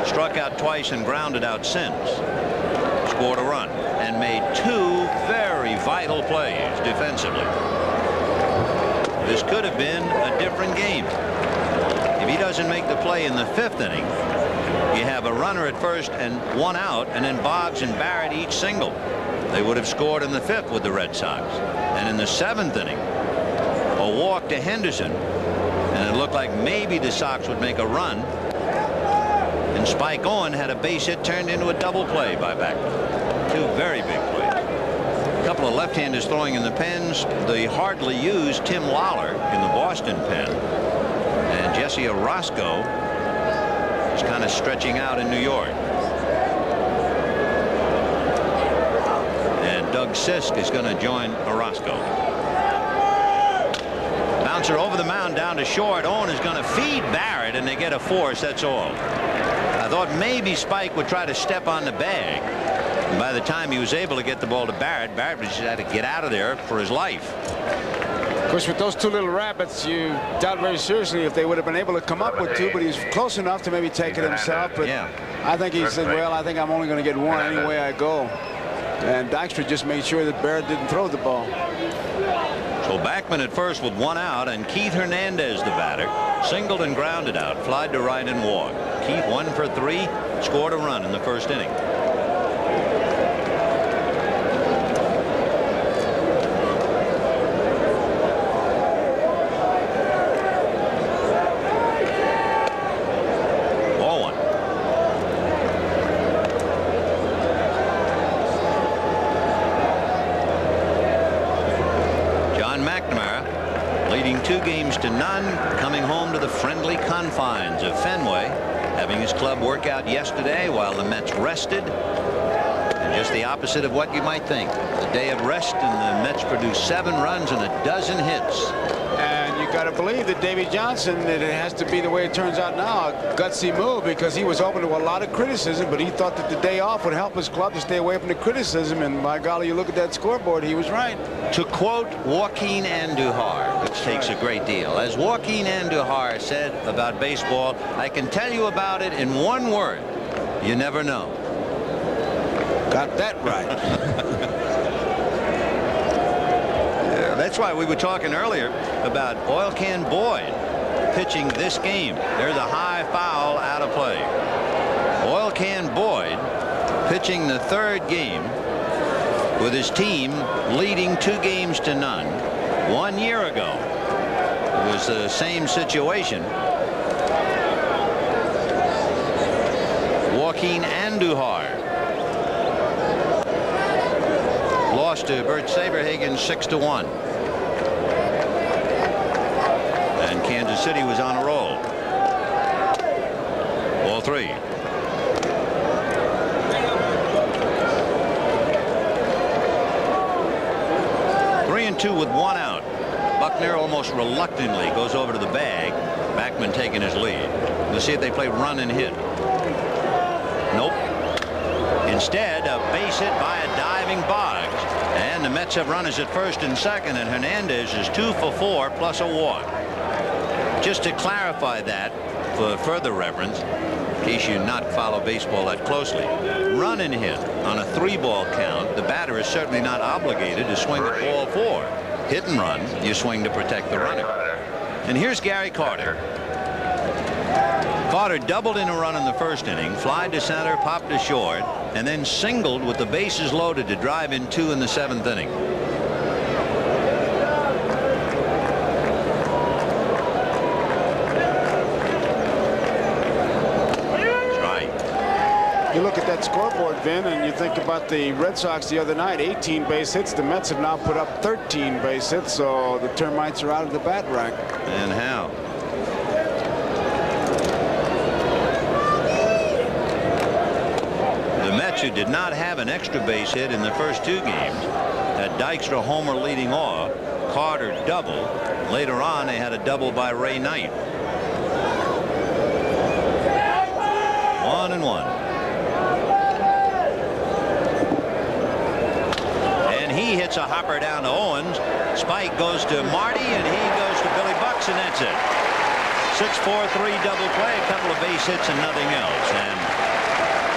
Struck out twice and grounded out since. Scored a run and made 2 very vital plays defensively. This could have been a different game. If he doesn't make the play in the 5th inning, you have a runner at first and 1 out, and then Boggs and Barrett each single. They would have scored in the 5th with the Red Sox. And in the 7th inning, a walk to Henderson, and it looked like maybe the Sox would make a run, and Spike Owen had a base hit turned into a double play by Backman. 2 very big plays. A couple of left-handers throwing in the pens. The hardly used Tim Lawler in the Boston pen, and Jesse Orozco is kind of stretching out in New York, and Doug Sisk is going to join Orozco. Bouncer over the mound down to short. Owen is going to feed Barrett, and they get a force. That's all. I thought maybe Spike would try to step on the bag. And by the time he was able to get the ball to Barrett, Barrett just had to get out of there for his life. Of course, with those 2 little rabbits, you doubt very seriously if they would have been able to come up with 2, but he's close enough to maybe take it himself. But yeah. I think he said, well, I think I'm only going to get 1 any way I go. And Dykstra just made sure that Barrett didn't throw the ball. So Backman at first with 1 out, and Keith Hernandez, the batter, singled and grounded out, flied to right and walked. Keith 1 for 3, scored a run in the 1st inning. 2-0, coming home to the friendly confines of Fenway, having his club work out yesterday while the Mets rested. And just the opposite of what you might think. The day of rest, and the Mets produced 7 runs and a dozen hits. And you got to believe that Davey Johnson, that it has to be the way it turns out now, a gutsy move, because he was open to a lot of criticism, but he thought that the day off would help his club to stay away from the criticism. And by golly, you look at that scoreboard, he was right. To quote Joaquin Andujar, which takes a great deal, as Joaquin Andujar said about baseball, I can tell you about it in one word: you never know. Got that right. Yeah, that's why we were talking earlier about Oil Can Boyd pitching this game. There's a high foul out of play. Oil Can Boyd pitching the 3rd game with his team leading 2-0. 1 year ago, it was the same situation. Joaquin Andujar lost to Bert Saberhagen 6-1. And Kansas City was on a roll. Ball 3. And 2 with 1 out. Buckner almost reluctantly goes over to the bag. Backman taking his lead. We'll see if they play run and hit. Nope. Instead, a base hit by a diving Boggs. And the Mets have runners at first and second, and Hernandez is 2 for 4 plus a walk. Just to clarify that for further reference, in case you not follow baseball that closely, run and hit on a 3-ball count, the batter is certainly not obligated to swing at ball 4. Hit and run, you swing to protect the runner. And here's Gary Carter. Carter doubled in a run in the 1st inning, flied to center, popped to short, and then singled with the bases loaded to drive in 2 in the 7th inning. You look at that scoreboard, Vin, and you think about the Red Sox the other night, 18 base hits. The Mets have now put up 13 base hits, so the termites are out of the bat rack. And how? The Mets, who did not have an extra base hit in the first 2 games, had Dykstra homer leading off, Carter double. Later on, they had a double by Ray Knight. 1-1. He hits a hopper down to Owens. Spike goes to Marty, and he goes to Billy Bucks, and that's it. 6-4-3 double play, a couple of base hits and nothing else. And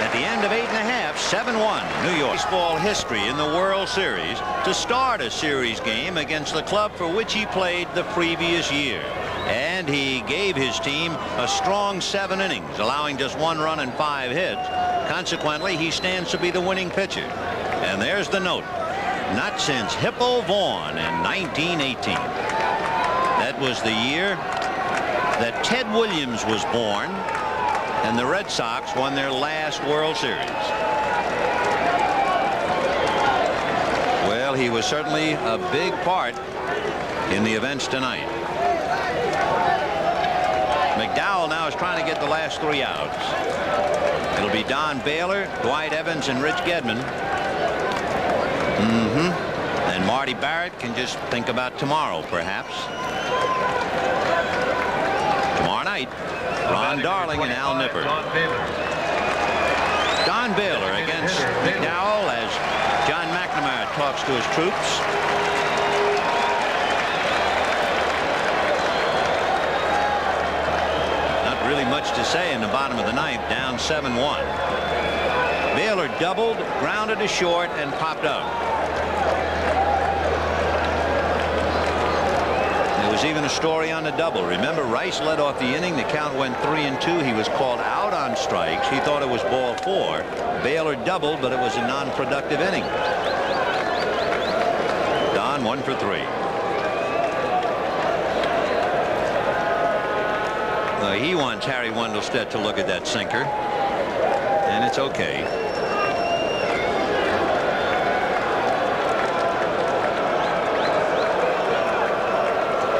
at the end of 8 1/2, 7-1, New York. Baseball history in the World Series to start a series game against the club for which he played the previous year. And he gave his team a strong 7 innings, allowing just 1 run and 5 hits. Consequently, he stands to be the winning pitcher. And there's the note. Not since Hippo Vaughn in 1918. That was the year that Ted Williams was born, and the Red Sox won their last World Series. Well, he was certainly a big part in the events tonight. McDowell now is trying to get the last 3 outs. It'll be Don Baylor, Dwight Evans, and Rich Gedman. And Marty Barrett can just think about tomorrow, perhaps. Tomorrow night, Ron Darling and Al Nipper. Don Baylor against McDowell as John McNamara talks to his troops. Not really much to say in the bottom of the 9th, down 7-1. Baylor doubled, grounded to short, and popped up. There was even a story on the double. Remember, Rice led off the inning. The count went 3-2. He was called out on strikes. He thought it was ball 4. Baylor doubled, but it was a non-productive inning. Don 1 for 3. He wants Harry Wendelstedt to look at that sinker, and it's okay.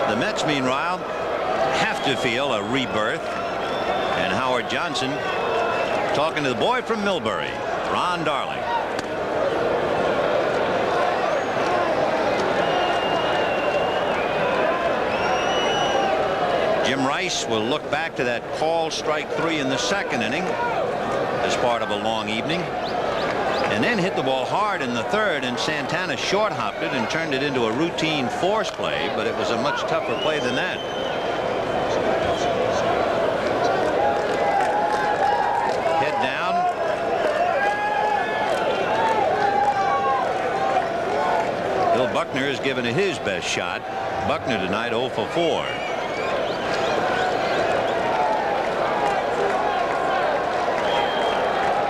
The Mets, meanwhile, have to feel a rebirth. And Howard Johnson talking to the boy from Millbury, Ron Darling. Jim Rice will look back to that call strike 3 in the second inning as part of a long evening, and then hit the ball hard in the third, and Santana short hopped it and turned it into a routine force play, but it was a much tougher play than that. Head down. Bill Buckner has given it his best shot. Buckner tonight 0 for 4.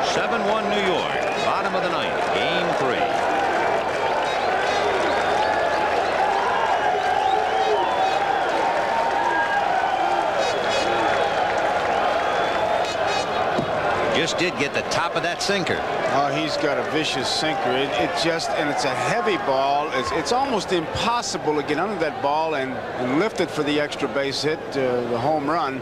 7-1 New York, bottom of the ninth, game 3. Just did get the top of that sinker. Oh, he's got a vicious sinker. And it's a heavy ball. It's almost impossible to get under that ball and lift it for the extra base hit, the home run.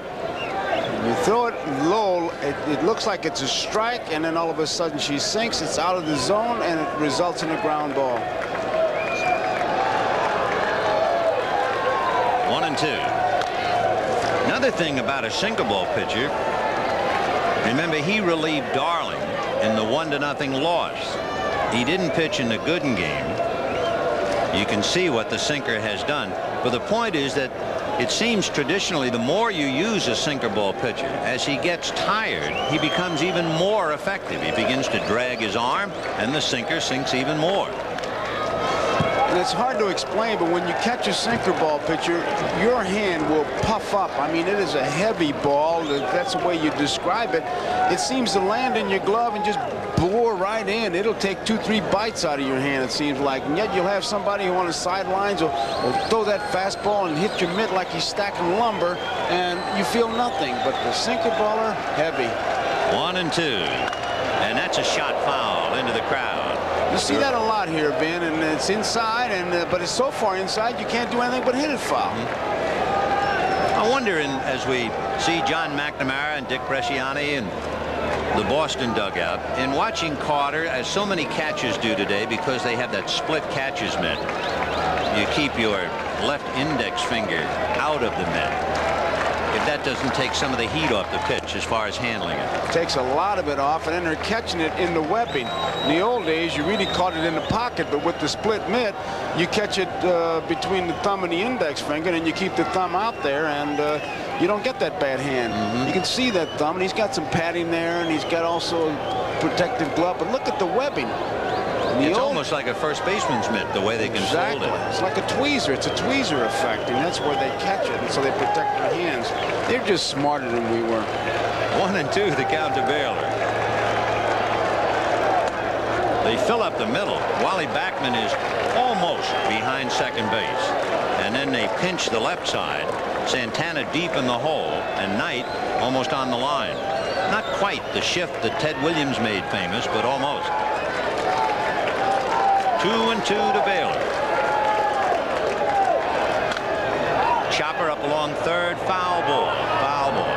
You throw it low, it looks like it's a strike, and then all of a sudden she sinks. It's out of the zone, and it results in a ground ball. 1-2. Another thing about a sinker ball pitcher, remember, he relieved Darling in the 1-0 loss. He didn't pitch in the Gooden game. You can see what the sinker has done. But the point is that it seems traditionally the more you use a sinker ball pitcher, as he gets tired, he becomes even more effective. He begins to drag his arm, and the sinker sinks even more. And it's hard to explain, but when you catch a sinker ball pitcher, your hand will puff up. I mean, it is a heavy ball. That's the way you describe it. It seems to land in your glove and just bore right in. It'll take 2-3 bites out of your hand, it seems like. And yet you'll have somebody who on the sidelines will throw that fastball and hit your mitt like he's stacking lumber, and you feel nothing. But the sinker baller, heavy. 1-2. And that's a shot foul into the crowd. You see that a lot here, Ben, and it's inside, but it's so far inside you can't do anything but hit it foul. I wonder, as we see John McNamara and Dick Bresciani and the Boston dugout, in watching Carter, as so many catchers do today because they have that split catcher's mitt, you keep your left index finger out of the mitt. If that doesn't take some of the heat off the pitch as far as handling it. Takes a lot of it off, and then they're catching it in the webbing. In the old days, you really caught it in the pocket, but with the split mitt, you catch it between the thumb and the index finger, and you keep the thumb out there, and you don't get that bad hand. You can see that thumb, and he's got some padding there, and he's got also a protective glove, but look at the webbing. It's almost like a first baseman's mitt, the way they can fold it. It's like a tweezer. It's a tweezer effect, and that's where they catch it, and so they protect their hands. They're just smarter than we were. 1-2, the count to Baylor. They fill up the middle. Wally Backman is almost behind second base, and then they pinch the left side. Santana deep in the hole, and Knight almost on the line. Not quite the shift that Ted Williams made famous, but almost. 2-2 to Baylor. Chopper up along third, foul ball, foul ball.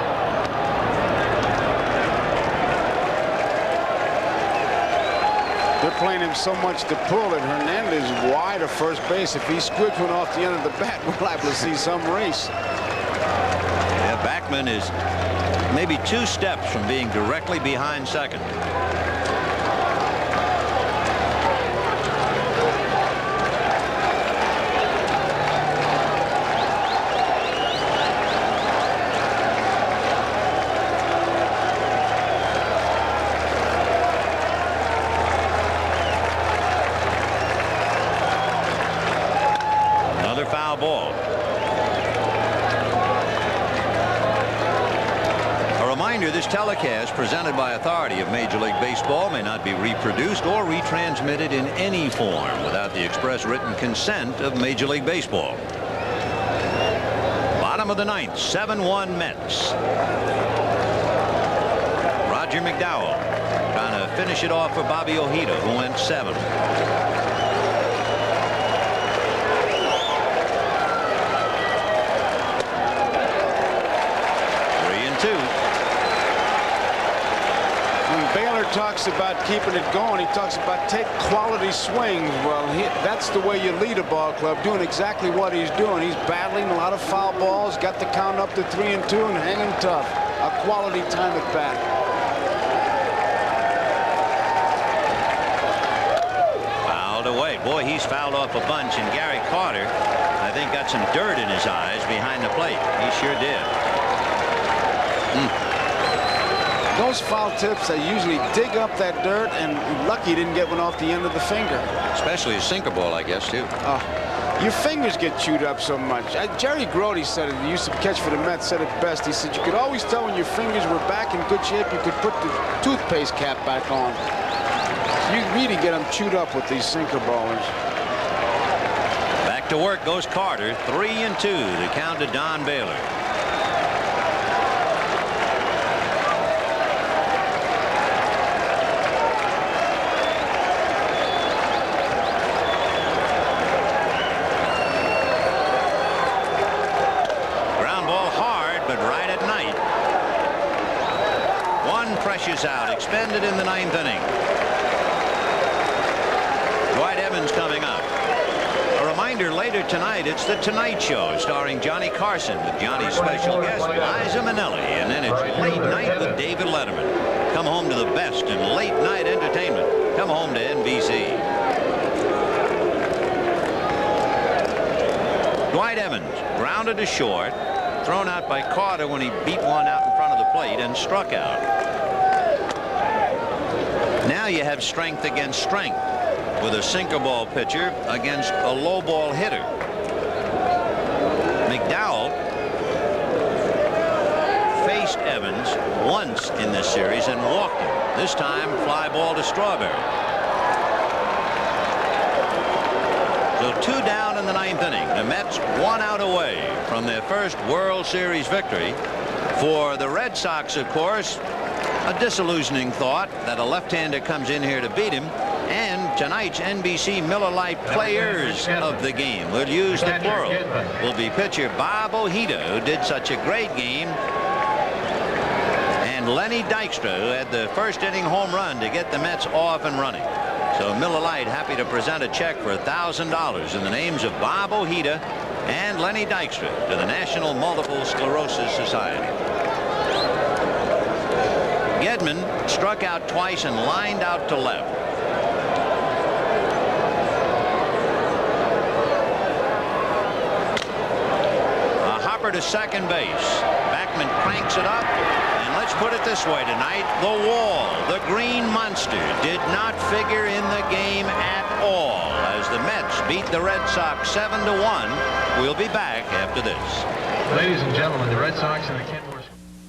They're playing him so much to pull it. Hernandez wide of first base. If he squibs one off the end of the bat, we're liable to see some race. Yeah, Backman is maybe 2 steps from being directly behind second. Foul ball. A reminder, this telecast presented by authority of Major League Baseball may not be reproduced or retransmitted in any form without the express written consent of Major League Baseball. Bottom of the ninth, 7-1 Mets. Roger McDowell trying to finish it off for Bobby Ojeda, who went 7. talks about keeping it going. He talks about take quality swings. Well, that's the way you lead a ball club, doing exactly what he's doing. He's battling a lot of foul balls, got the count up to 3-2 and hanging tough. A quality time at bat. Fouled away. Boy, he's fouled off a bunch, and Gary Carter, I think, got some dirt in his eyes behind the plate. He sure did. Those foul tips, they usually dig up that dirt, and lucky he didn't get one off the end of the finger. Especially a sinker ball, I guess, too. Your fingers get chewed up so much. Jerry Grody said it. He used to catch for the Mets, said it best. He said you could always tell when your fingers were back in good shape. You could put the toothpaste cap back on. You really get them chewed up with these sinker ballers. Back to work goes Carter. 3-2 to count to Don Baylor. Out, expended in the 9th inning. Dwight Evans coming up. A reminder, later tonight, it's The Tonight Show, starring Johnny Carson with Johnny's special guest, Liza Minnelli, and then it's Late Night with David Letterman. Come home to the best in late-night entertainment. Come home to NBC. Dwight Evans grounded to short, thrown out by Carter when he beat one out in front of the plate and struck out. Now you have strength against strength with a sinker ball pitcher against a low ball hitter. McDowell faced Evans once in this series and walked him. This time fly ball to Strawberry. So 2 down in the 9th inning. The Mets 1 out away from their first World Series victory. For the Red Sox, of course, a disillusioning thought that a left-hander comes in here to beat him. And tonight's NBC Miller Lite players of the game, we'll use the plural, will be pitcher Bob Ojeda, who did such a great game, and Lenny Dykstra, who had the first inning home run to get the Mets off and running. So Miller Lite happy to present a check for $1,000 in the names of Bob Ojeda and Lenny Dykstra to the National Multiple Sclerosis Society. Gedman struck out twice and lined out to left. A hopper to second base. Backman cranks it up, and let's put it this way tonight: the wall, the green monster, did not figure in the game at all as the Mets beat the Red Sox 7-1. We'll be back after this. Ladies and gentlemen, the Red Sox and the Kenmore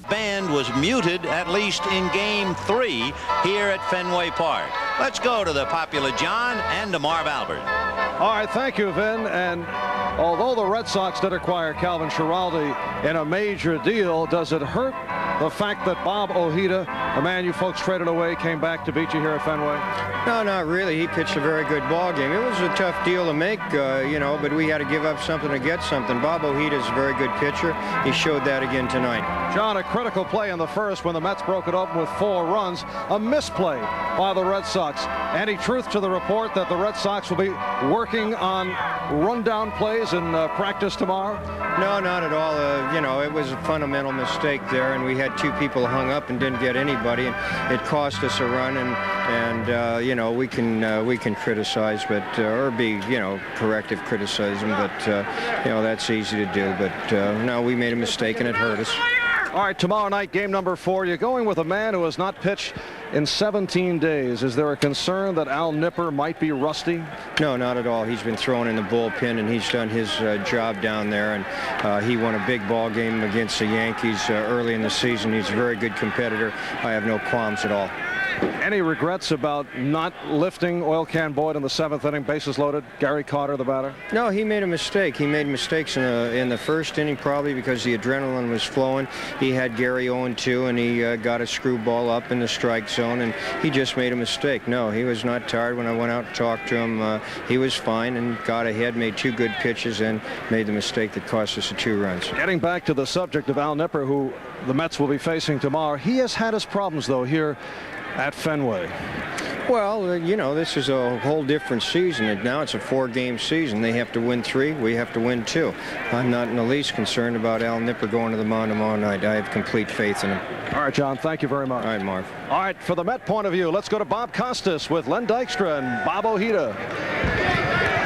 band was muted at least in Game 3 here at Fenway Park. Let's go to the popular John and to Marv Albert. All right, thank you, Vin. And although the Red Sox did acquire Calvin Schiraldi in a major deal, does it hurt the fact that Bob Ojeda, the man you folks traded away, came back to beat you here at Fenway? No, not really. He pitched a very good ball game. It was a tough deal to make, you know, but we had to give up something to get something. Bob Ojeda is a very good pitcher. He showed that again tonight. John, a critical play in the first when the Mets broke it open with 4 runs. A misplay by the Red Sox. Any truth to the report that the Red Sox will be working on rundown plays in practice tomorrow? No, not at all. You know, it was a fundamental mistake there, and we had 2 people hung up and didn't get anybody, and it cost us a run. And you know, we can criticize, but or be, you know, corrective criticism, but you know, that's easy to do. But no, we made a mistake and it hurt us. All right, tomorrow night, game number 4. You're going with a man who has not pitched in 17 days. Is there a concern that Al Nipper might be rusty? No, not at all. He's been thrown in the bullpen, and he's done his job down there. And he won a big ball game against the Yankees early in the season. He's a very good competitor. I have no qualms at all. Any regrets about not lifting Oil Can Boyd in the 7th inning, bases loaded? Gary Carter, the batter? No, he made a mistake. He made mistakes in the first inning, probably because the adrenaline was flowing. He had Gary 0-2, and he got a screwball up in the strike zone, and he just made a mistake. No, he was not tired when I went out and talked to him. He was fine and got ahead, made 2 good pitches, and made the mistake that cost us the 2 runs. Getting back to the subject of Al Nipper, who the Mets will be facing tomorrow, he has had his problems, though, here at Fenway? Well, you know, this is a whole different season, and now it's a 4-game season. They have to win 3. We have to win 2. I'm not in the least concerned about Al Nipper going to the mound tomorrow night. I have complete faith in him. All right, John, thank you very much. All right, Marv. All right, for the Met point of view, let's go to Bob Costas with Len Dykstra and Bob Ojeda.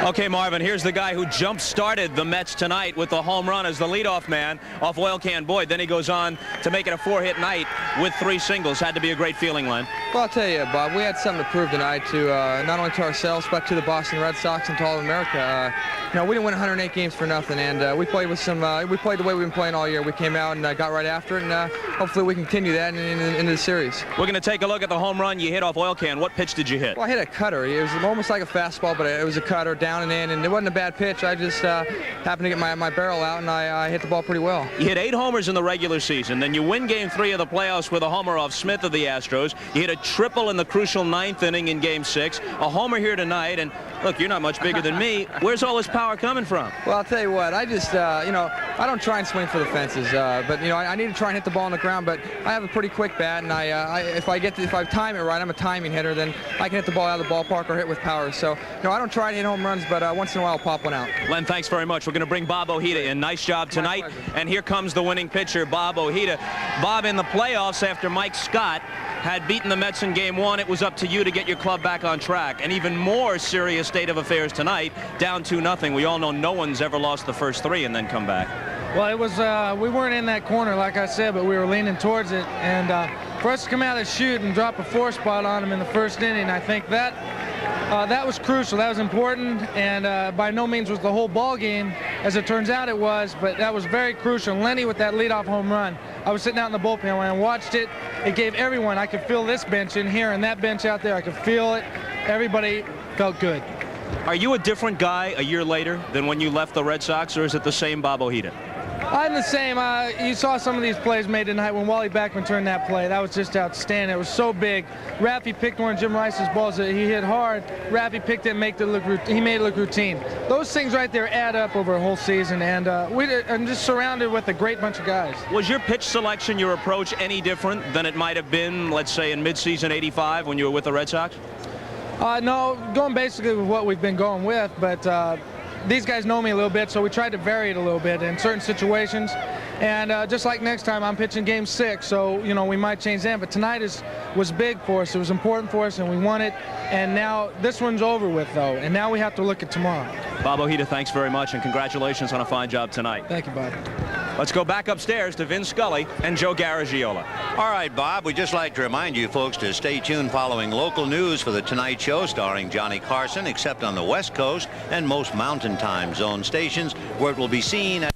Okay, Marvin, here's the guy who jump-started the Mets tonight with the home run as the leadoff man off Oil Can Boyd. Then he goes on to make it a 4-hit night with 3 singles. Had to be a great feeling, Len. Well, I'll tell you, Bob, we had something to prove tonight to not only to ourselves, but to the Boston Red Sox and to all of America. You know, we didn't win 108 games for nothing, and we played with some. We played the way we've been playing all year. We came out and got right after it, and hopefully we continue that into the series. We're going to take a look at the home run you hit off Oil Can. What pitch did you hit? Well, I hit a cutter. It was almost like a fastball, but it was a cutter down and in, and it wasn't a bad pitch. I just happened to get my barrel out, and I hit the ball pretty well. You hit 8 homers in the regular season. Then you win Game 3 of the playoffs with a homer off Smith of the Astros. You hit a triple in the crucial 9th inning in Game 6. A homer here tonight, and look, you're not much bigger than me. Where's all this power coming from? Well, I'll tell you what. I just, you know, I don't try and swing for the fences, but you know, I need to try and hit the ball on the ground. But I have a pretty quick bat, and if I time it right, I'm a timing hitter. Then I can hit the ball out of the ballpark or hit with power. So, you know, I don't try to hit home runs, but once in a while I'll pop one out. Len, thanks very much. We're going to bring Bob Ojeda in. Nice job tonight. And here comes the winning pitcher, Bob Ojeda. Bob, in the playoffs, after Mike Scott had beaten the Mets in Game 1, it was up to you to get your club back on track. An even more serious state of affairs tonight, down 2-0. We all know no one's ever lost the first 3 and then come back. Well, it was we weren't in that corner, like I said, but we were leaning towards it. And for us to come out of the chute and drop a 4 spot on them in the first inning, I think that was crucial. That was important, and by no means was the whole ball game, as it turns out it was, but that was very crucial. And Lenny with that leadoff home run, I was sitting out in the bullpen when I watched it. It gave everyone, I could feel this bench in here and that bench out there, I could feel it. Everybody felt good. Are you a different guy a year later than when you left the Red Sox, or is it the same Bob Ojeda? I'm the same. You saw some of these plays made tonight when Wally Backman turned that play. That was just outstanding. It was so big. Raffy picked one of Jim Rice's balls that he hit hard. Raffy picked it and he made it look routine. Those things right there add up over a whole season, and I'm just surrounded with a great bunch of guys. Was your pitch selection, your approach, any different than it might have been, let's say, in midseason '85 when you were with the Red Sox? No, going basically with what we've been going with, but these guys know me a little bit, so we tried to vary it a little bit in certain situations. And just like next time, I'm pitching Game 6, so, you know, we might change that. But tonight was big for us. It was important for us, and we won it. And now this one's over with, though, and now we have to look at tomorrow. Bob Ojeda, thanks very much, and congratulations on a fine job tonight. Thank you, Bob. Let's go back upstairs to Vin Scully and Joe Garagiola. All right, Bob, we'd just like to remind you folks to stay tuned following local news for The Tonight Show starring Johnny Carson, except on the West Coast and most Mountain Time Zone stations, where it will be seen at